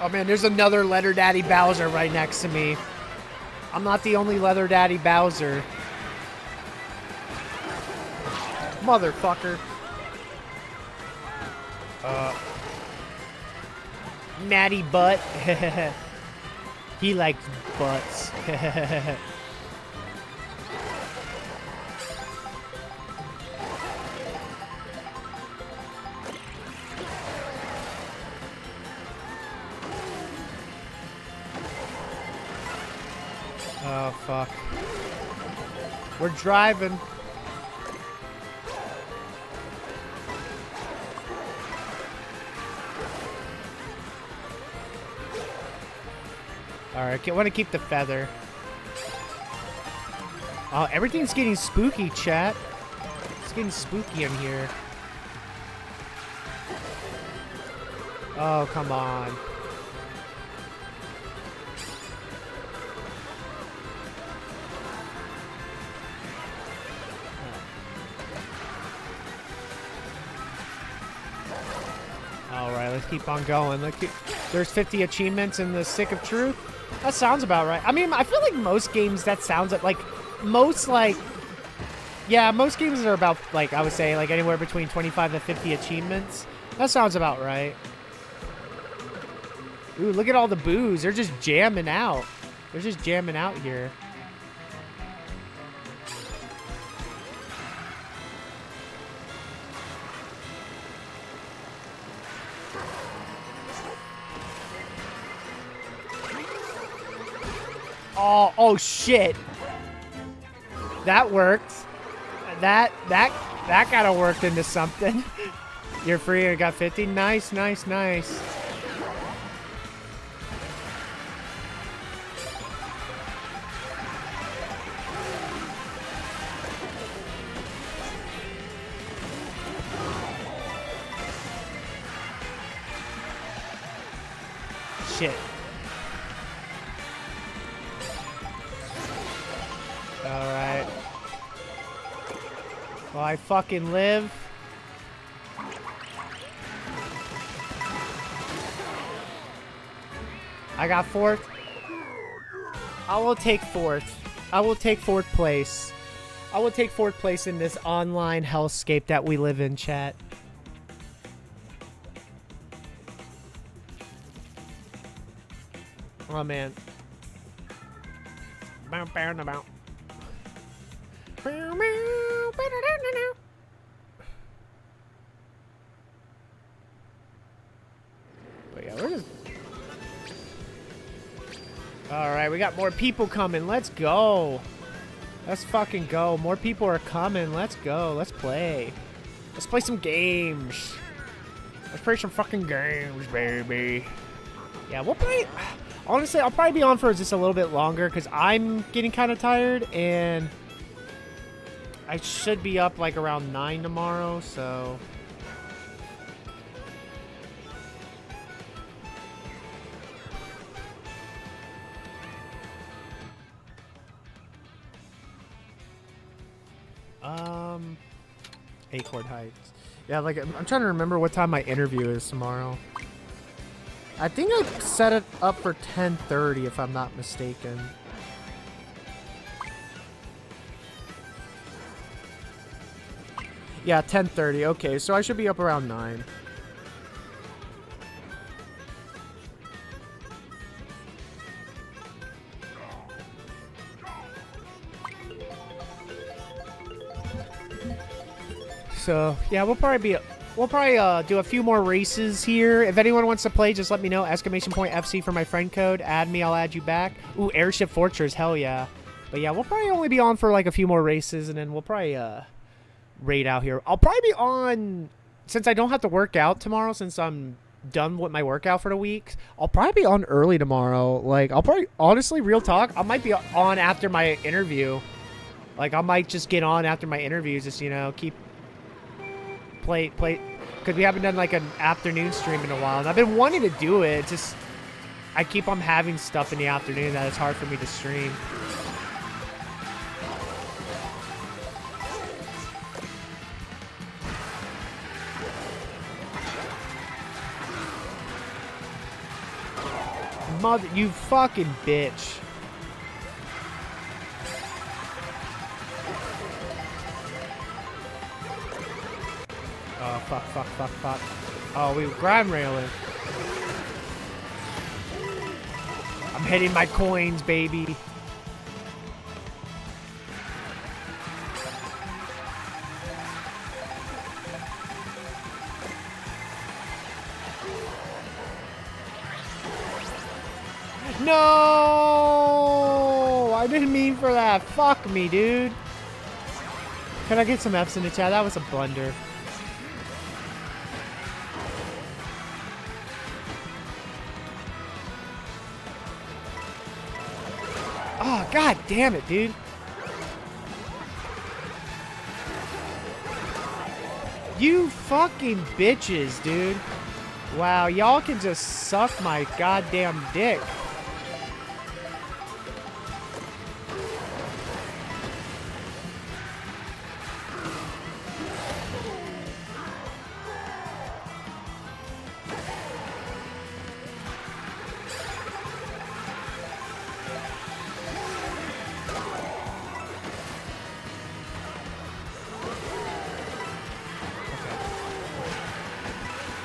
Oh man, there's another Leather Daddy Bowser right next to me. I'm not the only Leather Daddy Bowser. Motherfucker. Natty Butt. He likes butts. Oh, fuck. We're driving. Alright, I want to keep the feather. Oh, everything's getting spooky, chat. It's getting spooky in here. Oh, come on. Alright, let's keep on going. There's 50 achievements in the Stick of Truth. That sounds about right. I mean, I feel like most games that sounds like most most games are about, like, I would say, like, anywhere between 25 to 50 achievements. That sounds about right. Ooh, look at all the boos. They're just jamming out. They're just jamming out here. Oh shit. That worked. That kind of worked into something. You're free. I got 50. Nice, nice, nice. Shit. Alright. Well, I fucking live. I got fourth. I will take fourth. I will take fourth place. I will take fourth place in this online hellscape that we live in, chat. Oh, man. But yeah, we're just... Alright, we got more people coming. Let's go. Let's fucking go. More people are coming. Let's go. Let's play. Let's play some games. Let's play some fucking games, baby. Yeah, we'll play... Honestly, I'll probably be on for just a little bit longer because I'm getting kind of tired and I should be up like around 9 tomorrow, so... Acorn Heights. Yeah, like, I'm trying to remember what time my interview is tomorrow. I think I set it up for 10:30 if I'm not mistaken. Yeah, 10:30. Okay, so I should be up around 9. So yeah, we'll probably do a few more races here. If anyone wants to play, just let me know. !FC for my friend code. Add me, I'll add you back. Ooh, Airship Fortress, hell yeah. But yeah, we'll probably only be on for like a few more races, and then we'll probably raid out here. I'll probably be on, since I don't have to work out tomorrow, since I'm done with my workout for the week. I'll probably be on early tomorrow. Like, I'll probably, honestly, real talk, I might be on after my interview. Like, I might just get on after my interview, just, you know, keep play, because we haven't done like an afternoon stream in a while, and I've been wanting to do it. Just I keep on having stuff in the afternoon that it's hard for me to stream. Mother, you fucking bitch. Oh, fuck. Oh, we were grime railing. I'm hitting my coins, baby. No! I didn't mean for that. Fuck me, dude. Can I get some F's in the chat? That was a blunder. Oh, god damn it, dude. You fucking bitches, dude. Wow, y'all can just suck my goddamn dick.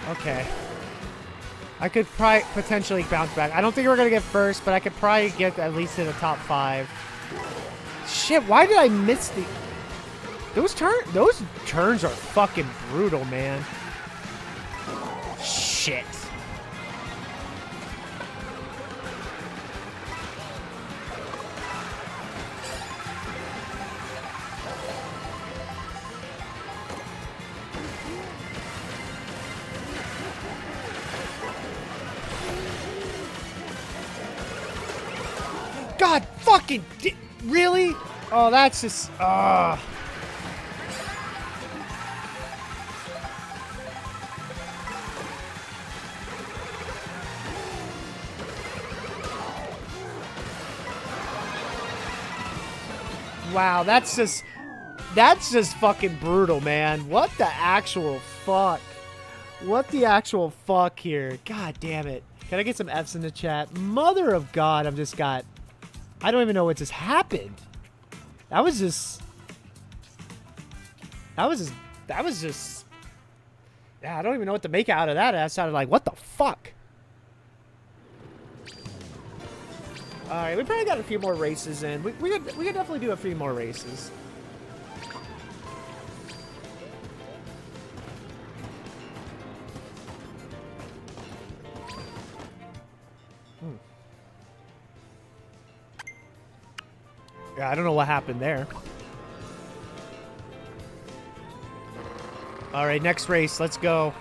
Okay. I could probably potentially bounce back. I don't think we're going to get first, but I could probably get at least in the top 5. Shit, why did I miss the... Those turns are fucking brutal, man. Shit. God fucking really? Oh, that's just wow, that's just fucking brutal, man. What the actual fuck? What the actual fuck here? God damn it. Can I get some F's in the chat? Mother of God, I don't even know what just happened. That was just... Yeah, I don't even know what to make out of that. That sounded like, what the fuck? Alright, we probably got a few more races in. We could definitely do a few more races. Yeah, I don't know what happened there. All right, next race. Let's go.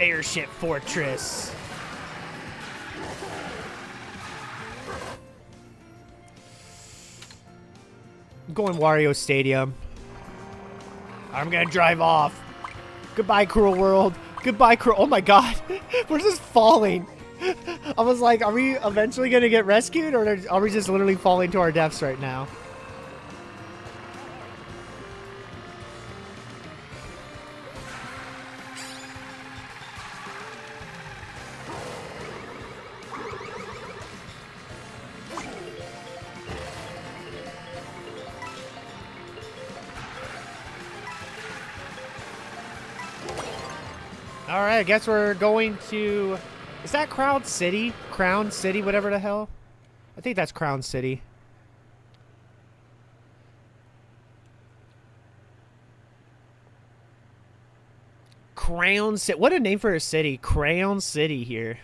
Airship Fortress. I'm going Wario Stadium. I'm going to drive off. Goodbye, cruel world. Goodbye, cruel... Oh, my God. We're just falling. I was like, are we eventually going to get rescued, or are we just literally falling to our deaths right now? All right, I guess we're going to... Is that Crown City? Crown City, whatever the hell? I think that's Crown City. Crown City. What a name for a city. Crown City here.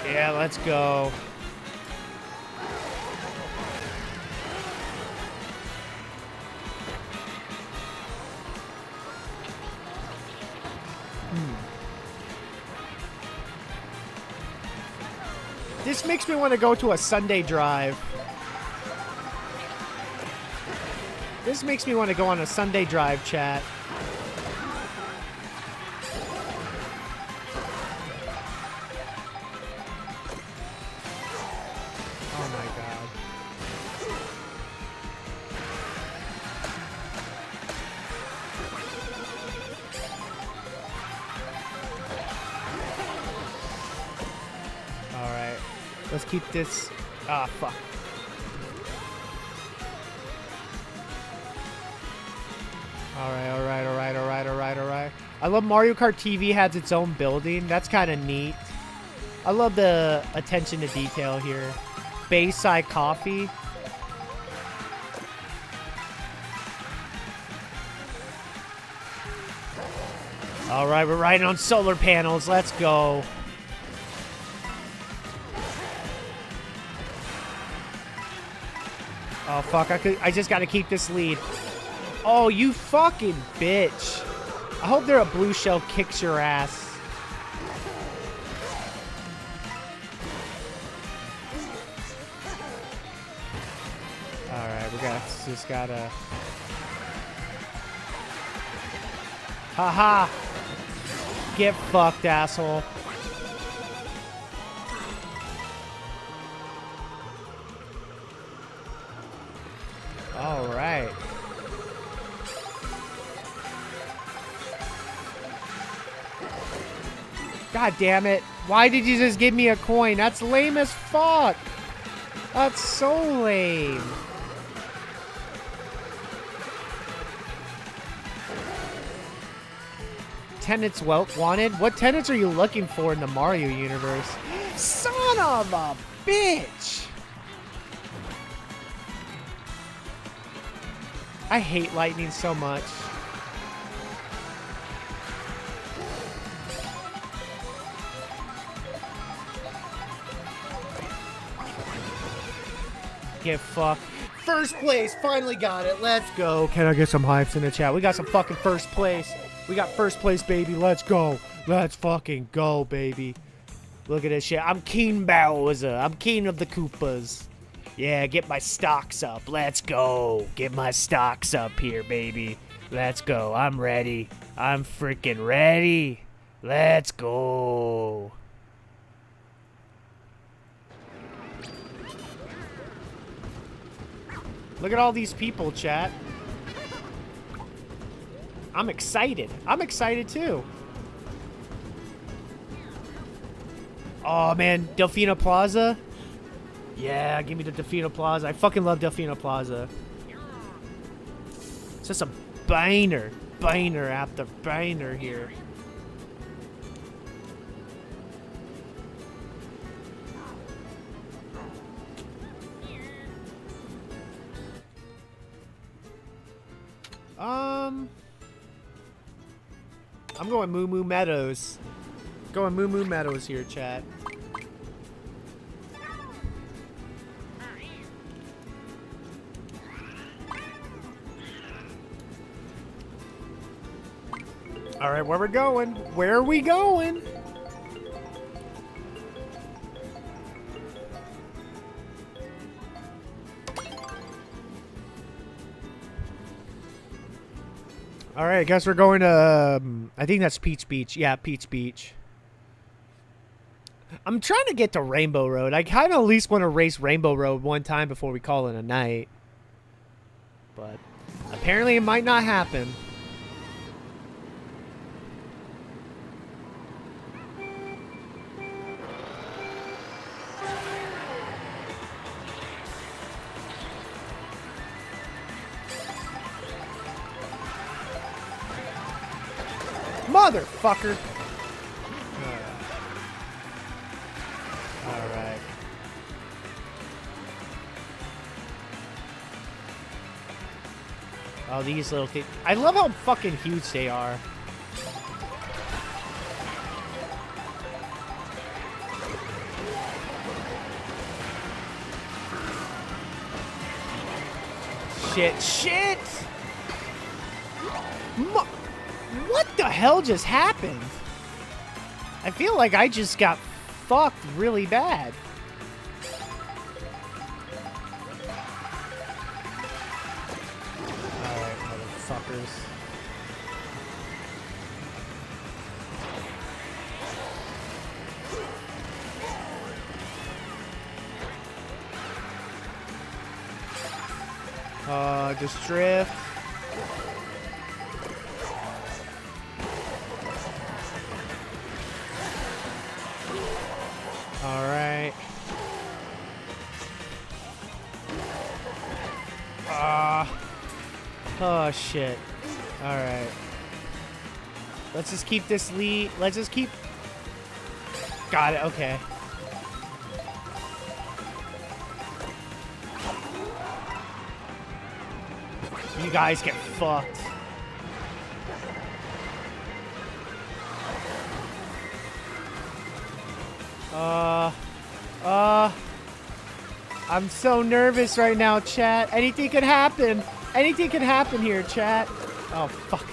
Yeah, let's go. This makes me want to go to a Sunday drive. This makes me want to go on a Sunday drive, chat. Oh my god. Alright. Let's keep this... Ah, fuck. Alright. I love Mario Kart TV has its own building. That's kind of neat. I love the attention to detail here. Bayside Coffee. Alright, we're riding on solar panels. Let's go. Oh, fuck. I just gotta keep this lead. Oh, you fucking bitch. I hope there a blue shell kicks your ass. Alright, just gotta... Haha! Get fucked, asshole. Alright. God damn it. Why did you just give me a coin? That's lame as fuck. That's so lame. Tenants wanted? What tenants are you looking for in the Mario universe? Son of a bitch. I hate lightning so much. Get fucked. First place. Finally got it. Let's go. Can I get some hypes in the chat? We got some fucking first place. We got first place, baby. Let's go. Let's fucking go, baby. Look at this shit. I'm King Bowser. I'm king of the Koopas. Yeah, get my stocks up. Let's go. Get my stocks up here, baby. Let's go. I'm ready. I'm freaking ready. Let's go. Look at all these people, chat. I'm excited. I'm excited too. Oh man, Delfino Plaza. Yeah, give me the Delfino Plaza. I fucking love Delfino Plaza. It's just a banger after banger here. I'm going Moo Moo Meadows. Going Moo Moo Meadows here, chat. All right, where we going? Where are we going? All right, I guess we're going to, I think that's Peach Beach. Yeah, Peach Beach. I'm trying to get to Rainbow Road. I kind of at least want to race Rainbow Road one time before we call it a night. But apparently it might not happen. Motherfucker. Alright. Oh, these little things. I love how fucking huge they are. Shit! What the hell just happened? I feel like I just got fucked really bad. Alright, motherfuckers. Just drift. Alright. Oh, shit. Alright. Let's just keep this lead. Let's just keep... Got it, okay. You guys get fucked. I'm so nervous right now, chat. Anything could happen. Anything could happen here, chat. Oh, fuck.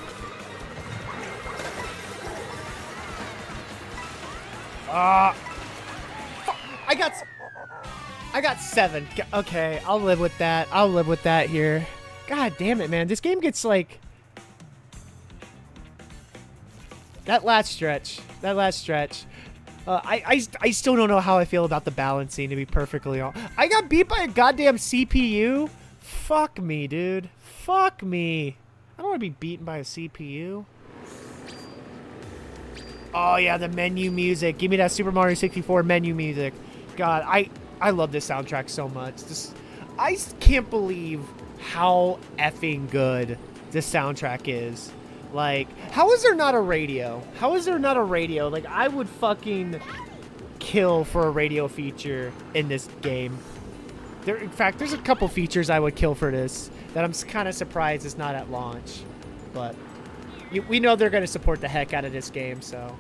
I got 7. Okay, I'll live with that. I'll live with that here. God damn it, man. This game gets like... That last stretch. I still don't know how I feel about the balancing, to be perfectly honest. I got beat by a goddamn CPU? Fuck me, dude. Fuck me. I don't want to be beaten by a CPU. Oh, yeah, the menu music. Give me that Super Mario 64 menu music. God, I love this soundtrack so much. I can't believe how effing good this soundtrack is. Like, how is there not a radio? How is there not a radio? Like, I would fucking kill for a radio feature in this game. In fact, there's a couple features I would kill for this that I'm kind of surprised is not at launch. But we know they're going to support the heck out of this game, so...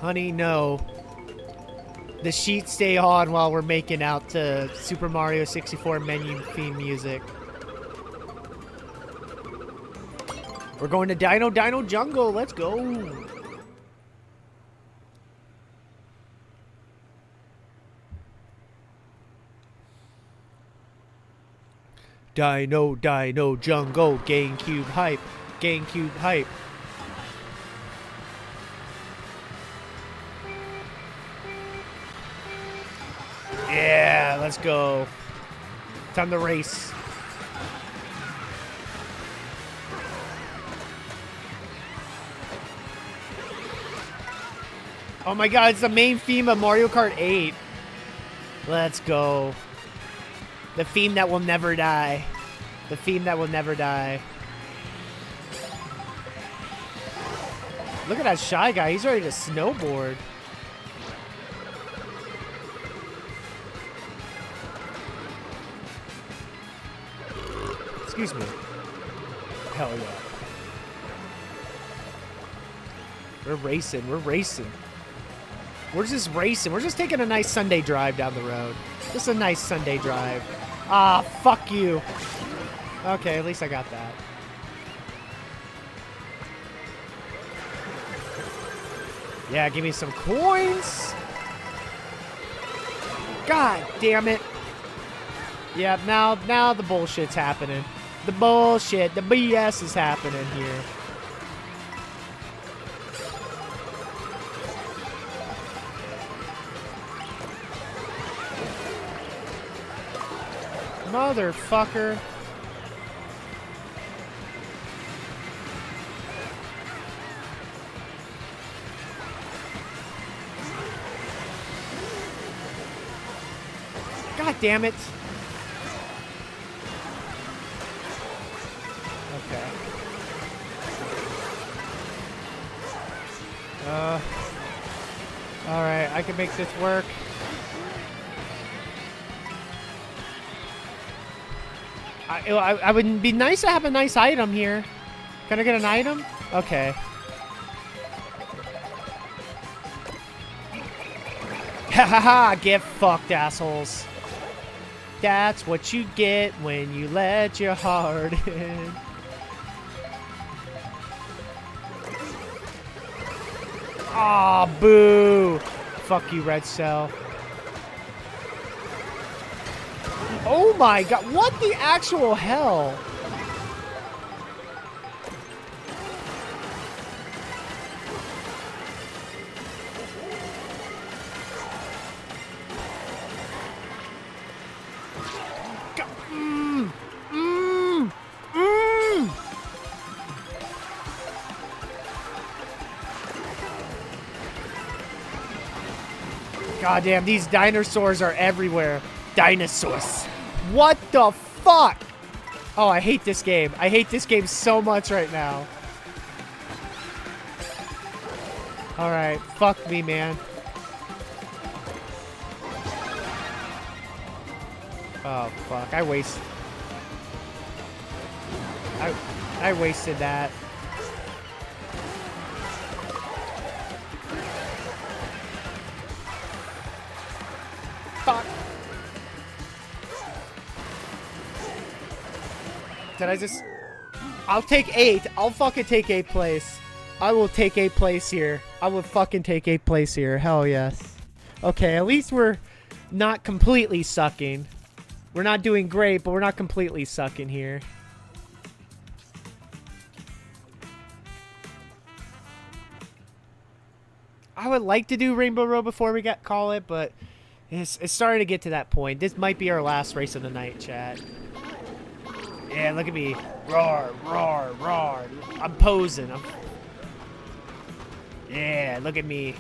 Honey, no. The sheets stay on while we're making out to Super Mario 64 menu theme music. We're going to Dino Jungle. Let's go. Dino Jungle. GameCube hype. GameCube hype. Yeah, let's go. Time to race. Oh my god, it's the main theme of Mario Kart 8. Let's go. The theme that will never die. The theme that will never die. Look at that Shy Guy. He's ready to snowboard. Excuse me. Hell yeah. We're racing. We're racing. We're just racing. We're just taking a nice Sunday drive down the road. Just a nice Sunday drive. Ah, fuck you. Okay, at least I got that. Yeah, give me some coins. God damn it. Yeah, now the bullshit's happening. The bullshit, the BS is happening here. Motherfucker. God damn it. Okay. Alright, I can make this work. I would be nice to have a nice item here. Can I get an item? Okay. Ha ha ha! Get fucked, assholes. That's what you get when you let your heart in. Aw, boo! Fuck you, red cell. Oh my god, what the actual hell? God damn, these dinosaurs are everywhere. Dinosaurs. What the fuck? Oh, I hate this game. I hate this game so much right now. Alright, fuck me, man. Oh, fuck. I wasted that. Fuck. Did I just... I'll take 8th. I'll fucking take 8th place. I will take 8th place here. I will fucking take 8th place here. Hell yes. Okay, at least we're not completely sucking. We're not doing great, but we're not completely sucking here. I would like to do Rainbow Road before we call it, but it's starting to get to that point. This might be our last race of the night, chat. Yeah, look at me. Roar, roar, roar. I'm posing. Yeah, look at me.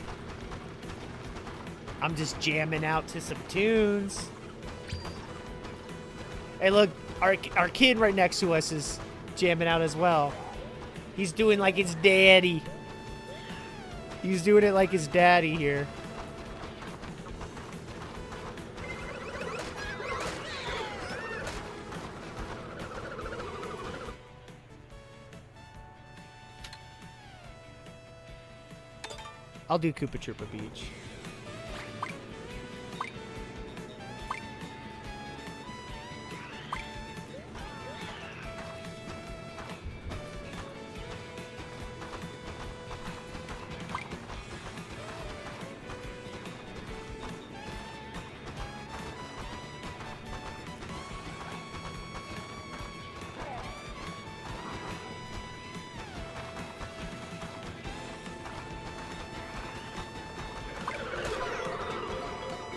I'm just jamming out to some tunes. Hey, look. Our kid right next to us is jamming out as well. He's doing like his daddy. He's doing it like his daddy here. I'll do Koopa Troopa Beach.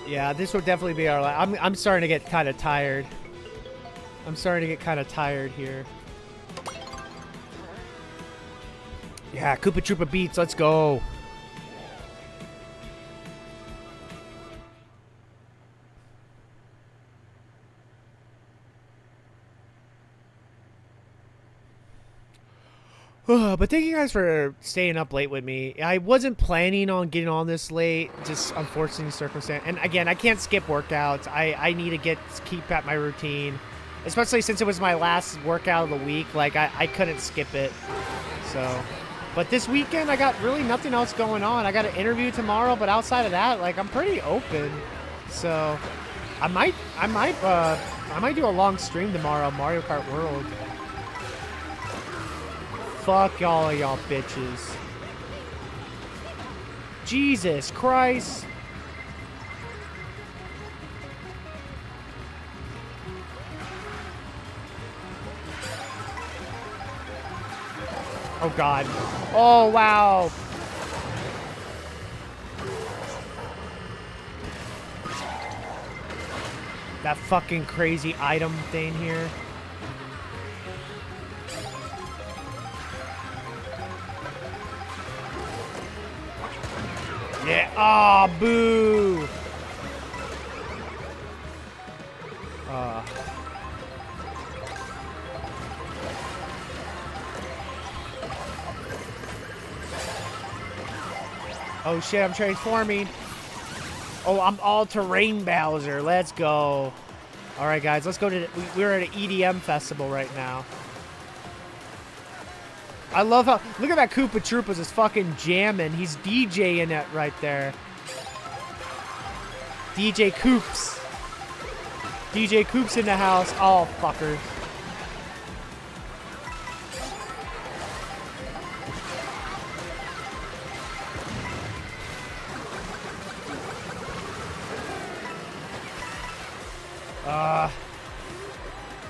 Yeah, this will definitely be our last. I'm starting to get kind of tired. I'm starting to get kind of tired here. Yeah, Koopa Troopa Beats, let's go. But thank you guys for staying up late with me. I wasn't planning on getting on this late, just unfortunate circumstance. And again, I can't skip workouts. I need to keep at my routine, especially since it was my last workout of the week. Like I couldn't skip it. So, but this weekend I got really nothing else going on. I got an interview tomorrow, but outside of that, like I'm pretty open. So, I might do a long stream tomorrow, Mario Kart World. Fuck all y'all bitches. Jesus Christ. Oh God. Oh wow. That fucking crazy item thing here. Yeah. Ah, boo. Oh shit, I'm transforming. Oh, I'm all-terrain Bowser. Let's go. All right, guys, let's go to... We're at an EDM festival right now. I love how... Look at that Koopa Troopas is fucking jamming. He's DJing it right there. DJ Koops. DJ Koops in the house. Oh, fuckers.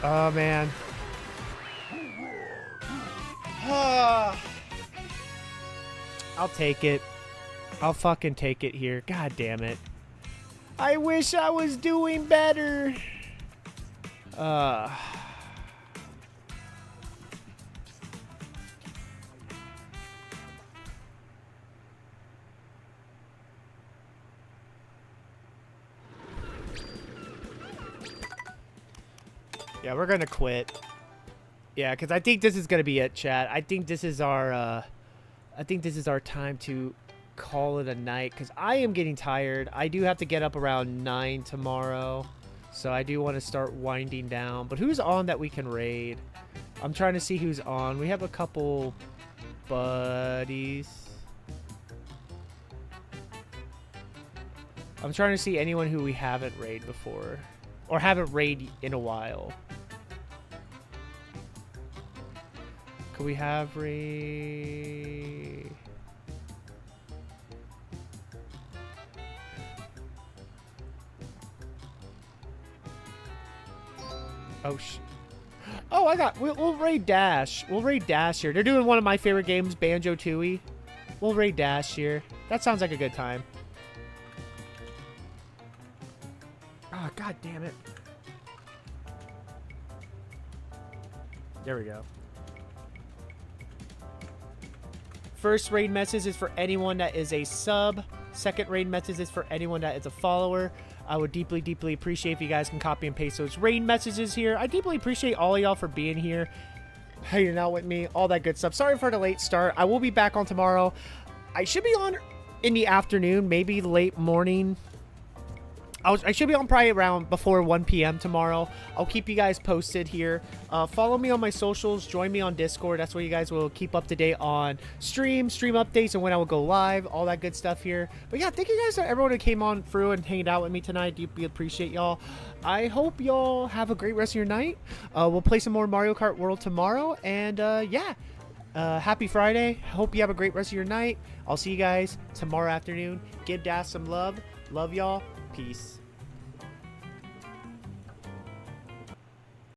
Oh, man. I'll take it. I'll fucking take it here. God damn it. I wish I was doing better. Yeah, we're gonna quit. Yeah, because I think this is gonna be it, chat. I think this is our time to call it a night, because I am getting tired. I do have to get up around 9 tomorrow, so I do want to start winding down. But who's on that we can raid? I'm trying to see who's on. We have a couple buddies. I'm trying to see anyone who we haven't raided before, or haven't raided in a while. Could we have raid? Oh, oh, I got... We'll raid Dash. We'll raid Dash here. They're doing one of my favorite games, Banjo-Tooie. We'll raid Dash here. That sounds like a good time. Oh, god damn it. There we go. First raid message is for anyone that is a sub. Second raid message is for anyone that is a follower. I would deeply, deeply appreciate if you guys can copy and paste those raid messages here. I deeply appreciate all of y'all for being here, hanging out with me, all that good stuff. Sorry for the late start. I will be back on tomorrow. I should be on in the afternoon, maybe late morning. I should be on probably around before 1 p.m. tomorrow. I'll keep you guys posted here. Follow me on my socials. Join me on Discord. That's where you guys will keep up to date on stream updates, and when I will go live, all that good stuff here. But yeah, thank you guys to everyone who came on through and hanged out with me tonight. Deeply appreciate y'all. I hope y'all have a great rest of your night. We'll play some more Mario Kart World tomorrow. And yeah, happy Friday. Hope you have a great rest of your night. I'll see you guys tomorrow afternoon. Give Dash some love. Love y'all. Peace.